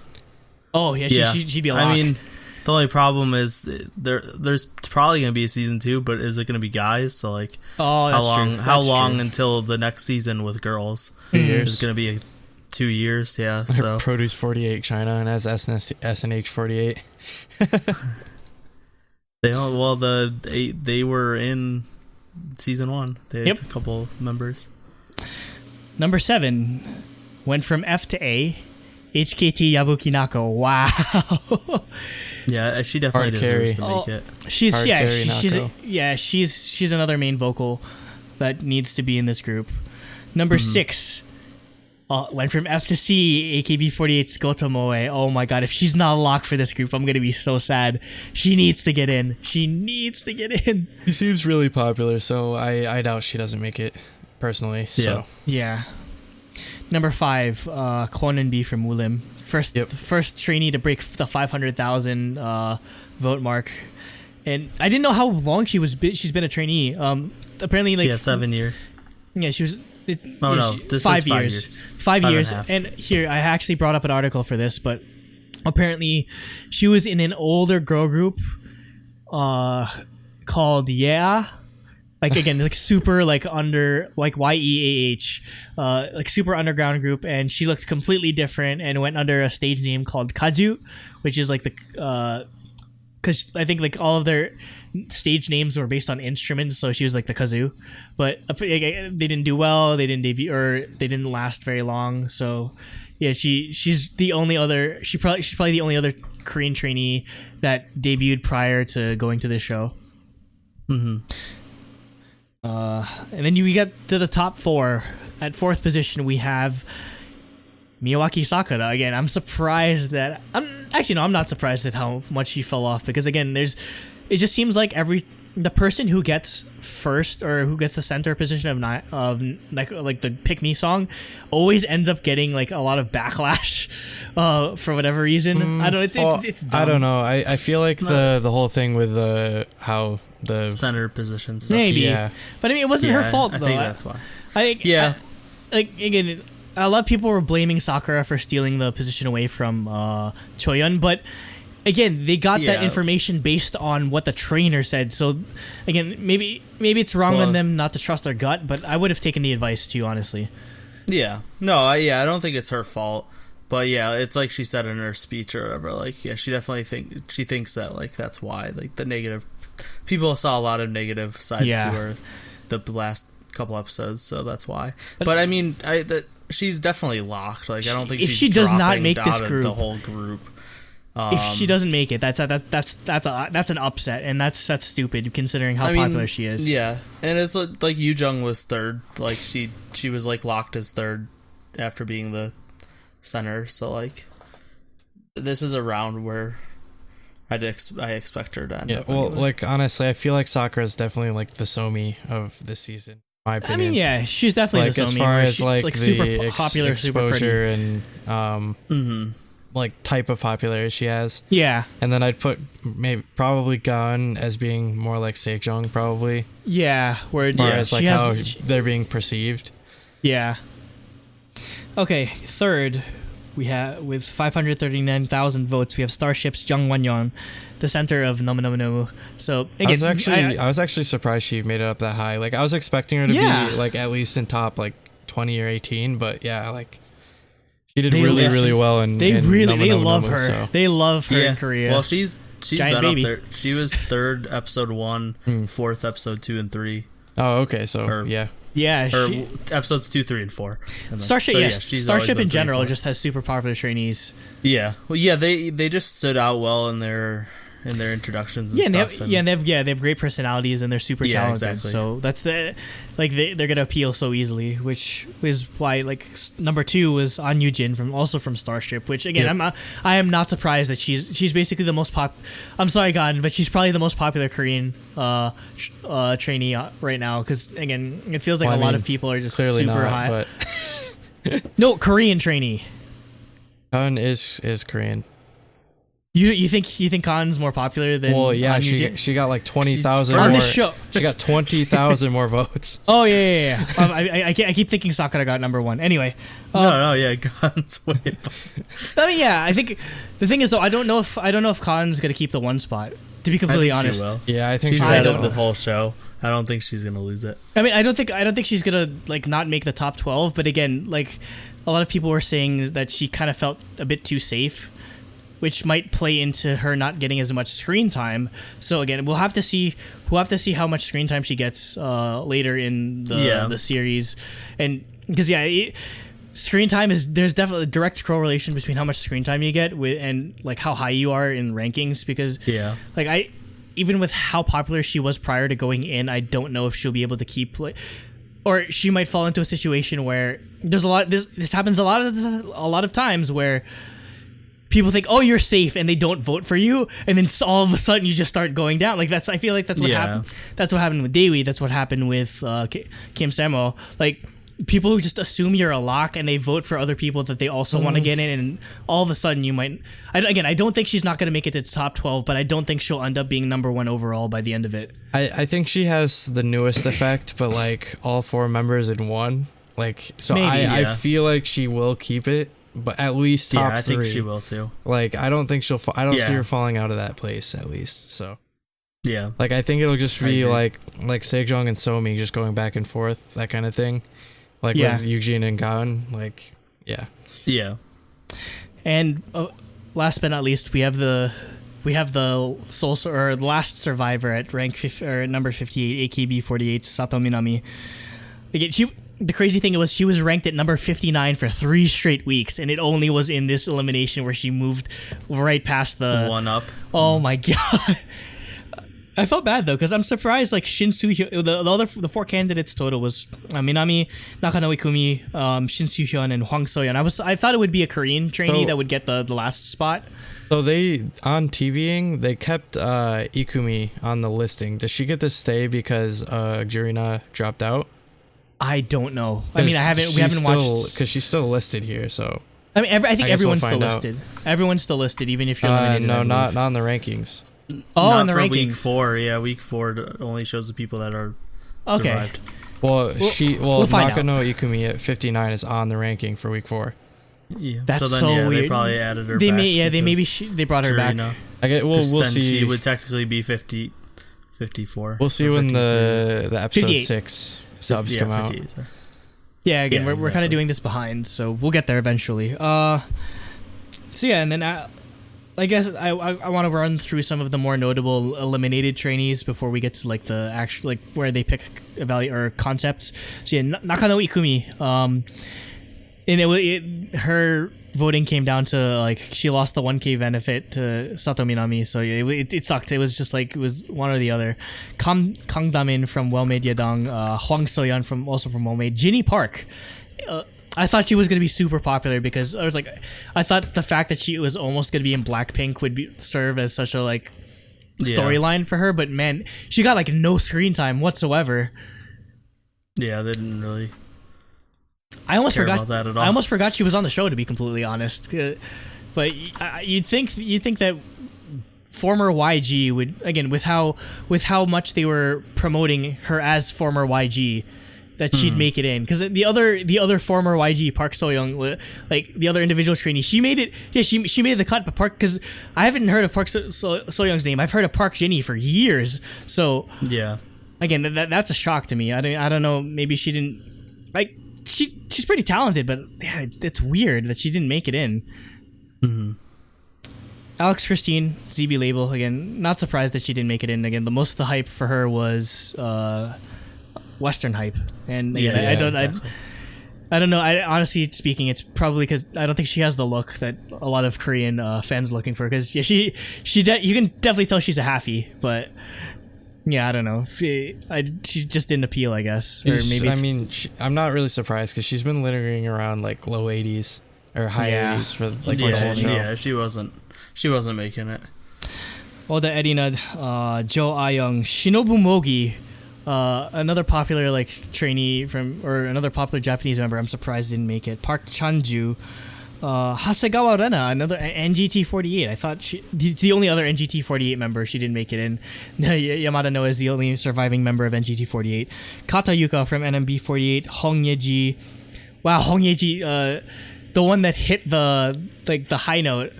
Oh yeah, she'd be a lock. I mean, the only problem is there's probably going to be a season 2, but is it going to be guys? So like, how long until the next season with girls? 2 years. It's going to be 2 years, yeah. So Produce 48 China and as SNH 48. They were in season 1. They had a couple members. Number 7 went from F to A. HKT Yabuki Nako. Wow. Yeah, she definitely deserves to make it. She's another main vocal that needs to be in this group. Number 6 went from F to C. AKB48's Gotomoe. Oh my god, if she's not locked for this group, I'm gonna be so sad. She needs to get in. She seems really popular, so I doubt she doesn't make it personally. So. Yeah. Number 5, Kwon and B from Wulim. First trainee to break the 500,000 vote mark, and I didn't know how long she's been a trainee. Apparently, 7 years. Yeah, she was. This is 5 years. 5 years. And here, I actually brought up an article for this, but apparently she was in an older girl group called Yeah. Like again, like super like under like YEAH, like super underground group, and she looked completely different and went under a stage name called Kazu, which is like the because I think like all of their stage names were based on instruments, so she was like the kazoo, but they didn't do well. They didn't debut, or they didn't last very long. So yeah, she's the only other. She's probably the only other Korean trainee that debuted prior to going to this show. Mm-hmm. And then we get to the top 4. At 4th position, we have Miyawaki Sakura. Again, I'm surprised that I'm not surprised at how much she fell off, because again, it just seems like the person who gets first or who gets the center position of like the Pick Me song always ends up getting like a lot of backlash for whatever reason. I don't know. It's dumb. I don't know. I feel like the whole thing with how the center position stuff. Maybe, yeah. But I mean, it wasn't her fault though. I think that's why. I think like again, a lot of people were blaming Sakura for stealing the position away from Choyeon, but again, they got that information based on what the trainer said. So again, maybe it's wrong on them not to trust their gut, but I would have taken the advice too, honestly. Yeah. No, I don't think it's her fault. But yeah, it's like she said in her speech or whatever, like, yeah, she definitely thinks that like that's why, like, the negative people saw a lot of negative sides to her the last couple episodes, so that's why. But I mean, she's definitely locked. Like, I don't think if she's she does not make this out group, of the whole group. If she doesn't make it, that's an upset, and that's stupid considering how popular she is. Yeah, and it's like Yu Jung was third. Like she was like locked as third after being the center. So like, this is a round where I expect her to end up. Well, anyway. like honestly, I feel like Sakura is definitely like the Somi of this season. In my opinion. I mean, yeah, she's definitely like the Somi. as far as like the super popular, super pretty, and like type of popularity she has. Yeah. And then I'd put probably Gun as being more like Sejong probably. Yeah, where as far as like how they're being perceived. Yeah. Okay, third, we have with 539,000 votes, we have Starship's Jung Won-yeon, the center of Nomu Nomu Nomu. So again, I was actually surprised she made it up that high. Like I was expecting her to be like at least in top like 20 or 18, but yeah, like she did really well, and they love her. So. They love her in Korea. Well, she's Giant been baby. up there. She was third episode 1, fourth episode 2 and 3. Oh, okay. So Episodes 2, 3, and 4. And Starship, Starship in general just has super popular trainees. Yeah, well, yeah, they just stood out well in their introductions. And stuff. They have great personalities, and they're super talented. Exactly. So that's they're gonna appeal so easily, which is why like number 2 was An Yujin from Starship. Which again, I am not surprised that she's basically the most I'm sorry, Gan, but she's probably the most popular Korean trainee right now, because again, it feels like a lot of people are just super high. But no, Korean trainee. Hun is Korean. You think Khan's more popular than? Well, yeah, she got like 20,000 on more. This show. She got 20,000 more votes. Oh yeah. I keep thinking Sakura got number 1. Anyway. Khan's way above. I mean, yeah, I think the thing is though, I don't know if Khan's gonna keep the 1 spot. To be completely honest, she will. Yeah, I think she's had it the whole show. I don't think she's gonna lose it. I mean, I don't think she's gonna like not make the top 12. But again, like a lot of people were saying that she kind of felt a bit too safe, which might play into her not getting as much screen time. So again, we'll have to see how much screen time she gets later in the series, and because screen time there's definitely a direct correlation between how much screen time you get and like how high you are in rankings, because like even with how popular she was prior to going in, I don't know if she'll be able to keep or she might fall into a situation where there's this happens a lot of times where people think, oh, you're safe, and they don't vote for you, and then all of a sudden you just start going down. Like I feel like that's what happened. That's what happened with Daewee. That's what happened with Kim Semo. Like people who just assume you're a lock and they vote for other people that they also want to get in, and all of a sudden you might. I don't think she's not going to make it to the top 12, but I don't think she'll end up being number 1 overall by the end of it. I think she has the newest effect, but like all 4 members in one. Like so, I feel like she will keep it. but at least top I three. think she will too. Like, I don't think she'll. I don't see her falling out of that place at least. So yeah, like I think it'll just be like Sejong and Somi just going back and forth, that kind of thing. Like with Eugene and Gaon, like yeah. And last but not least, we have the the last survivor at number 58, AKB48, Sato Minami. Again, the crazy thing was she was ranked at number 59 for 3 straight weeks, and it only was in this elimination where she moved right past the one up. Oh my god. I felt bad though, because I'm surprised like Shin Soo-hyun, the 4 candidates total was Minami, Nakano Ikumi, Shin Soo-hyun, and Hwang So-yeon. I thought it would be a Korean trainee that would get the last spot. So they, on TVing, they kept Ikumi on the listing. Does she get to stay because Jurina dropped out? I don't know. I mean, we haven't watched, because she's still listed here. So I mean, I think everyone's still listed. Everyone's still listed, even if you're eliminated. No, not on the rankings. Oh, not in the for rankings. Week 4. Yeah, Week 4 only shows the people that are survived. Well, we'll Nakano Ikumi at 59 is on the ranking for Week 4. Yeah. That's so then, weird. They probably added her they back. They brought her back. We'll see. She would technically be 54. We'll see when the episode 58. 6 subs come out. Yeah, again, we're kind of doing this behind, so we'll get there eventually. So yeah, and then I guess I want to run through some of the more notable eliminated trainees before we get to like the actual like where they pick value or concepts. So yeah, Nakano Ikumi, and her voting came down to like she lost the 1K benefit to Sato Minami, so it sucked. It was just like it was one or the other. Kang Damin from Well-Made Yadang, Hwang So-yeon from Well-Made, Jinny Park. I thought she was gonna be super popular because I thought the fact that she was almost gonna be in Blackpink would serve as such a like storyline for her, but man, she got like no screen time whatsoever. Yeah, they didn't really. I almost forgot about that at all. I almost forgot she was on the show, to be completely honest. But you'd think that former YG would, again, with how much they were promoting her as former YG, that she'd make it in, because the other former YG, Park So-young, like the other individual trainee, she made it. Yeah, she made the cut, but Park, because I haven't heard of Park So-young's name. I've heard of Park Jinny for years. So yeah, again, that's a shock to me. I don't know. Maybe she didn't like. She's pretty talented, but yeah, it's weird that she didn't make it in. Mm-hmm. Alex Christine, ZB label, again, not surprised that she didn't make it in. Again, the most of the hype for her was Western hype, and again, I don't know. Honestly speaking, it's probably because I don't think she has the look that a lot of Korean fans are looking for. Because you can definitely tell she's a halfie, but yeah, I don't know. She just didn't appeal, I guess. Or maybe I'm not really surprised because she's been lingering around like low 80s or high 80s for like the whole show. Yeah, she wasn't making it. Oda Erina, Jo Ayung, Shinobu Mogi, another popular like trainee or another popular Japanese member. I'm surprised didn't make it. Park Chanju, Hasegawa Rena, another NGT48. I thought the only other NGT48 member, she didn't make it in. Yamada Noah is the only surviving member of NGT48. Kata Yuka from NMB48. Hong Yeji. Wow, Hong Yeji, the one that hit the high note.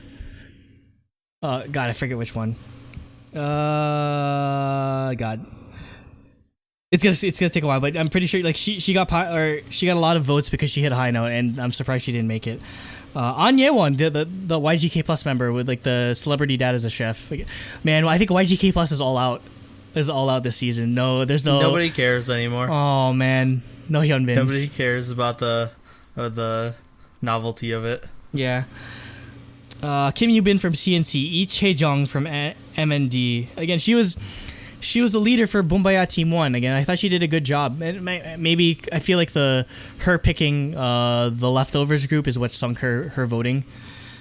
God, I forget which one. God. It's gonna take a while, but I'm pretty sure like she got a lot of votes because she hit a high note, and I'm surprised she didn't make it. An Yewon, the YGK Plus member with like the celebrity dad as a chef. Like, man, I think YGK Plus is all out this season. No, there's no. Nobody cares anymore. Oh man, no Hyunbins. Nobody cares about the novelty of it. Yeah. Kim Yoo-bin from CNC, Lee Chae-jung from MND. Again, she was the leader for Bombaya Team 1. Again, I thought she did a good job. Maybe I feel like her picking the leftovers group is what sunk her voting.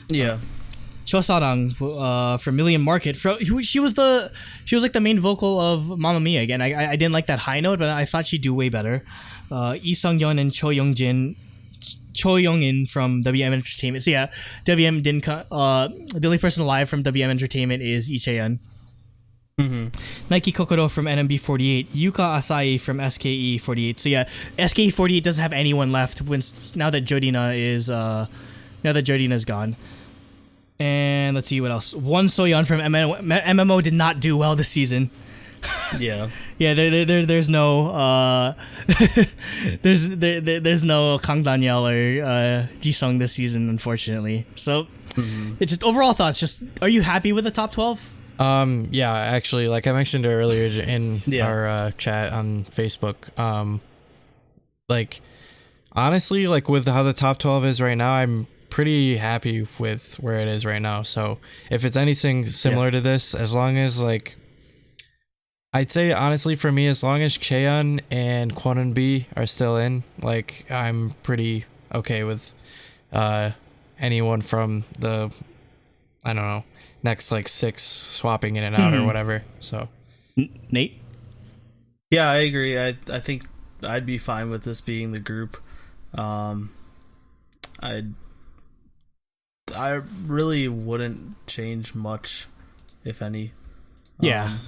Yeah. Cho Sarang from Million Market. She was like the main vocal of Mamma Mia. Again, I didn't like that high note, but I thought she'd do way better. Lee Sung-yeon and Cho Young-in from WM Entertainment. So yeah, WM didn't. The only person alive from WM Entertainment is Lee Chae-yeon. Mm-hmm. Nike Kokoro from NMB48, Yuka Asai from SKE48. So yeah, SKE48 doesn't have anyone left now that Jodina is now that Jordina's gone. And let's see what else. One Soyeon from MMO did not do well this season. Yeah. Yeah, there's no there's no Kang Daniel or Jisung this season, unfortunately. So it's just overall thoughts. Just, are you happy with the top 12? Yeah, actually, like I mentioned earlier in our chat on Facebook, like honestly, like with how the top 12 is right now, I'm pretty happy with where it is right now. So if it's anything similar to this, as long as like, I'd say honestly for me, as long as Cheon and Kwon B are still in, like I'm pretty okay with anyone from the, I don't know, next like 6 swapping in and out or whatever. So Nate? Yeah, I agree. I think I'd be fine with this being the group. I really wouldn't change much, if any. Yeah.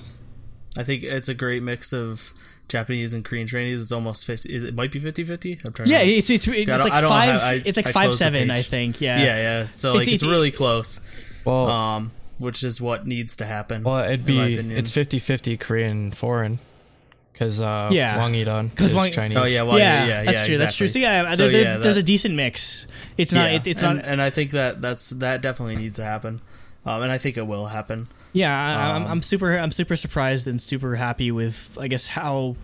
I think it's a great mix of Japanese and Korean trainees. It's almost 50. It might be 50-50. I'm trying. Yeah, to it's like 5. It's like 5-7, I think. Yeah. Yeah. So like it's really close. Well, which is what needs to happen. Well, it's 50-50 Korean foreign. Because Wang Yidong is Chinese. Oh yeah, that's true. Exactly. That's true. So there's a decent mix. It's not. It's not. And I think that definitely needs to happen, and I think it will happen. Yeah, I'm super surprised and super happy with, I guess, how,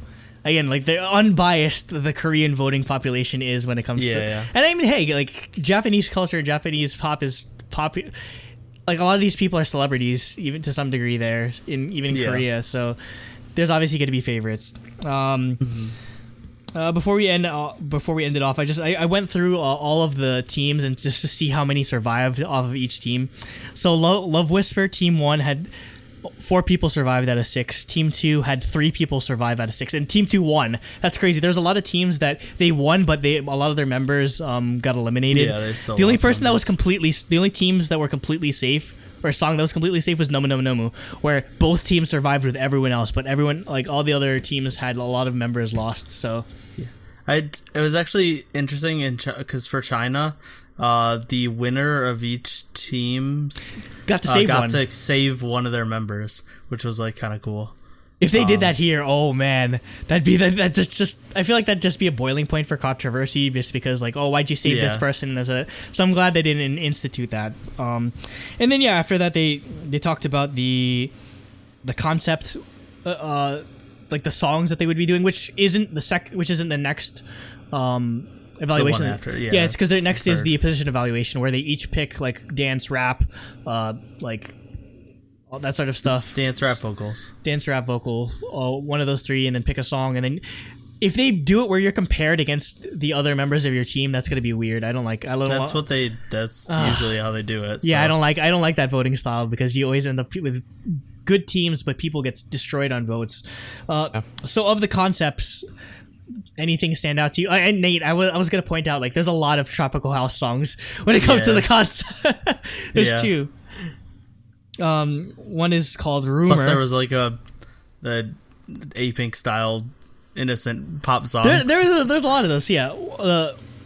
again, like the unbiased the Korean voting population is when it comes to. Yeah. And I mean, hey, like Japanese culture, Japanese pop is pop. Like a lot of these people are celebrities, even to some degree there, in Korea. So there's obviously going to be favorites. Before we end it off, I went through all of the teams and just to see how many survived off of each team. So Love Whisper Team 1 had 4 people survived out of 6. Team 2 had 3 people survive out of 6, and Team 2 won. That's crazy. There's a lot of teams that they won, but a lot of their members got eliminated. Yeah, they still. The only person that was the only teams that were completely safe, or a song that was completely safe, was Nomu Nomu Nomu, where both teams survived with everyone else, but everyone, like all the other teams, had a lot of members lost. So yeah, it was actually interesting because for China, the winner of each team got to save one of their members, which was like kind of cool. If they did that here, oh man, that'd just I feel like that'd just be a boiling point for controversy, just because like, oh, why'd you save this person so I'm glad they didn't institute that. And then after that they talked about the concept, like the songs that they would be doing, which isn't the next evaluation. It's because the next is the position evaluation, where they each pick like dance, rap, like all that sort of stuff. Dance, rap, vocal, one of those 3, and then pick a song. And then if they do it where you're compared against the other members of your team, that's gonna be weird. That's usually how they do it. Yeah, so. I don't like that voting style, because you always end up with good teams, but people get destroyed on votes. So of the concepts, anything stand out to you? And Nate, I was gonna point out, like, there's a lot of tropical house songs when it comes to the concept. There's 2. One is called Rumor. Plus there was like the A-Pink style innocent pop song. There's a lot of those. Yeah.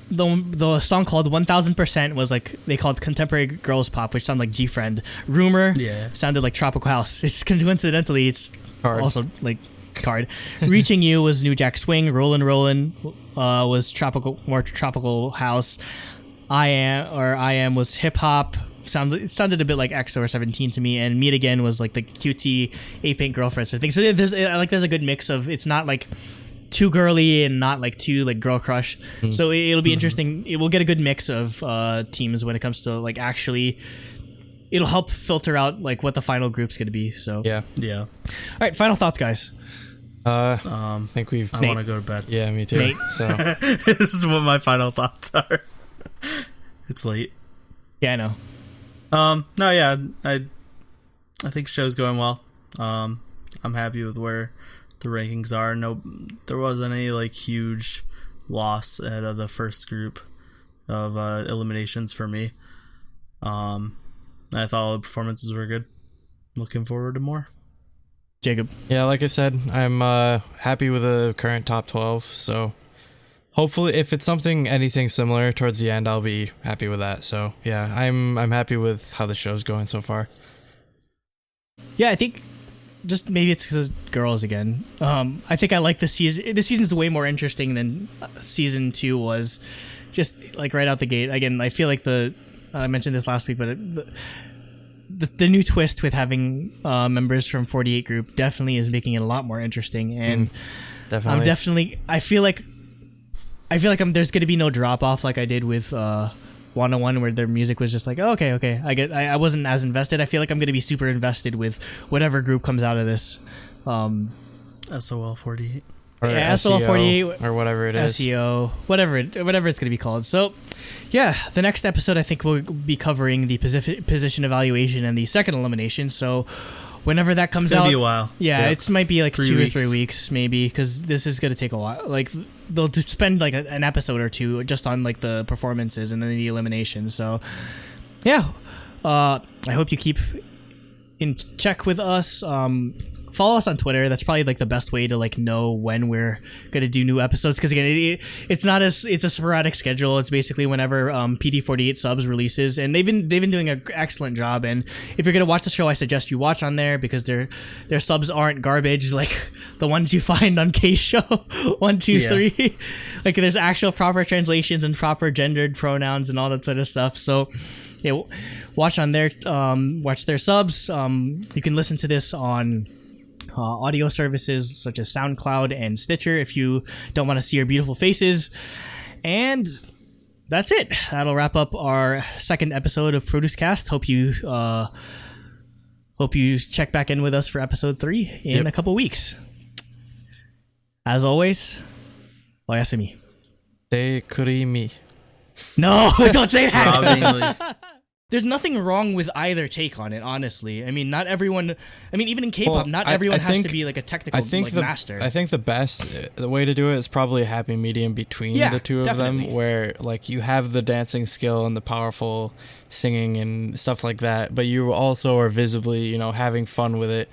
The song called 1000% was like, they called contemporary girls pop, which sounded like G-Friend. Rumor sounded like tropical house. It's coincidentally, it's Card. Also like Card. Reaching You was New Jack Swing. Rollin' was more tropical house. I Am was hip hop. It sounded a bit like EXO or 17 to me, and Meet Again was like the cutesy A-Pink girlfriend sort of thing. So there's a good mix of, it's not like too girly and not like too like girl crush. So it'll be interesting. It will get a good mix of teams when it comes to like, actually it'll help filter out like what the final group's going to be. So yeah. All right, final thoughts, guys. I think I want to go to bed. Yeah, me too. Nate. So this is what my final thoughts are. It's late. Yeah, I know. No, yeah, I think show's going well. I'm happy with where the rankings are. No, there wasn't any like huge loss out of the first group of eliminations for me. I thought all the performances were good. Looking forward to more. Jacob. Yeah, like I said, I'm happy with the current top 12. So hopefully, if it's anything similar towards the end, I'll be happy with that. So yeah, I'm happy with how the show's going so far. Yeah, I think just maybe it's because girls again. I think I like the season. The season's way more interesting than season 2 was. Just like right out the gate. Again, I feel like I mentioned this last week, but the new twist with having members from 48 Group definitely is making it a lot more interesting. And Definitely. I feel like there's gonna be no drop off like I did with 101, where their music was just like, oh, okay, I wasn't as invested. I feel like I'm gonna be super invested with whatever group comes out of this. SOL 48. Or yeah, SEO, SOL 48 or whatever it is. SEO, whatever it's gonna be called. So, yeah, the next episode I think we'll be covering the position evaluation and the second elimination. So, whenever that comes out, It's gonna be a while. Yeah, it might be like 3 weeks. or 3 weeks maybe, because this is gonna take a while. Like they'll spend like an episode or two just on like the performances and then the elimination. So, yeah, I hope you keep in check with us. Follow us on Twitter. That's probably like the best way to like know when we're gonna do new episodes. Because again, it's a sporadic schedule. It's basically whenever PD48 subs releases, and they've been doing an excellent job. And if you're gonna watch the show, I suggest you watch on there because their subs aren't garbage like the ones you find on K Show 1, 2, 3. Like there's actual proper translations and proper gendered pronouns and all that sort of stuff. So yeah, watch on their watch their subs. You can listen to this on audio services such as SoundCloud and Stitcher if you don't want to see our beautiful faces. And that's it. That'll wrap up our second episode of ProduceCast. Hope you check back in with us for episode 3 in a couple weeks. As always, oyasumi. Te kurimi. No, don't say that. Lovingly. There's nothing wrong with either take on it, honestly. I mean, not everyone. I mean, even in K-pop, not everyone has to be like a technical master. I think the way to do it is probably a happy medium between the two of them, where like you have the dancing skill and the powerful singing and stuff like that, but you also are visibly, having fun with it.